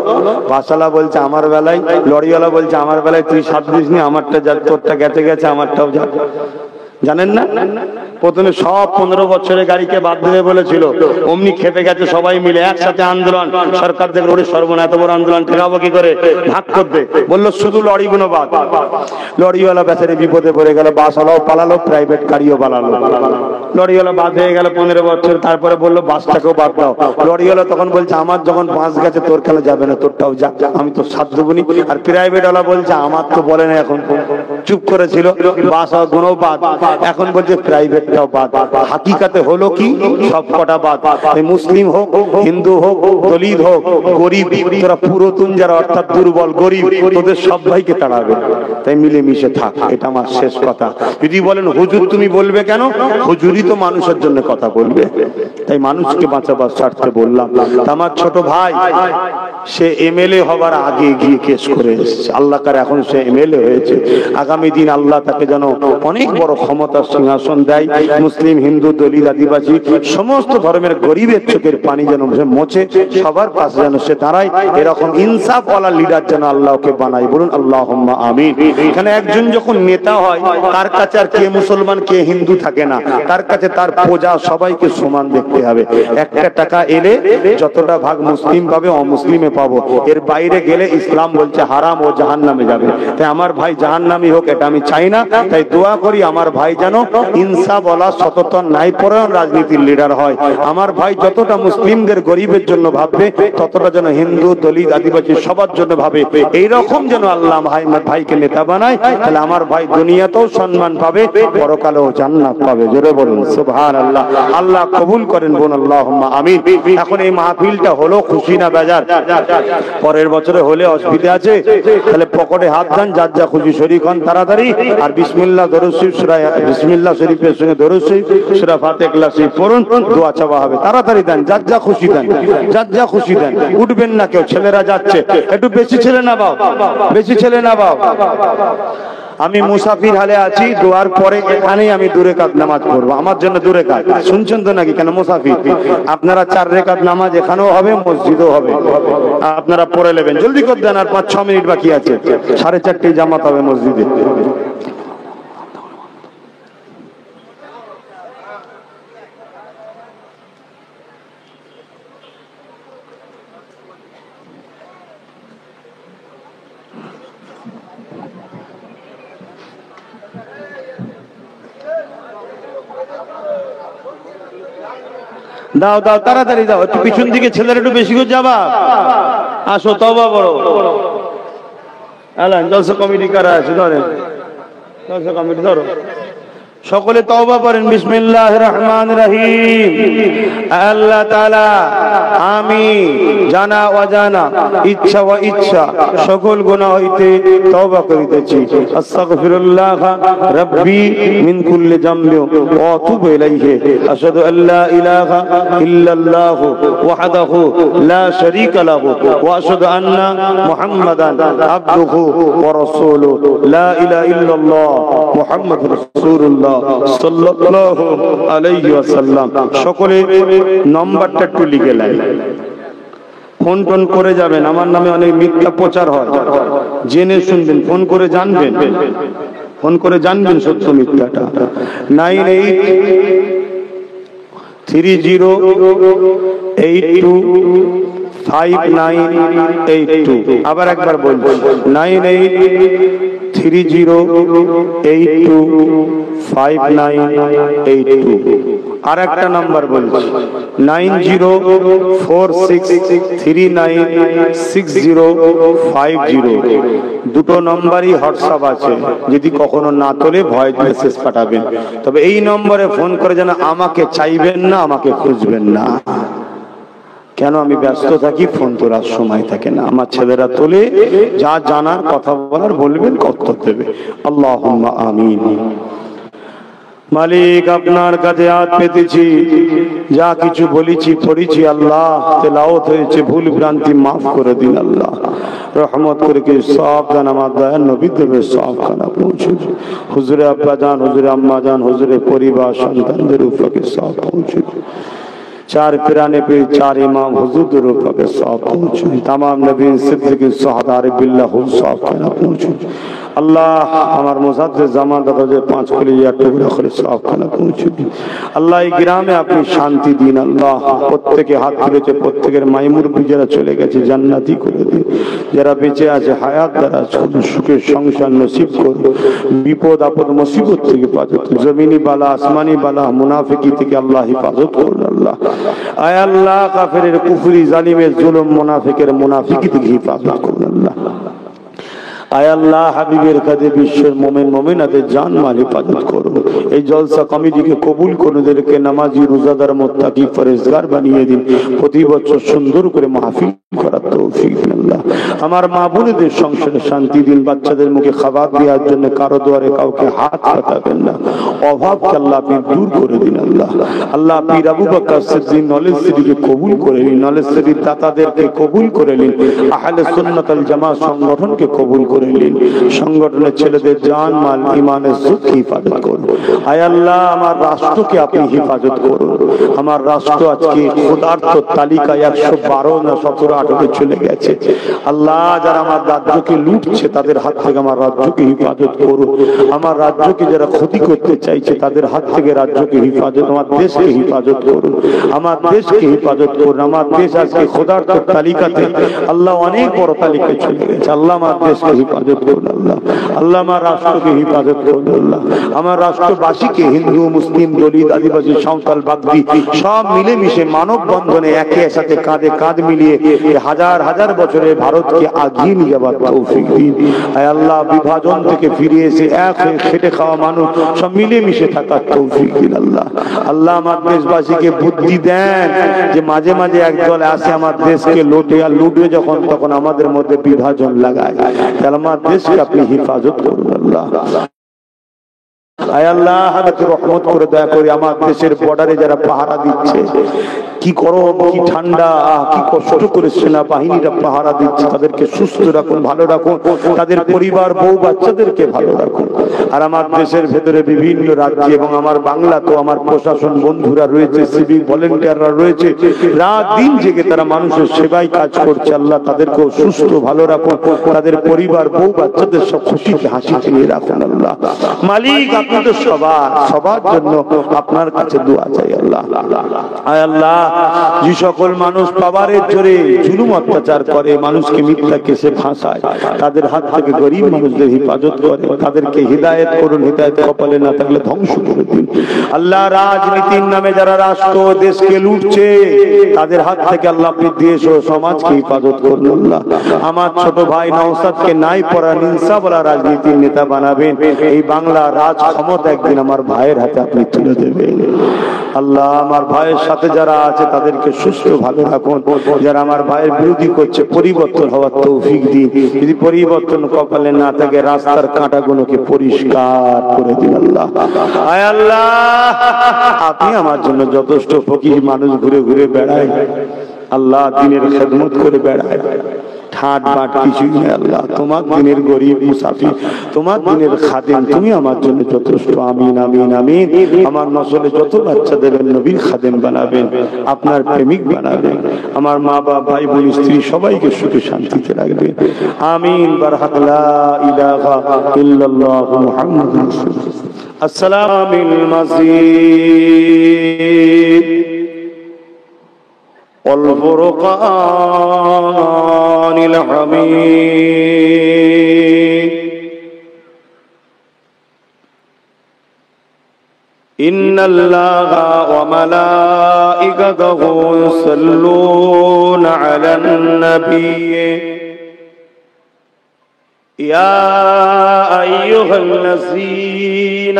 A: বাসালা বলছে আমার বেলায়, লরিওয়ালা বলছে আমার বেলায় তুই সাথ দিসনি, আমারটা যা, তোরটা গেছে গেছে, আমারটাও যা। জানেন না, প্রথমে সব 15 বছরের গাড়িকে বাদ দেবে বলেছিল, অমনি খেপে গেছে সবাই মিলে একসাথে আন্দোলন। সরকার দেখলো ওরে সর্বনা, এত বড় আন্দোলন ঠেকাবো কি করে, ভাগ করবে। বললো শুধু লরিগুলো বাদ। লরিওয়ালা বেচারে বিপদে পড়ে গেল, বাসওয়ালাও পালালো, প্রাইভেট গাড়িও পালালো। লরিওয়ালা বাদ হয়ে গেল 15 বছর, তারপরে বললো বাসটাকেও বাদ দাও। লরিওয়ালা তখন বলছে আমার যখন বাস গেছে তোর কেন যাবে না, তোরটাও যা, আমি তো সাথ দেবনি। আর প্রাইভেট ওয়ালা বলছে আমার তো বলে না, এখন চুপ করেছিল, বাস গুলো বাদ, এখন বলছে প্রাইভেটটাও বাদ। হাকিকাতে হলো কি, সব কটা বাদ। মুসলিম হোক, হিন্দু হোক, দলিত হোক, গরিব, তোরা পুরাতন যারা অর্থাৎ দুর্বল গরিব, তোদের সব ভাইকে তাড়াবে। তাই মিলেমিশে থাক, এটা আমার শেষ কথা। যদি বলেন হুজুর তুমি বলবে কেন, হুজুরই তো মানুষের জন্য কথা বলবে, তাই মানুষকে বাঁচাবার স্বার্থে বললাম। আমার ছোট ভাই, সে এমএলএ হবার আগে গিয়ে কেস করে এসেছে। আল্লাহ কার এখন সে এমএলএ হয়েছে। আগামী দিন আল্লাহ তাকে যেন অনেক বড় ক্ষমতার সিংহাসন দেয়। মুসলিম, হিন্দু, দলিত, আদিবাসী সমস্ত ধর্মের গরিবের চোখের পানি যেন মোছে, সবার পাশে যেন সে দাঁড়ায়। এরকম ইনসাফওয়ালা লিডার যেন আল্লাহকে বানায়। বলুন আল্লাহুম্মা আমিন। এখানে একজন যখন নেতা হয়, তার কাছে আর কে মুসলমান কে হিন্দু থাকে না, তার কাছে তার প্রজা সবাইকে সমান দেখতে হবে। একটা টাকা এলে যতটা ভাগ মুসলিম পাবে অমুসলিমে পাবো, এর বাইরে গেলে ইসলাম বলছে হারাম, ও জাহান্নামে যাবে। তাই আমার ভাই জাহান্নামী হোক এটা আমি চাই না। তাই দোয়া করি আমার ভাই যেন ইনসাফওয়ালা, সততা, ন্যায়পরায়ণ রাজনীতির লিডার হয়। আমার ভাই যতটা মুসলিমদের গরিবের জন্য ভাববে, ততটা যেন হিন্দু, দলিত, আদিবাসী সবার জন্য ভাবে। এইরকম যেন আল্লাহ ভাইকে নেতা বানায়, তাহলে আমার ভাই দুনিয়াতেও সম্মান পাবে, পরকালেও জান্নাত পাবে। জোরে বলুন সুবহানাল্লাহ। আল্লাহ কবুল করেন, বলুন আল্লাহুম্মা আমিন। এখন এই মাহফিলটা হলো খুশি না বেজার? পরের বছরে হলে অসুবিধা আছে? তাহলে পকেটে হাত দেন, যার যা খুশি শরীক হন তাড়াতাড়ি। আর বিসমিল্লাহ দরুদ শরীফ, সূরা বিসমিল্লাহ শরীফের সঙ্গে দরুদ শরীফ, সূরা ফাতিহা, ইখলাস শরীফ পড়ুন, দোয়া চাওয়া হবে। তাড়াতাড়ি দেন, যার যা খুশি দেন, যার যা খুশি দেন। উঠবেন না কেউ, ছেলেরা যাচ্ছে, একটু বেশি ছেলে না বাও, বেশি ছেলে না বাও। আমি মুসাফির হালে আছি, দোয়ার পরে এখানেই আমি 2 রাকাত নামাজ পড়বো। আমার জন্য 2 রাকাত, শুনছেন তো নাকি? কেন মুসাফির, আপনারা 4 রাকাত নামাজ এখানেও হবে, মসজিদেও হবে, আপনারা পড়ে নেবেন। জলদি করে দেন, আর 5-6 মিনিট বাকি আছে। 4:30 জামাত হবে মসজিদে। দাও দাও, তাড়াতাড়ি দাও, একটু পিছন দিকে ছেলেরা একটু বেশি করে যাবা। আসো, তওবা করো। আলান জলসা কমিটি কারা আছে, ধরেন জলসা কমিটি ধরো। সকলে তওবা করেন। বিসমিল্লাহির রহমানির রহিম। আল্লাহ তাআলা, আমি জানা অজানা, ইচ্ছা ও ইচ্ছা সকল গুনাহ হইতে তওবা করিতেছি। আস্তাগফিরুল্লাহ রাব্বি মিন কুল্লি যামবি ওয়া আতুবু ইলাইহি। আশহাদু আল্লা ইলাহা ইল্লাল্লাহ ওয়াহদাহু লা শারীকা লাহু ওয়া আশহাদু আন্না মুহাম্মাদান আবদুহু ওয়া রাসূলুহু। লা ইলাহা ইল্লাল্লাহ মুহাম্মাদুর রাসূলুল্লাহ সাল্লাল্লাহু আলাইহি ওয়াসাল্লাম। সকলে নম্বরটা একটু লিখে নেন, ফোন টোন করে যাবেন। আমার নামে অনেক মিথ্যা প্রচার হয়, জেনে শুনবেন, ফোন করে জানবেন, ফোন করে জানবেন সত্য মিথ্যাটা। 9830825982। আবার একবার বলবো, 9830825982। আর একটা নাম্বার বলছি, 9046396050। দুটো নম্বরই হোয়াটসঅ্যাপ আছে, যদি কখনো না তোলে ভয়েস মেসেজ পাঠাবেন। তবে এই নম্বরে ফোন করে যেন আমাকে চাইবেন না, আমাকে খুঁজবেন না। কেন? আমি ব্যস্ত থাকি, ফোন তোলার সময় থাকে না। আমার ছেলেরা তোলে, যা জানার কথা বলার বলবেন, উত্তর দেবে। আল্লাহুম্মা আমিন। মালিক, আপনার কাছে হাত পেতেছি, যা কিছু বলেছি পড়েছি আল্লাহ, তেলাওয়াত হয়েছে, ভুল ভ্রান্তি মাফ করে দিন আল্লাহ। রহমত করে কি সব দান আমার দয়ার নবী দেবে, সব খানা পৌঁছে। হুজুরে আব্বা জান, হুজুরে আম্মা জান, হুজুরে পরিবার সন্তানদের উপরে সব পৌঁছে। चार पिराने पे चार इमाम हुजूर के साथ पहुंचे, तमाम नबी सिद्दीक़ शहादार बिल्लाह साफ कहना पहुंचे। अल्लाह हमार मुसद्दिक़ जमान दादा जो 5 कलिया टुकड़ा করে সাফ খানা পৌঁছে দিন আল্লাহ। এই গ্রামে আপনি শান্তি দিন আল্লাহ। প্রত্যেকে হাত তুলেছে, প্রত্যেকের মাইমুরবি যারা চলে গেছে জান্নাতি করে দিন, যারা বেঁচে আছে হায়াত দ্বারা সুখের সংসার নসিব করুন। বিপদ আপদ মুসিবত থেকে হেফাজত, জমিনি বালা আসমানি বালা মুনাফিকি থেকে আল্লাহ হেফাজত করুন আল্লাহ। আয় আল্লাহ, কাফেরের কুফরি জালিমের জুলুম মুনাফিকের মুনাফিকি থেকে হেফাজত করুন আল্লাহ। আয় আল্লাহ, হাবিবের কাছে বিশ্বের মুমিন মুমিনাতের জান মাল হেফাজত করুন। এই জলসা কমিটিকে কবুল করুন, এদেরকে নামাজি রোজাদার মুত্তাকি ফরেজগার বানিয়ে দিন। প্রতি বছর সুন্দর করে মাহফিল করার তৌফিক দিন আল্লাহ। আমার মা বোনেদের সংসারে শান্তি দিন, বাচ্চাদের মুখে খাবার দেওয়ার জন্য কারো দুয়ারে কাউকে হাত পাতাবেন না। অভাবকে আল্লাহ আপনি দূর করে দিন আল্লাহ। আল্লাহ পীর আবু বকর সিদ্দিক নলেজ সিটিকে কবুল করে নিন, নলেজ সিটির দাতাদেরকে কবুল করে নিন, আহলে সুন্নাত আল জামাত সংগঠনকে কবুল করে নিন, সংগঠনের ছেলেদের জান মাল ইমানের সুখ হিফাজত করুন। আয় আল্লাহ, আমার রাষ্ট্রকে আপনি হিফাজত করুন। আমার রাষ্ট্র আজকে ক্ষুধার্ত তালিকায় 112 না 17 18 চলে গেছে আল্লাহ। যারা আমার রাজ্যকে লুটছে তাদের হাত থেকে আমার রাজ্যকে হিফাজত করুন। আমার রাজ্যকে যারা ক্ষতি করতে চাইছে তাদের হাত থেকে রাজ্যকে হিফাজত, আমার দেশকে হিফাজত করুন, আমার দেশকে হিফাজত করুন। আমার দেশ আজকে ক্ষুধার্ত তালিকাতে আল্লাহ অনেক বড় তালিকায় চলে গেছে আল্লাহ। আমার দেশকে হিফাজত করুন আল্লাহ। আল্লাহ আমার রাষ্ট্রকে হিফাজত করুন আল্লাহ। আমার রাষ্ট্রবাসীকে, হিন্দু মুসলিম দলিত আদিবাসী সাঁওতাল বাগদি সব মিলেমিশে মানব বন্ধনে একে সাথে কাঁধে কাঁধ মিলিয়ে হাজার হাজার বছরের ভারতকে আগিয়ে নিয়ে যাবার তৌফিক দিন। আয় আল্লাহ, বিভাজন থেকে ফিরে এসে এক হয়ে খেটে খাওয়া মানুষ সব মিলেমিশে থাকার তৌফিক দিন আল্লাহ। আল্লাহ আমার দেশবাসীকে বুদ্ধি দেন যে মাঝে মাঝে একদল আসে আমার দেশকে লোটে, আর লুটে যখন তখন আমাদের মধ্যে বিভাজন লাগায়। তাহলে আমার দেশকে আপনি হিফাজত করুন আল্লাহ। আয় আল্লাহ, আমাকে রহমত করে দয়া করে আমার দেশের বর্ডারে যারা পাহারা দিচ্ছে, কি গরম কি ঠান্ডা, কি কষ্ট করে সেনাবাহিনীরা পাহারা দিচ্ছে, তাদেরকে সুস্থ রাখুন, ভালো রাখুন, তাদের পরিবার বউ বাচ্চাদেরকে ভালো রাখুন। আর আমার দেশের ভেতরে বিভিন্ন রাজ্যে এবং আমার বাংলা তো আমার প্রশাসন বন্ধুরা রয়েছে, সিভিক ভলেন্টিয়াররা রয়েছে, রাত দিন জেগে তারা মানুষের সেবায় কাজ করছে আল্লাহ। তাদেরকেও সুস্থ ভালো রাখুন, তাদের পরিবার বউ বাচ্চাদের সব খুশিতে হাসিতে নিয়ে রাখুন আল্লাহ। মালিক, আপনি তো সবার জন্য আপনার কাছে দোয়া চাই আল্লাহ। আয় আল্লাহ, যে সকল মানুষ পাওয়ারের জোরে জুলুম অত্যাচার করে, মানুষকে মিথ্যা কেসে ফাঁসায়, তাদের হাত থেকে গরিব মানুষদের হেফাজত করে, তাদেরকে হিদায়েত করুন। হিদায়েত কপালে না থাকলে ধ্বংস করে দিন আল্লাহ। রাজনীতির নামে যারা রাষ্ট্র দেশকে লুটছে তাদের হাত থেকে আল্লাহ আপনি দেশ ও সমাজকে হেফাজত করুন আল্লাহ। আমার ছোট ভাই নওশাদকে নাই পড়া নিংসা বলা রাজনীতির নেতা বানাবেন, এই বাংলা রাজ ক্ষমতা একদিন আমার ভাইয়ের হাতে আপনি তুলে দেবেন। আল্লাহ আমার ভাইয়ের সাথে যারা আছে তাদেরকে সুস্থ ভালো রাখুন, যারা আমার ভাইয়ের বিরোধী করছে পরিবর্তন হওয়ার তৌফিক দিন, যদি পরিবর্তন কপালে না থাকে রাস্তার কাঁটাগুলোকে পরিষ্কার করে দিন। আল্লাহ আয় আল্লাহ আপনি আমার জন্য যথেষ্ট ফকির মানুষ ঘুরে ঘুরে বেড়ায়, আল্লাহ দিনের খেদমত করে বেড়ায়, ঠাট বাট কিছুই নেই। আল্লাহ তোমার দিনের গরিব মুসাফির, তোমার দিনের খাদেম, তুমি আমার জন্য যথেষ্ট। আমিন আমিন আমিন। আমার নসলে যত বাচ্চা দেবেন নবীর খাদেম বানাবেন, আপনার প্রেমিক বানাবেন, আমার মা বাবা ভাই বোন স্ত্রী সবাইকে সুখে শান্তিতে রাখবেন। আমিন। বারহাক লা ইলাহা ইল্লাল্লাহ মুহাম্মাদুর রাসূলুল্লাহ। আসসালামুল মাসিদ والفرقان الحميد إن الله وملائكته يصلون على النبي يا أيها الذين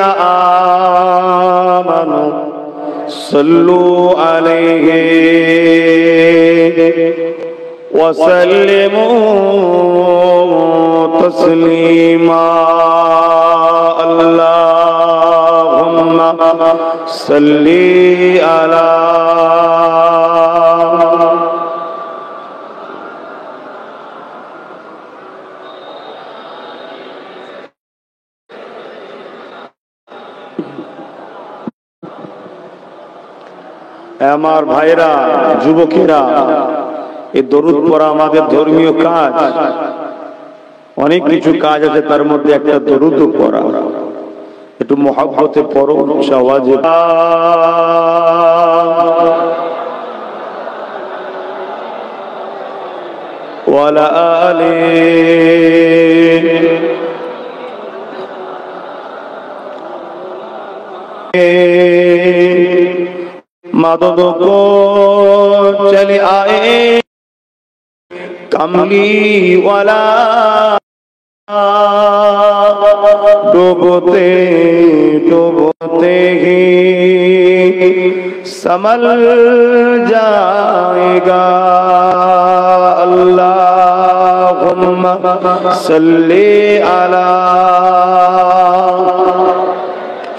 A: آمنوا صلوا عليه وسلموا تسليما اللهم صل على আমার ভাইরা যুবকেরা, এই দরুদ পড়া আমাদের ধর্মীয় কাজ, অনেক কিছু কাজ আছে তার মধ্যে একটা দরুদ পড়া। একটু মহব্বতে পড়ো আওয়াজে। ওয়ালা আলি मदद को चले आए कमली वाला, डूबते डूबते ही संभल जाएगा। अल्लाहुम्मा सल्ली अला,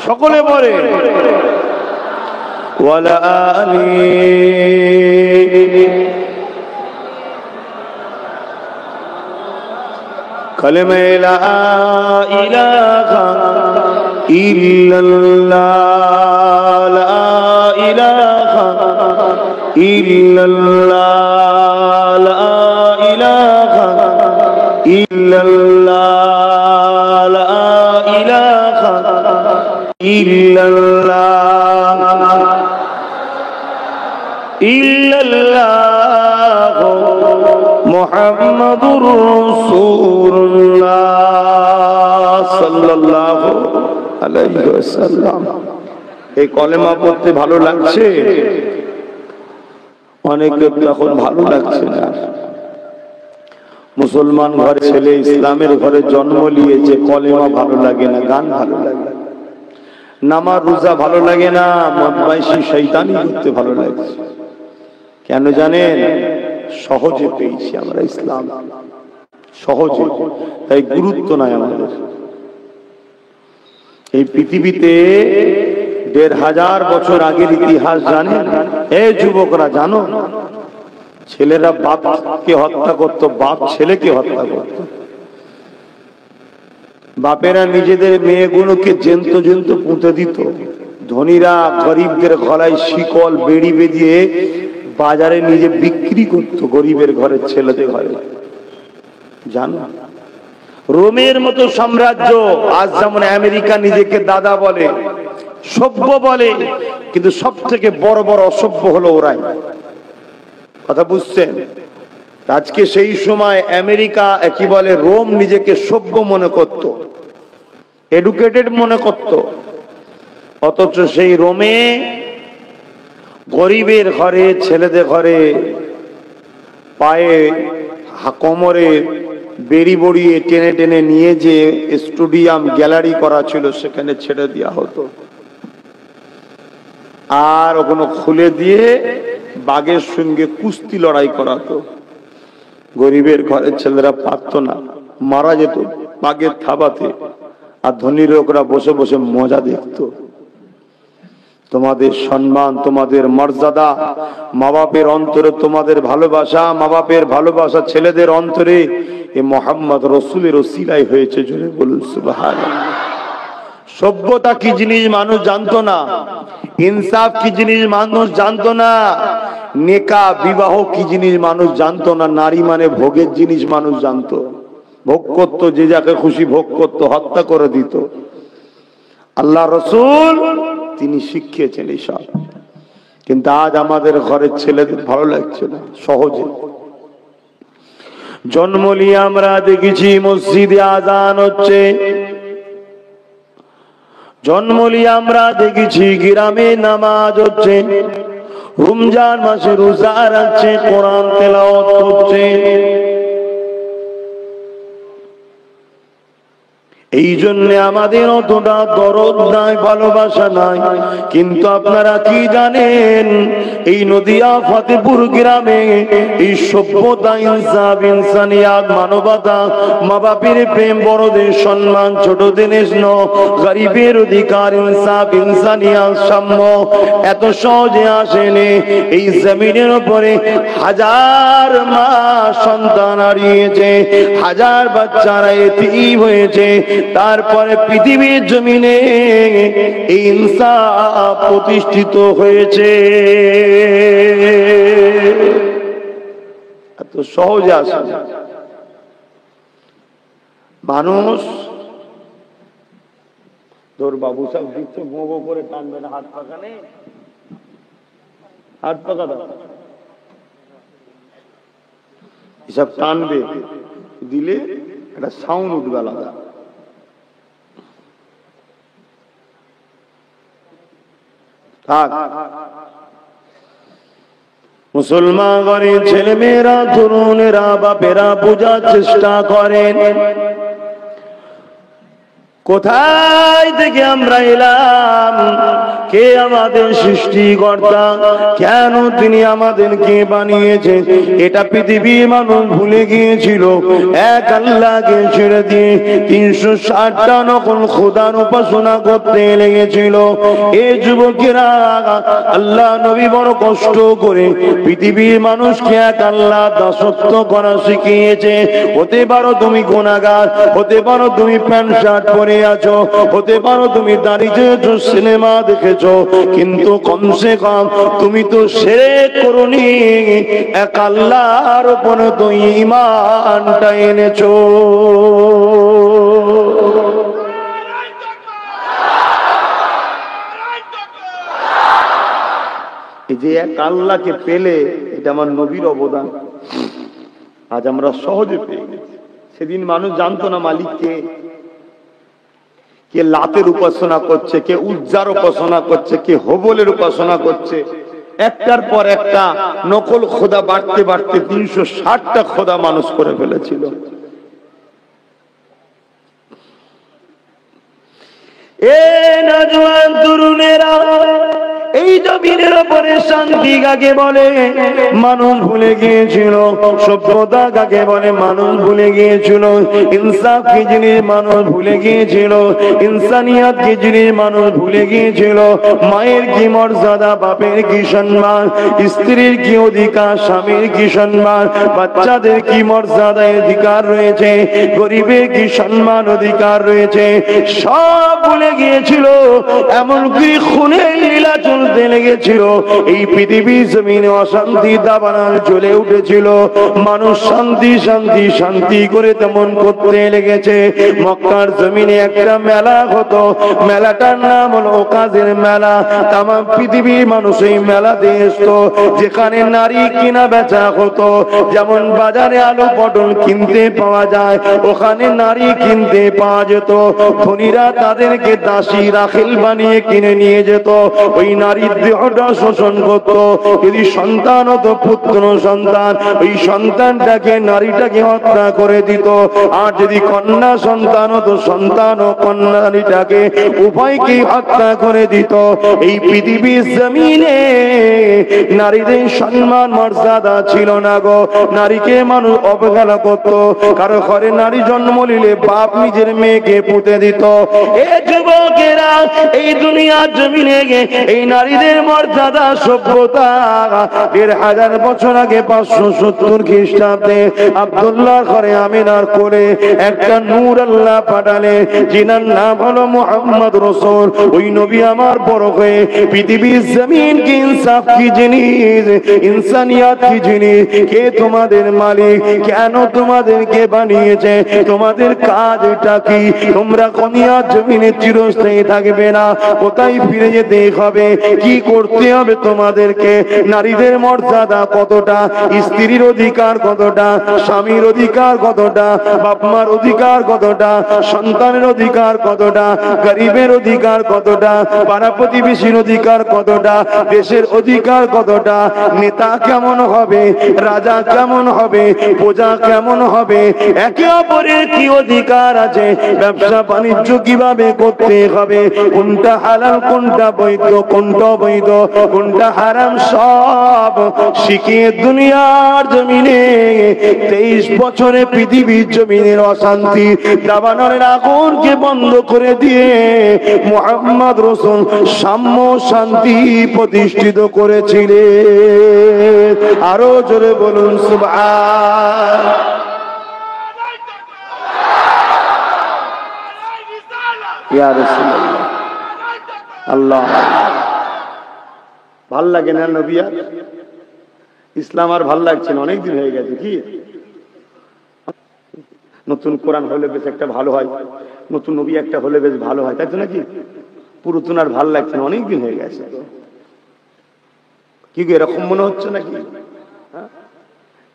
A: সকলে বলে ওয়ালা আলি। কালেমা লা ইলাহা ইল্লাল্লাহ, লা ইলাহা ইল্লাল্লাহ, লা ইলাহা ইল্লাল্লাহ, লা ইলাহা ইল্লাল্লাহ, ইল্লাল্লাহ মুহাম্মাদুর রাসূলুল্লাহ সাল্লাল্লাহু আলাইহি ওয়াসাল্লাম। এই কলেমা পড়তে ভালো লাগছে? অনেকে এখন ভালো লাগছে না। মুসলমান ঘরে ছেলে ইসলামের ঘরে জন্ম নিয়েছে, কলেমা ভালো লাগে না, গান ভালো লাগে, নামাজ রোজা ভালো লাগে না, বদমাইশি শয়তানি করতে ভালো লাগছে। কেন জানেন? সহজে পেয়েছি আমরা ইসলাম, সহজে, তাই গুরুত্ব নাই আমাদের। এই পৃথিবীতে ১৫০০ বছর আগের ইতিহাস জানেন? এই যুবকরা জানো? ছেলেরা বাপকে হত্যা করত, বাপ ছেলেকে হত্যা করত। বাপেরা নিজেদের মেয়েগুলোকে জ্যান্ত জ্যান্ত পুঁতে দিত। ধনীরা গরিবদের গলায় শিকল বেড়ি বেঁধিয়ে বাজারে নিজে বিক্রি করত গরিবের ঘরের ছেলেদের ঘরে। জানো, রোমের মতো সাম্রাজ্য, আজ যেমন আমেরিকা নিজেকে দাদা বলে, সভ্য বলে, কিন্তু সব থেকে বড় বড় অসভ্য হলো ওরাই। কথা বুঝছেন? আজকে সেই সময় আমেরিকা কি বলে, রোম নিজেকে সভ্য মনে করত, এডুকেটেড মনে করত, অথচ সেই রোমে গরিবের ঘরে ছেলেদের ঘরে পায়ে কোমরে বেরি বড়িয়ে টেনে টেনে নিয়ে যে স্টেডিয়াম গ্যালারি করা ছিল সেখানে ছেড়ে দেওয়া হতো, আর ওগুলো খুলে দিয়ে বাঘের সঙ্গে কুস্তি লড়াই করাতো। গরিবের ঘরের ছেলেরা পারতো না, মারা যেত বাঘের থাবাতে, আর ধনী লোকরা বসে বসে মজা দেখতো। তোমাদের সম্মান, তোমাদের মর্যাদা, মা বাপের অন্তরে তোমাদের ভালোবাসা, মা বাপের ভালোবাসা ছেলেদের অন্তরে এ মোহাম্মদ রসুলের ওসিলায় হয়েছে। জোরে বলুন সুবহানাল্লাহ। সভ্যতা কি জিনিস মানুষ জানতো না, ইনসাফ কি জিনিস মানুষ জানতো না, নেকা বিবাহ কি জিনিস মানুষ জানতো না, নারী মানে ভোগের জিনিস মানুষ জানতো। ভোগ করতো, যে যাকে খুশি ভোগ করতো, হত্যা করে দিত। আল্লাহ রসুল তিনি শিখিয়েছেন এইসব, কিন্তু আজ আমাদের ঘরের ছেলেদের ভালো লাগছে না। সহজে জন্ম নিয়ে আমরা দেখেছি মসজিদে আজান হচ্ছে, জন্ম নিয়ে আমরা দেখেছি গ্রামে নামাজ হচ্ছে, রমজান মাসে রোজা রাখছে, কোরআন তেলাওয়াত করছে। এই জন্য আমাদের অতটা দরদ নাই, ভালোবাসা নাই। কিন্তু আপনারা কি জানেন, এই নদিয়া ফতেপুর গ্রামে এই সভ্যতা, ইনসাফ, ইনসানিয়াত, মানবতা, মা বাপের প্রেম, বড়দের সম্মান, ছোটদের স্নেহ, গরিবের অধিকার, ইনসাফ, ইনসানিয়াত, সাম্য এত সহজে আসেনি। এই জমিনের উপরে হাজার মা সন্তান হারিয়েছে, হাজার বাচ্চারা এতিম হয়েছে, তারপরে পৃথিবীর জমিনে ইনসাফ প্রতিষ্ঠিত হয়েছে। এত সহজে আসে মানুষ। তোর বাবু সব দিচ্ছে, গোগো করে টানবে না, হাত পাকা নেই, হাত পাকা দাও, এসব টানবে দিলে একটা সাউন্ড উঠবে আলাদা। মুসলমান ঘরের ছেলে মেয়েরা, তরুণেরা, বাপেরা বোঝার চেষ্টা করেন কোথায় থেকে আমরা এলাম, কে আমাদের সৃষ্টিকর্তা, কেন তিনি আমাদেরকে বানিয়েছে। এটা পৃথিবীর মানুষ ভুলে গিয়েছিল। এক আল্লাহকে ছেড়ে দিয়ে 360টা নকল খোদার উপাসনা করতে লেগেছিল। এই যুবকেরা, আল্লাহ নবী বড় কষ্ট করে পৃথিবীর মানুষকে এক আল্লাহ দাসত্ব করা শিখিয়েছে। হতে পারো তুমি গুনাহগার, হতে পারো তুমি প্যান্ট শার্ট পরে আছো, হতে পারো তুমি দাঁড়িয়েছো, সিনেমা দেখেছো, কিন্তু কমসে কম তুমি তো শিরক করোনি, এক আল্লাহর উপরে তো ঈমানটা এনেছো। এই যে এক আল্লাহকে পেলে, এটা আমার নবীর অবদান। আজ আমরা সহজে পেয়ে গেছি। সেদিন মানুষ জানতো না মালিককে। কে লাতের উপাসনা করছে, কে উজ্জার উপাসনা করছে, কে হবলের উপাসনা করছে। একটার পর একটা নকল খোদা বাড়তে বাড়তে 360টা খোদা মানুষ করে ফেলেছিল। এ নওজোয়ান তরুণেরা, এই জমিনের উপরে শান্তি কাকে বলে মানুষ ভুলে গিয়েছিল, সভ্যতা কাকে বলে মানুষ ভুলে গিয়েছিল, ইনসাফ কি জিনিস মানুষ ভুলে গিয়েছিল, ইনসানিয়াত কি জিনিস মানুষ ভুলে গিয়েছিল। মায়ের কি মর্যাদা, বাপের কি সম্মান, স্ত্রীর কি অধিকার, স্বামীর কি সম্মান, বাচ্চাদের কি মর্যাদা অধিকার রয়েছে, গরিবের কি সম্মান অধিকার রয়েছে, সব ভুলে গিয়েছিল। এমনকি খুনের লীলা চলতে লেগেছিল। এই পৃথিবীর জমিনে অশান্তি দাবানল চলে উঠেছিল। মানুষ শান্তি শান্তি শান্তি করে তেমন করতে লেগেছে। মক্কার জমিনে একটা মেলা হতো, মেলাটার নাম হলো ওকাজের মেলা। তাম পৃথিবীর মানুষ এই মেলাতে আসতো, যেখানে নারী কিনা বেচা হতো। যেমন বাজারে আলু পটল কিনতে পাওয়া যায়, ওখানে নারী কিনতে পাওয়া যেত। ধনীরা তাদেরকে দাসী রাখিল বানিয়ে কিনে নিয়ে যেত। ওই নারী নারীর দেহটা শোষণ করত। যদি সন্তান হতো পুত্র সন্তান, ওই সন্তানটাকে নারীটাকে হত্যা করে দিত। আর যদি কন্যা সন্তান হতো সন্তান ও কন্যা নারীটাকে উভয়কে হত্যা করে দিত। এই পৃথিবীর জমিনে নারীদের সম্মান মর্যাদা ছিল না গো। নারীকে মানুষ অবহেলা করত। কারো ঘরে নারী জন্ম নিলে বাপ নিজের মেয়েকে পুঁতে দিত। এ যুবকেরা, এই দুনিয়ার জমিনে এই নারীদের মর্যাদা সভ্যতা ১,৫০০ বছর আগে ৫৭০ খ্রিস্টাব্দে আব্দুল্লাহর ঘরে আমিনার কোলে একটা নূর আল্লাহ পাঠালে, যিনার নাম হলো মুহাম্মদ রাসূল। ওই নবী আমার বড় হয়ে পৃথিবীর জমিন কি ইনসাফ কি জিনিস, ইনসানিয়াত কি জিনিস, কে তোমাদের মালিক, কেন তোমাদেরকে বানিয়েছে, তোমাদের কাজটা কি, তোমরা দুনিয়ার জমিনে চিরস্থায়ী থাকবে না, কোথায় ফিরে যেতে হবে, কি করতে হবে তোমাদেরকে। নারীদের মর্যাদা কতটা, স্ত্রীর অধিকার কতটা, স্বামীর অধিকার কতটা, বাপমার অধিকার কতটা, সন্তানের অধিকার কতটা, গরিবের অধিকার কতটা, পাড়া প্রতিবেশীর অধিকার কতটা, দেশের অধিকার কতটা, নেতা কেমন হবে, রাজা কেমন হবে, প্রজা কেমন হবে, একে অপরের কি অধিকার আছে, ব্যবসা বাণিজ্য কিভাবে করতে হবে, কোনটা হালাল কোনটা বৈধ কোনটা বৈধ কোনটা হারাম, সব শিখিয়ে দুনিয়ার জমিনে 23 বছরে পৃথিবীর জমিনের অশান্তি দাবানলের আগুনকে বন্ধ করে দিয়ে মুহাম্মদ রাসূল সাম্য শান্তি প্রতিষ্ঠিত করেছিলেন। আরো জোরে বলুন সুবহান। ইয়া রাসূলুল্লাহ, আল্লাহ ভাল লাগে না নবী? আর ইসলাম আর ভাল লাগছে না, অনেকদিন হয়ে গেছে। কি নতুন কোরআন হলে বেশ একটা ভালো হয়, নতুন নবী একটা হলে বেশ ভালো হয়, তাই তো নাকি? পুরাতন আর ভাল লাগছে না, অনেকদিন হয়ে গেছে। কি এরকম মনে হচ্ছে নাকি?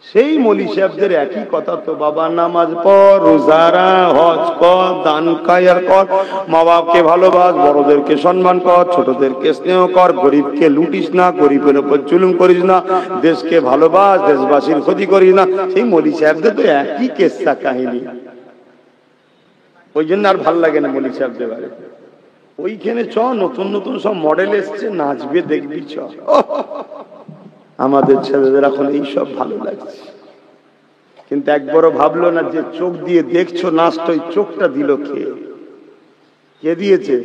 A: সেই মৌলী সাহেবদের একই কথা তো, বাবা নামাজ পড়, রোজারা, হজ কর, দান কায়ার কর, মা বাপকে ভালোবাস, বড়দেরকে সম্মান কর, ছোটদেরকে স্নেহ কর, গরিবকে লুটিস না, গরিবের উপর জুলুম করিস না, দেশকে ভালোবাস, দেশবাসীর ক্ষতি করিস না। সেই মৌলী সাহেবদের তো একই কেসা কাহিনী। ওই জন্য আর ভাল লাগে না মৌলী সাহেবদের বাড়ি। ওইখানে চ, নতুন নতুন সব মডেল এসছে, নাচবে দেখবি চ। আমাদের ছেলেদের এখন এইসব ভালো লাগছে, কিন্তু একবারও ভাবলো না যে চোখ দিয়ে দেখছো নাচটা, ওই চোখটা দিল কে? কে দিয়েছে?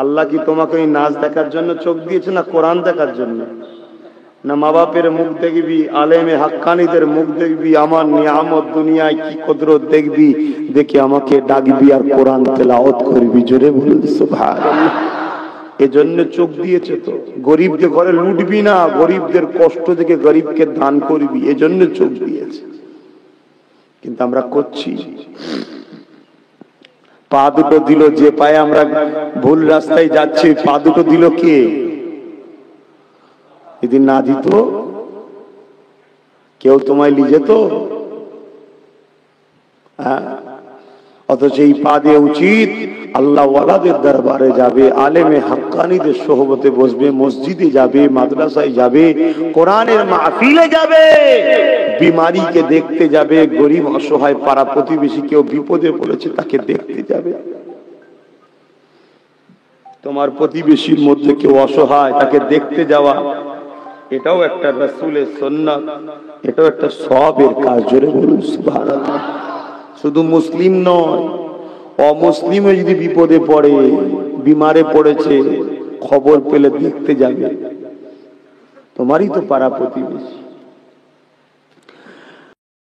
A: আল্লাহ কি তোমাকে ওই নাচ দেখার জন্য চোখ দিয়েছে, না কোরআন দেখার জন্য? না মা বাপের মুখ দেখবি, আলেমে হাক্কানিদের মুখ দেখবি, আমার নিয়ামত দুনিয়ায় কি কুদরত দেখবি, দেখে আমাকে ডাকবি আর কোরআন তেলাওয়াত করবি। জোরে বলুন সুবহানাল্লাহ। এজন্য চোখ দিয়েছে তো। গরিবদের ঘরে লুটবি না, গরিবদের কষ্ট দেখে গরিবকে দান করবি, এজন্য চোখ দিয়েছে। কিন্তু আমরা করছি। পা দুটো দিল যে পায়ে আমরা ভুল রাস্তায় যাচ্ছি, পা দুটো দিল কে? যদি না দিত কেউ তোমায় লিজে তো? অথচ এই পা দিয়ে উচিত আল্লাহ ওয়ালাদের দরবারে যাবে, আলেমে হাক্কানিদের সোহবতে বসবে, মসজিদে যাবে, মাদ্রাসায় যাবে, কোরআনের মাহফিলে যাবে, বিমারিকে দেখতে যাবে, গরিব অসহায় পাড়া প্রতিবেশী কেউ বিপদে পড়েছে তাকে দেখতে যাবে। তোমার প্রতিবেশীর মধ্যে কেউ অসহায়, তাকে দেখতে যাওয়া, এটাও একটা রাসূলের সুন্নাত, এটাও একটা সওয়াবের কাজ। জোরে বলুন সুবহানাল্লাহ। শুধু মুসলিম নয়, অমুসলিমও যদি বিপদে পড়ে, বিমারে পড়েছে, খবর পেলে দেখতে যাবে। তোমারই তো পাড়া প্রতিবেশী।